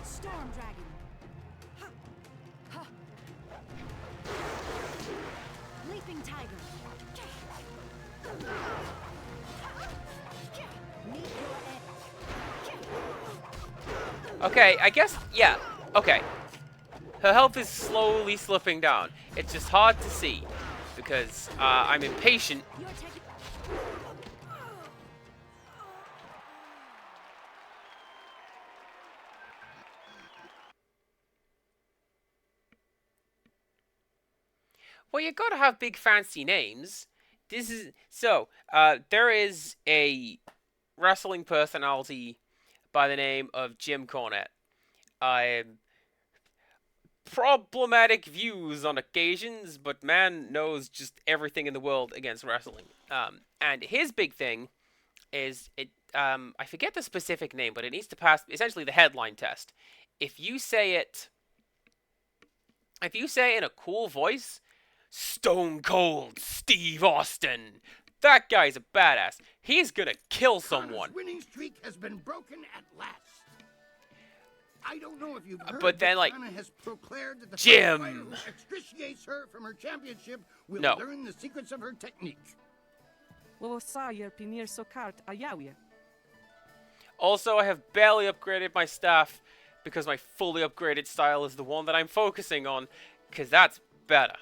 Storm dragon. Leaping tiger. Okay, I guess, yeah, okay. Her health is slowly slipping down. It's just hard to see because I'm impatient. Well, you gotta have big fancy names. This is so. There is a wrestling personality by the name of Jim Cornette. Problematic views on occasions, but man knows just everything in the world against wrestling. And his big thing is I forget the specific name, but it needs to pass essentially the headline test. If you say it in a cool voice, Stone Cold Steve Austin, that guy's a badass. He's gonna kill someone. Kana's winning streak has been broken at last. I don't know if you've heard, But then, like, Kana has proclaimed that the Jim. fighter who extriciates her from her championship will No. learn the secrets of her technique. Also, I have barely upgraded my staff because my fully upgraded style is the one that I'm focusing on, because that's better.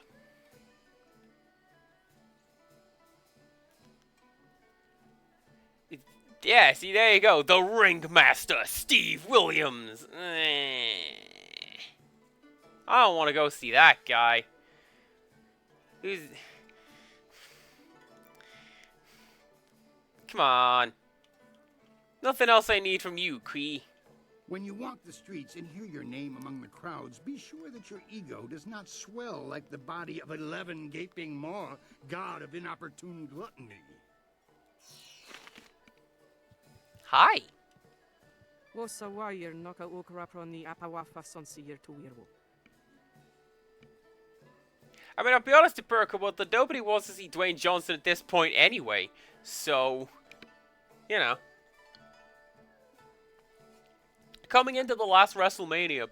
Yeah, see, there you go. The Ringmaster, Steve Williams. I don't want to go see that guy. Who's... Come on. Nothing else I need from you, Cree. When you walk the streets and hear your name among the crowds, be sure that your ego does not swell like the body of 11 gaping maw, god of inopportune gluttony. Hi. Wosa wire noka ukraproni apawafa sonsier to wirwo. I mean, I'll be honest to Perka, but nobody wants to see Dwayne Johnson at this point anyway. So, you know. Coming into the last WrestleMania,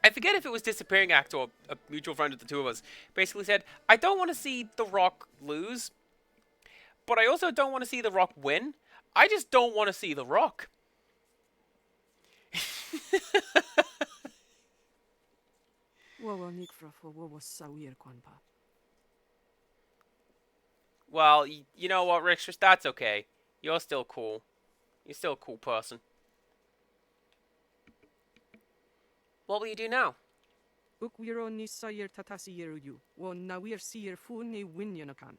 I forget if it was Disappearing Act or a mutual friend of the two of us, basically said, I don't want to see The Rock lose, but I also don't want to see The Rock win. I just don't want to see The Rock. Well, you know what, Rick? That's okay. You're still cool. You're still a cool person. What will you do now? Ukwiro ni sayer tatasi yeru wo nawir siyer fu ni winyanakan.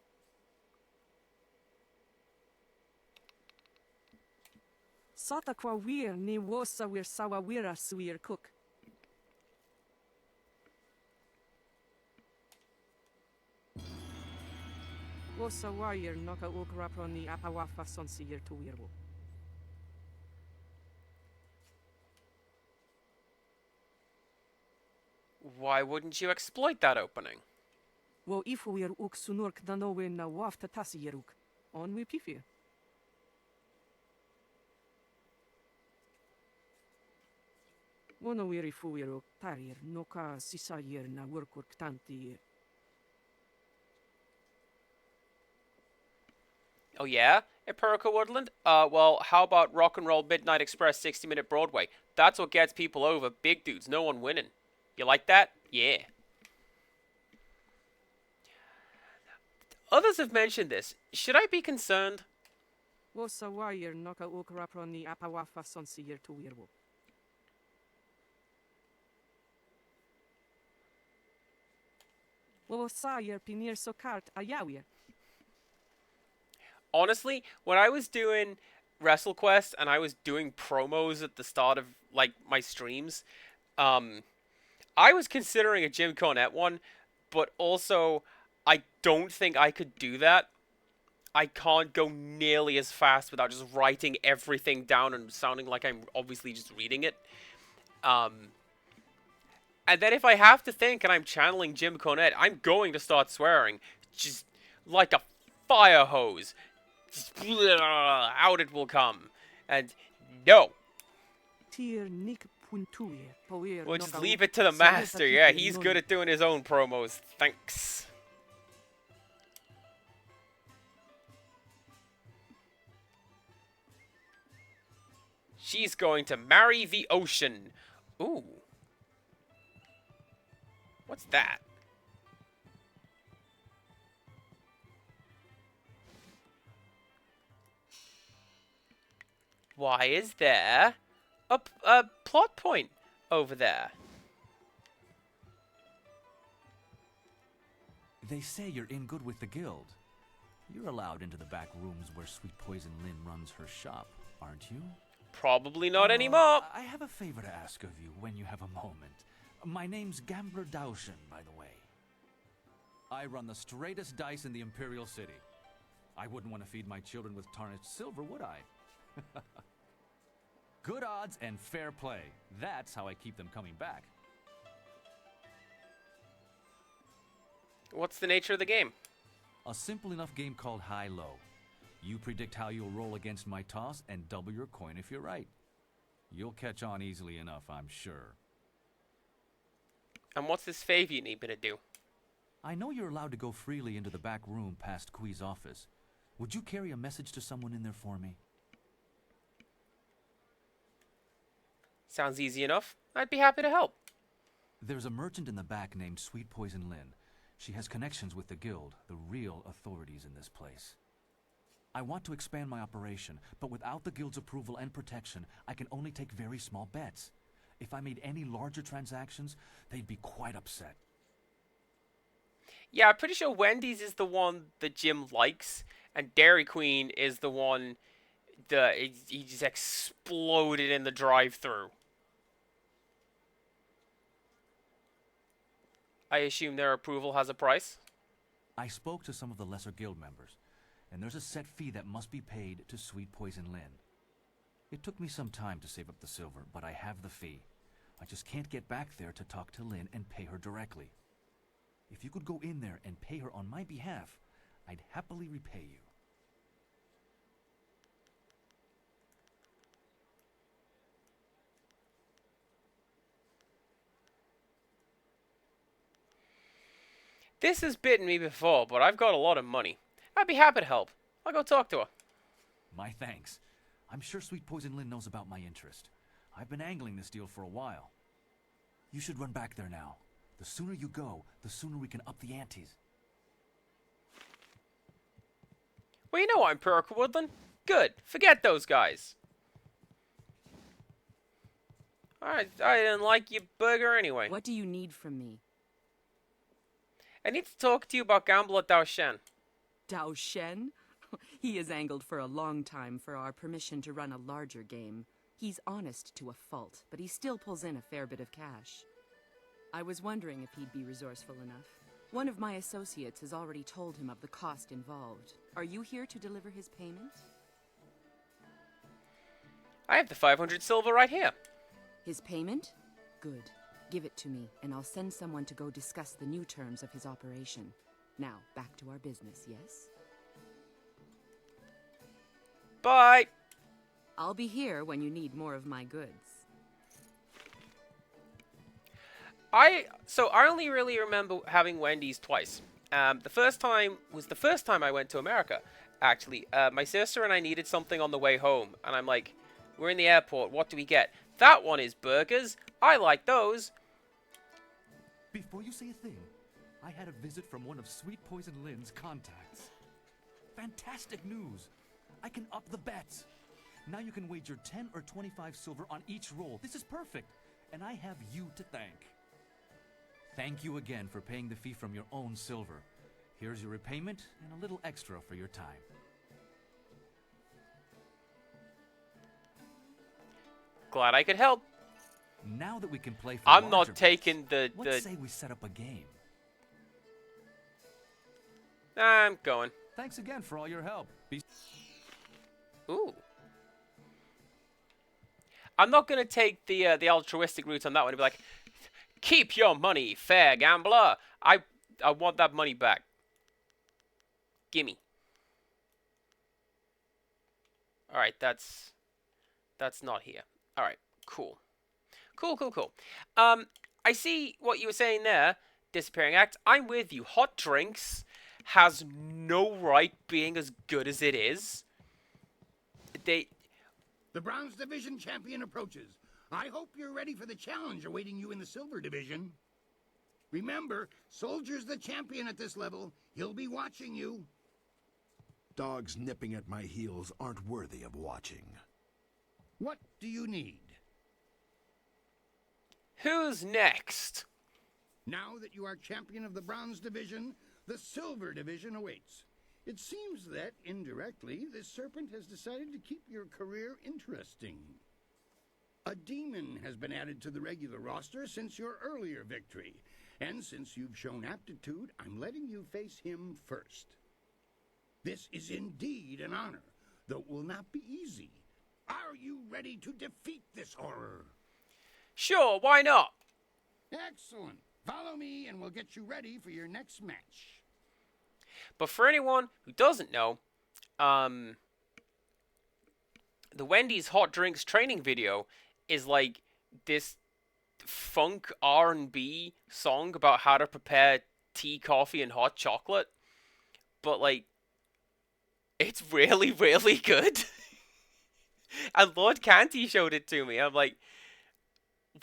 Sata kwa wir ni wosa wir sawa wira suir cook. Wosa wire noka ukrapro ni apawafa sonsiyer to wirwo. Why wouldn't you exploit that opening? Wo ifu wir uk sunurk danowe na waf tatasi yeruk. On we pifir. Wono wiri fu wiruk tarir noka sisayer na workur ktanti. Oh yeah? At Perico Woodland? Well, how about Rock and Roll Midnight Express 60-minute Broadway? That's what gets people over. Big dudes, no one winning. You like that? Yeah. Others have mentioned this. Should I be concerned? Wosa wire noka ukrapro ni apawafa sonsiyer to wirwo. Wosa yer pinir sokart ayawir. Honestly, when I was doing WrestleQuest and I was doing promos at the start of like my streams, I was considering a Jim Cornette one, but also I don't think I could do that. I can't go nearly as fast without just writing everything down and sounding like I'm obviously just reading it. And then if I have to think and I'm channeling Jim Cornette, I'm going to start swearing. Just like a fire hose. Just out it will come. And no. We'll just leave it to the master. Yeah, he's good at doing his own promos. Thanks. She's going to marry the ocean. Ooh. What's that? Why is there a plot point over there? They say you're in good with the guild. You're allowed into the back rooms where Sweet Poison Lynn runs her shop, aren't you? Probably not anymore. I have a favor to ask of you when you have a moment. My name's Gambler Daushin, by the way. I run the straightest dice in the Imperial City. I wouldn't want to feed my children with tarnished silver, would I? Good odds and fair play. That's how I keep them coming back. What's the nature of the game? A simple enough game called High-Low. You predict how you'll roll against my toss and double your coin if you're right. You'll catch on easily enough, I'm sure. And what's this favor you need me to do? I know you're allowed to go freely into the back room past Kui's office. Would you carry a message to someone in there for me? Sounds easy enough. I'd be happy to help. There's a merchant in the back named Sweet Poison Lynn. She has connections with the guild, the real authorities in this place. I want to expand my operation, but without the guild's approval and protection, I can only take very small bets. If I made any larger transactions, they'd be quite upset. Yeah, I'm pretty sure Wendy's is the one that Jim likes, and Dairy Queen is the one that he just exploded in the drive-thru. I assume their approval has a price? I spoke to some of the lesser guild members, and there's a set fee that must be paid to Sweet Poison Lynn. It took me some time to save up the silver, but I have the fee. I just can't get back there to talk to Lynn and pay her directly. If you could go in there and pay her on my behalf, I'd happily repay you. This has bitten me before, but I've got a lot of money. I'd be happy to help. I'll go talk to her. My thanks. I'm sure Sweet Poison Lynn knows about my interest. I've been angling this deal for a while. You should run back there now. The sooner you go, the sooner we can up the antes. Well, you know I'm Empirical Woodland. Good. Forget those guys. Alright, I didn't like your burger anyway. What do you need from me? I need to talk to you about Gambler Dao Shen. Dao Shen? He has angled for a long time for our permission to run a larger game. He's honest to a fault, but he still pulls in a fair bit of cash. I was wondering if he'd be resourceful enough. One of my associates has already told him of the cost involved. Are you here to deliver his payment? I have the 500 silver right here. His payment? Good. Give it to me, and I'll send someone to go discuss the new terms of his operation. Now, back to our business, yes? Bye! I'll be here when you need more of my goods. I only really remember having Wendy's twice. The first time was the first time I went to America, actually. My sister and I needed something on the way home, and I'm like, we're in the airport, what do we get? That one is burgers. I like those. Before you say a thing, I had a visit from one of Sweet Poison Lynn's contacts. Fantastic news. I can up the bets. Now you can wager 10 or 25 silver on each roll. This is perfect, and I have you to thank. Thank you again for paying the fee from your own silver. Here's your repayment and a little extra for your time. Glad I could help. Now that we can play for I'm larger not taking bets, let's say we set up a game. I'm going. Thanks again for all your help. Ooh. I'm not going to take the altruistic route on that one and be like, keep your money, fair gambler. I want that money back. Gimme. Alright, that's not here. Alright, cool. Cool. I see what you were saying there, Disappearing Act. I'm with you. Hot Drinks has no right being as good as it is. The Bronze Division champion approaches. I hope you're ready for the challenge awaiting you in the Silver Division. Remember, Soldier's the champion at this level. He'll be watching you. Dogs nipping at my heels aren't worthy of watching. What do you need? Who's next? Now that you are champion of the Bronze Division, the Silver Division awaits. It seems that, indirectly, this serpent has decided to keep your career interesting. A demon has been added to the regular roster since your earlier victory. And since you've shown aptitude, I'm letting you face him first. This is indeed an honor, though it will not be easy. Are you ready to defeat this horror? Sure, why not? Excellent. Follow me and we'll get you ready for your next match. But for anyone who doesn't know, the Wendy's Hot Drinks training video is like this funk R&B song about how to prepare tea, coffee, and hot chocolate. But like, it's really, really good. And Lord Canty showed it to me. I'm like,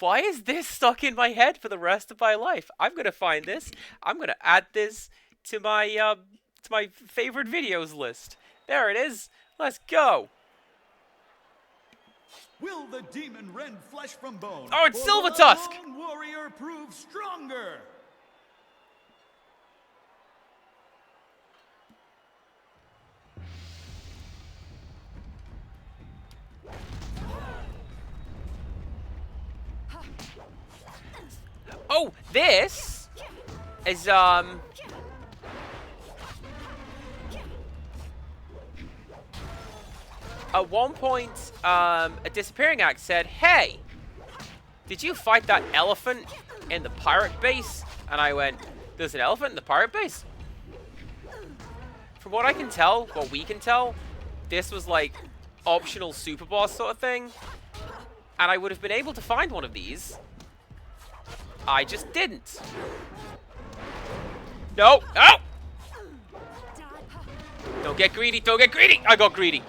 why is this stuck in my head for the rest of my life? I'm gonna find this. I'm gonna add this to my favorite videos list. There it is. Let's go. Will the demon rend flesh from bone? Oh, it's or Silver will Tusk! the lone warrior prove stronger? Oh, this is, at one point, a disappearing act said, "Hey, did you fight that elephant in the pirate base?" And I went, "There's an elephant in the pirate base?" From what I can tell, what we can tell, this was like optional super boss sort of thing. And I would have been able to find one of these. I just didn't. No, no! Don't get greedy, don't get greedy! I got greedy.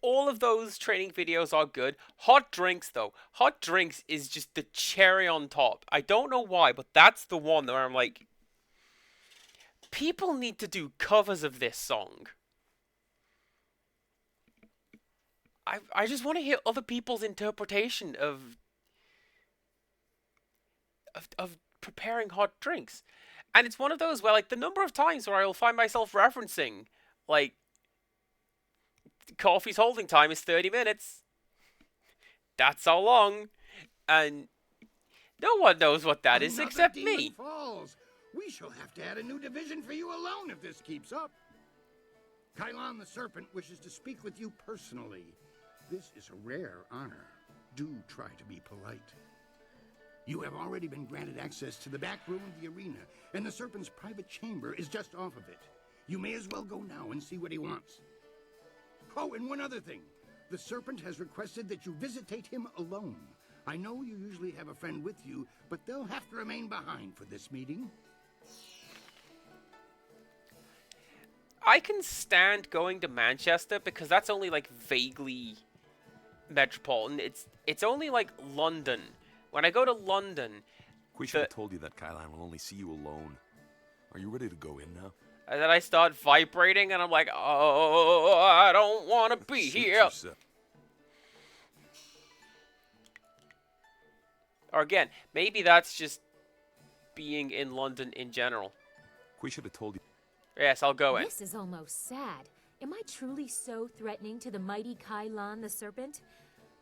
All of those training videos are good. Hot drinks, though. Hot drinks is just the cherry on top. I don't know why, but that's the one where I'm like, people need to do covers of this song. I just want to hear other people's interpretation of preparing hot drinks. And it's one of those where, like, the number of times where I'll find myself referencing, like, coffee's holding time is 30 minutes. That's how long. And no one knows what that is except Demon me. Falls. We shall have to add a new division for you alone if this keeps up. Kylon the Serpent wishes to speak with you personally. This is a rare honor. Do try to be polite. You have already been granted access to the back room of the arena, and the Serpent's private chamber is just off of it. You may as well go now and see what he wants. Oh, and one other thing. The Serpent has requested that you visitate him alone. I know you usually have a friend with you, but they'll have to remain behind for this meeting. I can stand going to Manchester because that's only like vaguely metropolitan. It's only like London. When I go to London, We should have told you that Kylon will only see you alone. Are you ready to go in now? and then I start vibrating and I'm like, oh, I don't want to be Suit here. yourself. Or again, maybe that's just being in London in general. We should have told you. Yes, I'll go in. This is almost sad. Am I truly so threatening to the mighty Kylon the Serpent?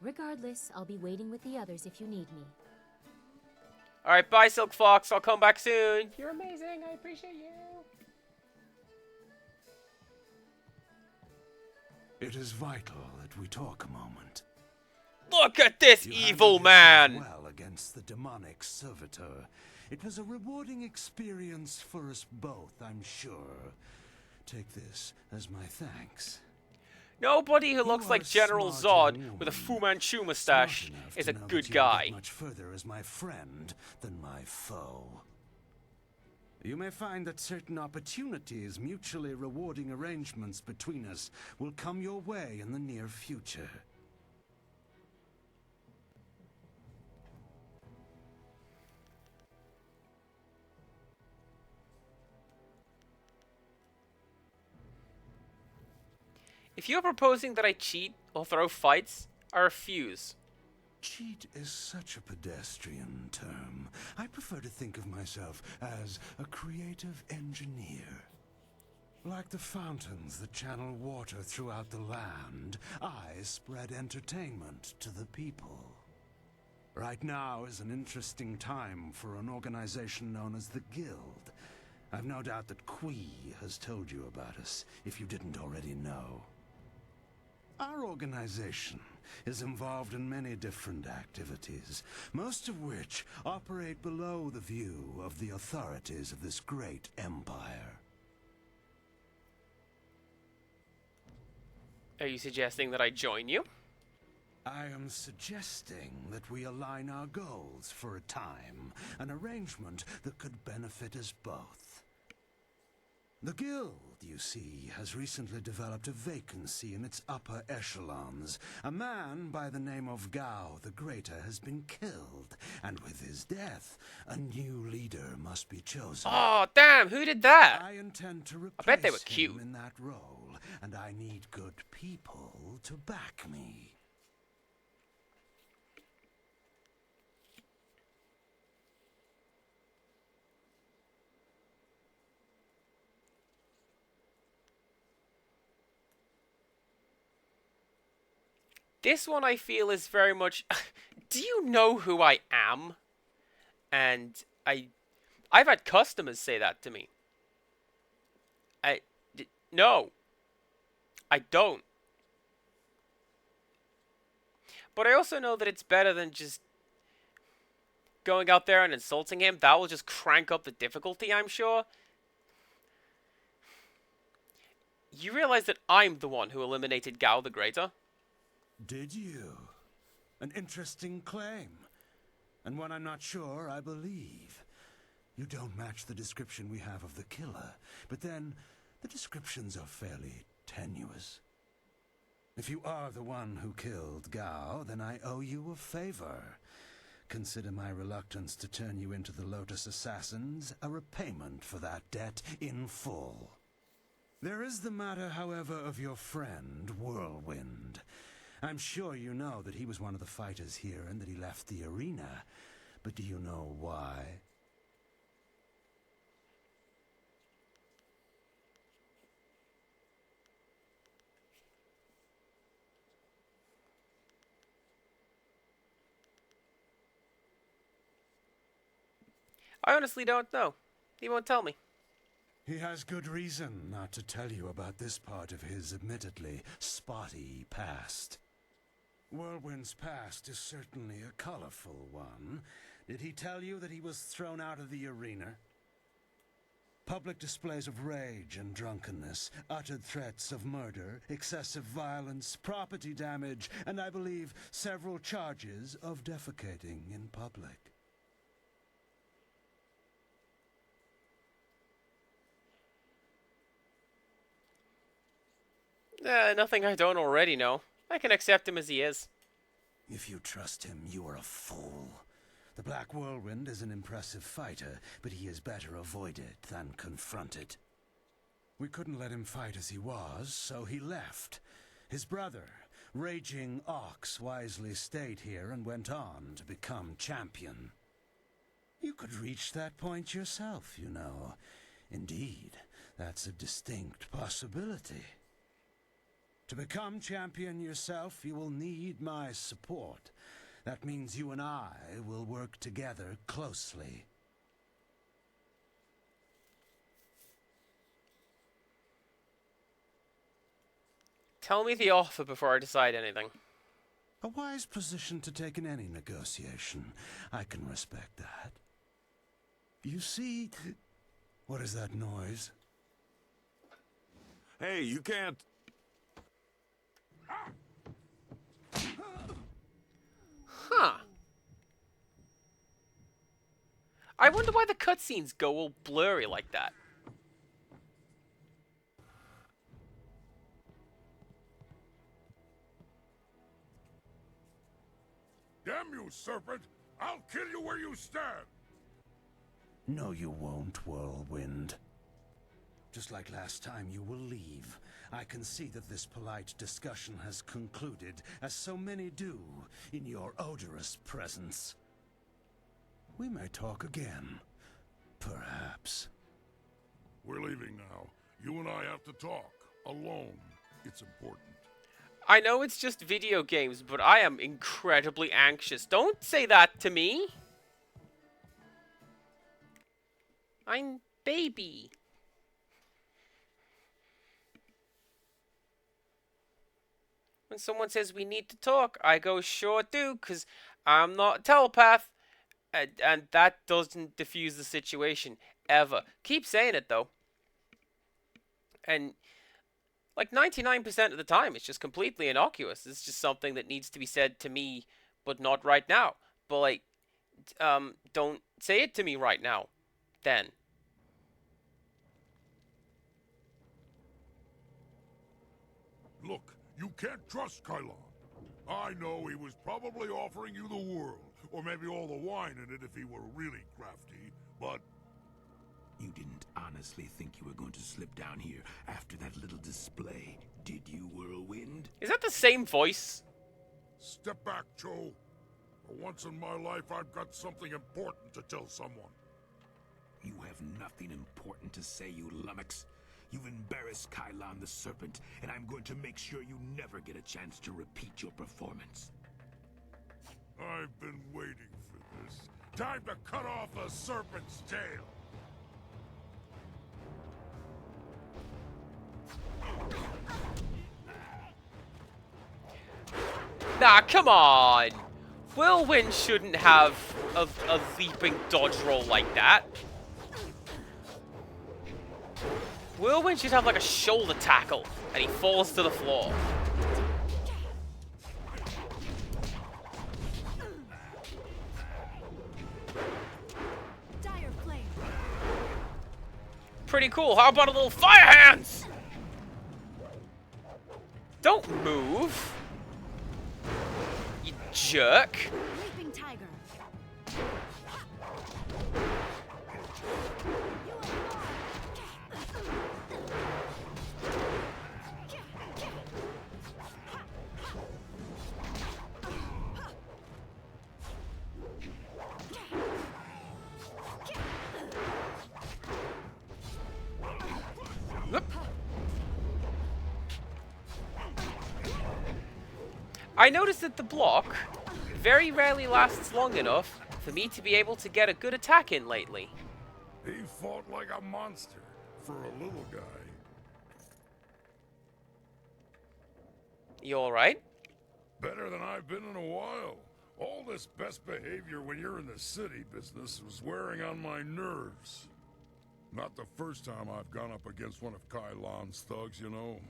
Regardless, I'll be waiting with the others if you need me. Alright, bye, Silk Fox. I'll come back soon. You're amazing. I appreciate you. It is vital that we talk a moment. Look at this You evil handled man. yourself well against the demonic servitor. It was a rewarding experience for us both, I'm sure. Take this as my thanks. Nobody who You looks are like a General smart Zod young with a woman, Fu Manchu smart mustache enough is to a know that good you will guy. get much further as my friend than my foe. You may find that certain opportunities, mutually rewarding arrangements between us, will come your way in the near future. If you're proposing that I cheat or throw fights, I refuse. Cheat is such a pedestrian term. I prefer to think of myself as a creative engineer. Like the fountains that channel water throughout the land, I spread entertainment to the people. Right now is an interesting time for an organization known as the Guild. I've no doubt that Kui has told you about us, if you didn't already know. Our organization is involved in many different activities, most of which operate below the view of the authorities of this great empire. Are you suggesting that I join you? I am suggesting that we align our goals for a time, an arrangement that could benefit us both. The guild, you see, has recently developed a vacancy in its upper echelons. A man by the name of Gao the Greater has been killed, and with his death, a new leader must be chosen. Oh, damn, who did that? I intend to replace I bet they were cute. him in that role, and I need good people to back me. This one I feel is very much, do you know who I am? And I've had customers say that to me. No, I don't. But I also know that it's better than just going out there and insulting him. That will just crank up the difficulty, I'm sure. You realize that I'm the one who eliminated Gao the Greater? Did you? An interesting claim. And one I'm not sure I believe. You don't match the description we have of the killer, but then the descriptions are fairly tenuous. If you are the one who killed Gao, then I owe you a favor. Consider my reluctance to turn you into the Lotus Assassins a repayment for that debt in full. There is the matter, however, of your friend, Whirlwind. I'm sure you know that he was one of the fighters here and that he left the arena. But do you know why? I honestly don't know. He won't tell me. He has good reason not to tell you about this part of his admittedly spotty past. Whirlwind's past is certainly a colorful one. Did he tell you that he was thrown out of the arena? Public displays of rage and drunkenness, uttered threats of murder, excessive violence, property damage, and I believe several charges of defecating in public. Nothing I don't already know. I can accept him as he is. If you trust him, you are a fool. The Black Whirlwind is an impressive fighter, but he is better avoided than confronted. We couldn't let him fight as he was, so he left. His brother, Raging Ox, wisely stayed here and went on to become champion. You could reach that point yourself, you know. Indeed, that's a distinct possibility. To become champion yourself, you will need my support. That means you and I will work together closely. Tell me the offer before I decide anything. A wise position to take in any negotiation. I can respect that. You see... What is that noise? Hey, you can't... Huh. I wonder why the cutscenes go all blurry like that. Damn you, serpent! I'll kill you where you stand! No, you won't, Whirlwind. Just like last time, you will leave. I can see that this polite discussion has concluded, as so many do, in your odorous presence. We may talk again. Perhaps. We're leaving now. You and I have to talk. Alone. It's important. I know it's just video games, but I am incredibly anxious. Don't say that to me. I'm baby. When someone says we need to talk, I go, sure do, because I'm not a telepath. And that doesn't diffuse the situation, ever. Keep saying it, though. And, like, 99% of the time, it's just completely innocuous. It's just something that needs to be said to me, but not right now. But, like, don't say it to me right now. Then. Look, you can't trust Kylon. I know he was probably offering you the world, or maybe all the wine in it if he were really crafty, but... You didn't honestly think you were going to slip down here after that little display, did you, Whirlwind? Is that the same voice? Step back, Cho. For once in my life, I've got something important to tell someone. You have nothing important to say, you lummox. You've embarrassed Kylon the Serpent, and I'm going to make sure you never get a chance to repeat your performance. I've been waiting for this. Time to cut off the Serpent's tail. Nah, come on! Whirlwind shouldn't have a leaping dodge roll like that. Whirlwind should have like a shoulder tackle, and he falls to the floor. Dire flame. Pretty cool. How about a little fire hands? Don't move. You jerk. Leaping tiger. I noticed that the block very rarely lasts long enough for me to be able to get a good attack in lately. He fought like a monster for a little guy. You alright? Better than I've been in a while. All this best behavior when you're in the city business was wearing on my nerves. Not the first time I've gone up against one of Kylon's thugs, you know.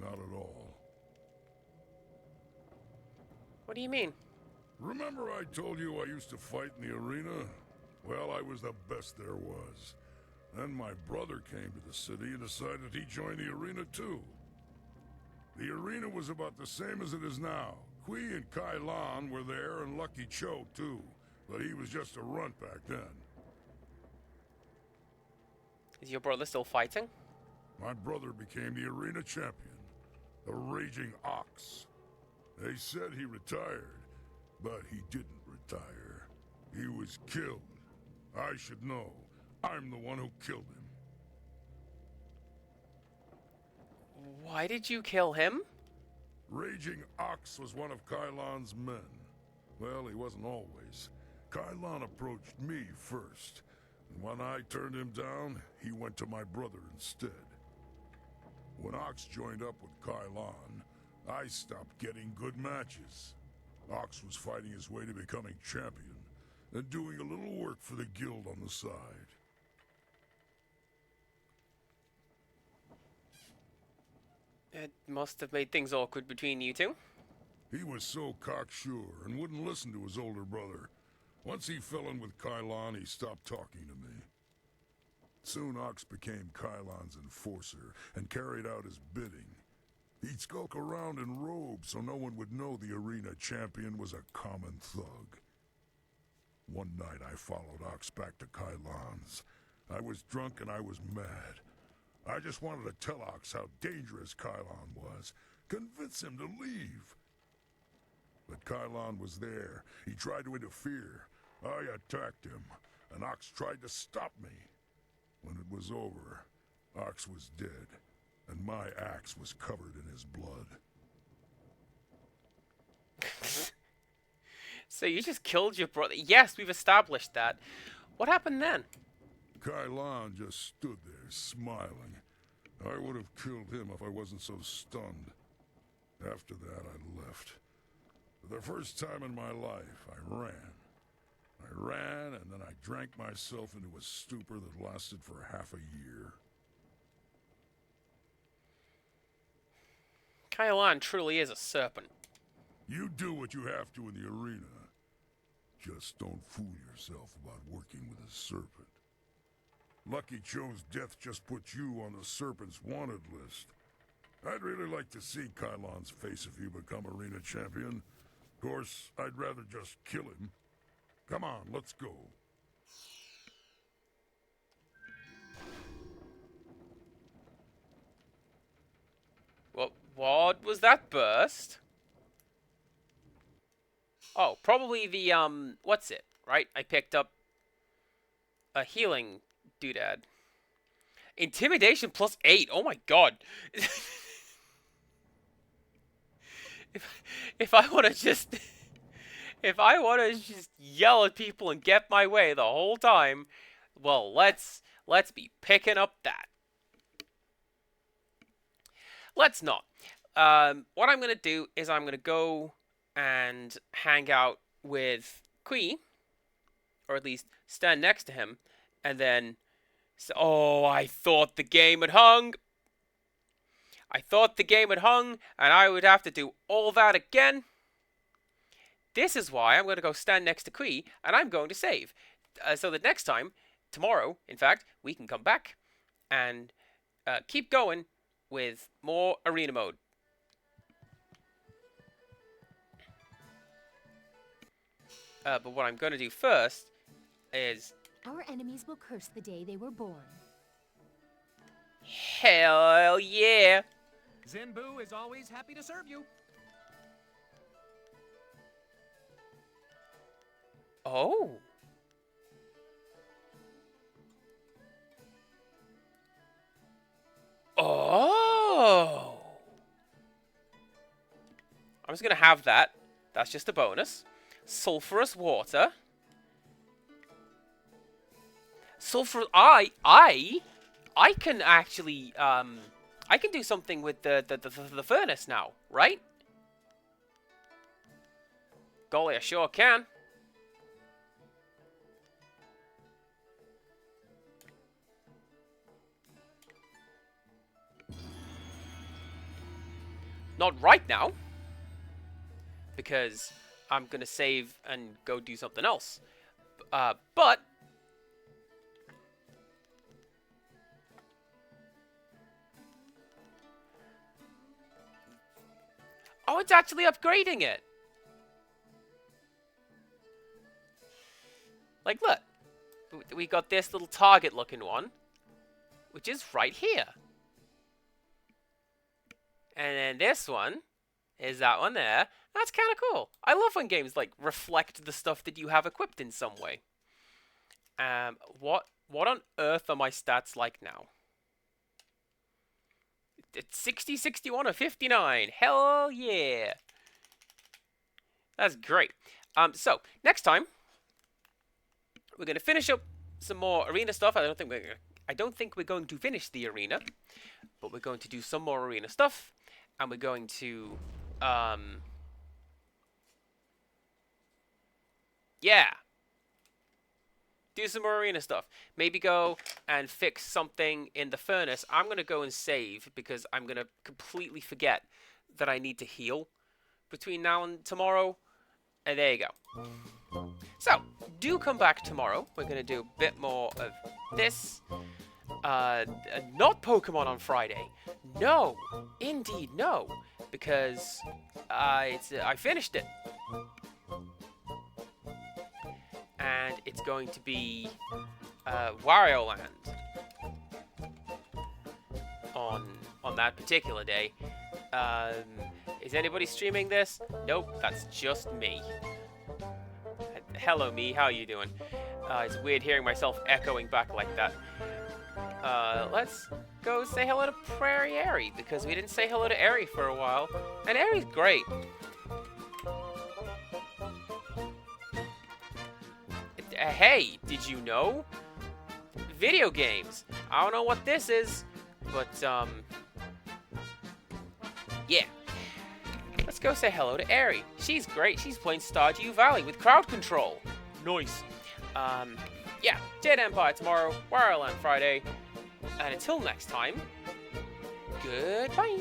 Not at all. What do you mean? Remember I told you I used to fight in the arena? Well, I was the best there was. Then my brother came to the city and decided he'd join the arena too. The arena was about the same as it is now. Kui and Kylon were there, and Lucky Cho too. But he was just a runt back then. Is your brother still fighting? My brother became the arena champion. The Raging Ox. They said he retired, but he didn't retire. He was killed. I should know. I'm the one who killed him. Why did you kill him? Raging Ox was one of Kylon's men. Well, he wasn't always. Kylon approached me first. And when I turned him down, he went to my brother instead. When Ox joined up with Kylon, I stopped getting good matches. Ox was fighting his way to becoming champion, and doing a little work for the guild on the side. It must have made things awkward between you two. He was so cocksure and wouldn't listen to his older brother. Once he fell in with Kylon, he stopped talking to me. Soon Ox became Kylon's enforcer and carried out his bidding. He'd skulk around in robes so no one would know the arena champion was a common thug. One night I followed Ox back to Kylon's. I was drunk and I was mad. I just wanted to tell Ox how dangerous Kylon was, convince him to leave. But Kylon was there. He tried to interfere. I attacked him, and Ox tried to stop me. When it was over, Ox was dead, and my axe was covered in his blood. So you just killed your brother? Yes, we've established that. What happened then? Kylon just stood there, smiling. I would have killed him if I wasn't so stunned. After that, I left. For the first time in my life, I ran. I ran, and then I drank myself into a stupor that lasted for half a year. Kylon truly is a serpent. You do what you have to in the arena. Just don't fool yourself about working with a serpent. Lucky Cho's death just put you on the Serpent's wanted list. I'd really like to see Kylon's face if you become arena champion. Of course, I'd rather just kill him. Come on, let's go. What was that burst? Oh, probably the, what's it, right? I picked up a healing doodad. Intimidation +8. Oh my god. if I want to just... If I want to just yell at people and get my way the whole time, well, let's be picking up that. Let's not. What I'm going to do is I'm going to go and hang out with Kui, or at least stand next to him, and then... Oh, I thought the game had hung. I thought the game had hung, and I would have to do all that again. This is why I'm going to go stand next to Kui, and I'm going to save. So that next time, tomorrow, in fact, we can come back and keep going with more arena mode. But what I'm going to do first is... Our enemies will curse the day they were born. Hell yeah! Zenbu is always happy to serve you. Oh. Oh. I'm just going to have that. That's just a bonus. Sulfurous water. I can actually, I can do something with the furnace now, right? Golly, I sure can. Not right now, because I'm gonna save and go do something else. But oh, it's actually upgrading it. Like, look, we got this little target-looking one, which is right here. And then this one is that one there. That's kind of cool. I love when games, like, reflect the stuff that you have equipped in some way. What on earth are my stats like now? It's 60, 61, or 59. Hell yeah. That's great. So, next time, we're going to finish up some more arena stuff. I don't think we're going to finish the arena, but we're going to do some more arena stuff. And we're going to, yeah, do some more arena stuff. Maybe go and fix something in the furnace. I'm going to go and save because I'm going to completely forget that I need to heal between now and tomorrow. And there you go. So, do come back tomorrow. We're going to do a bit more of this. Not Pokemon on Friday. No, indeed no, because I finished it, and it's going to be Wario Land on that particular day. Is anybody streaming this? Nope, that's just me. Hello, me. How you doing? It's weird hearing myself echoing back like that. Let's go say hello to Prairie Airy, because we didn't say hello to Airy for a while. And Airy's great. Hey, did you know? Video games. I don't know what this is, but, yeah. Let's go say hello to Airy. She's great. She's playing Stardew Valley with crowd control. Nice. Yeah, Jade Empire tomorrow, Wario Land Friday. And until next time, goodbye.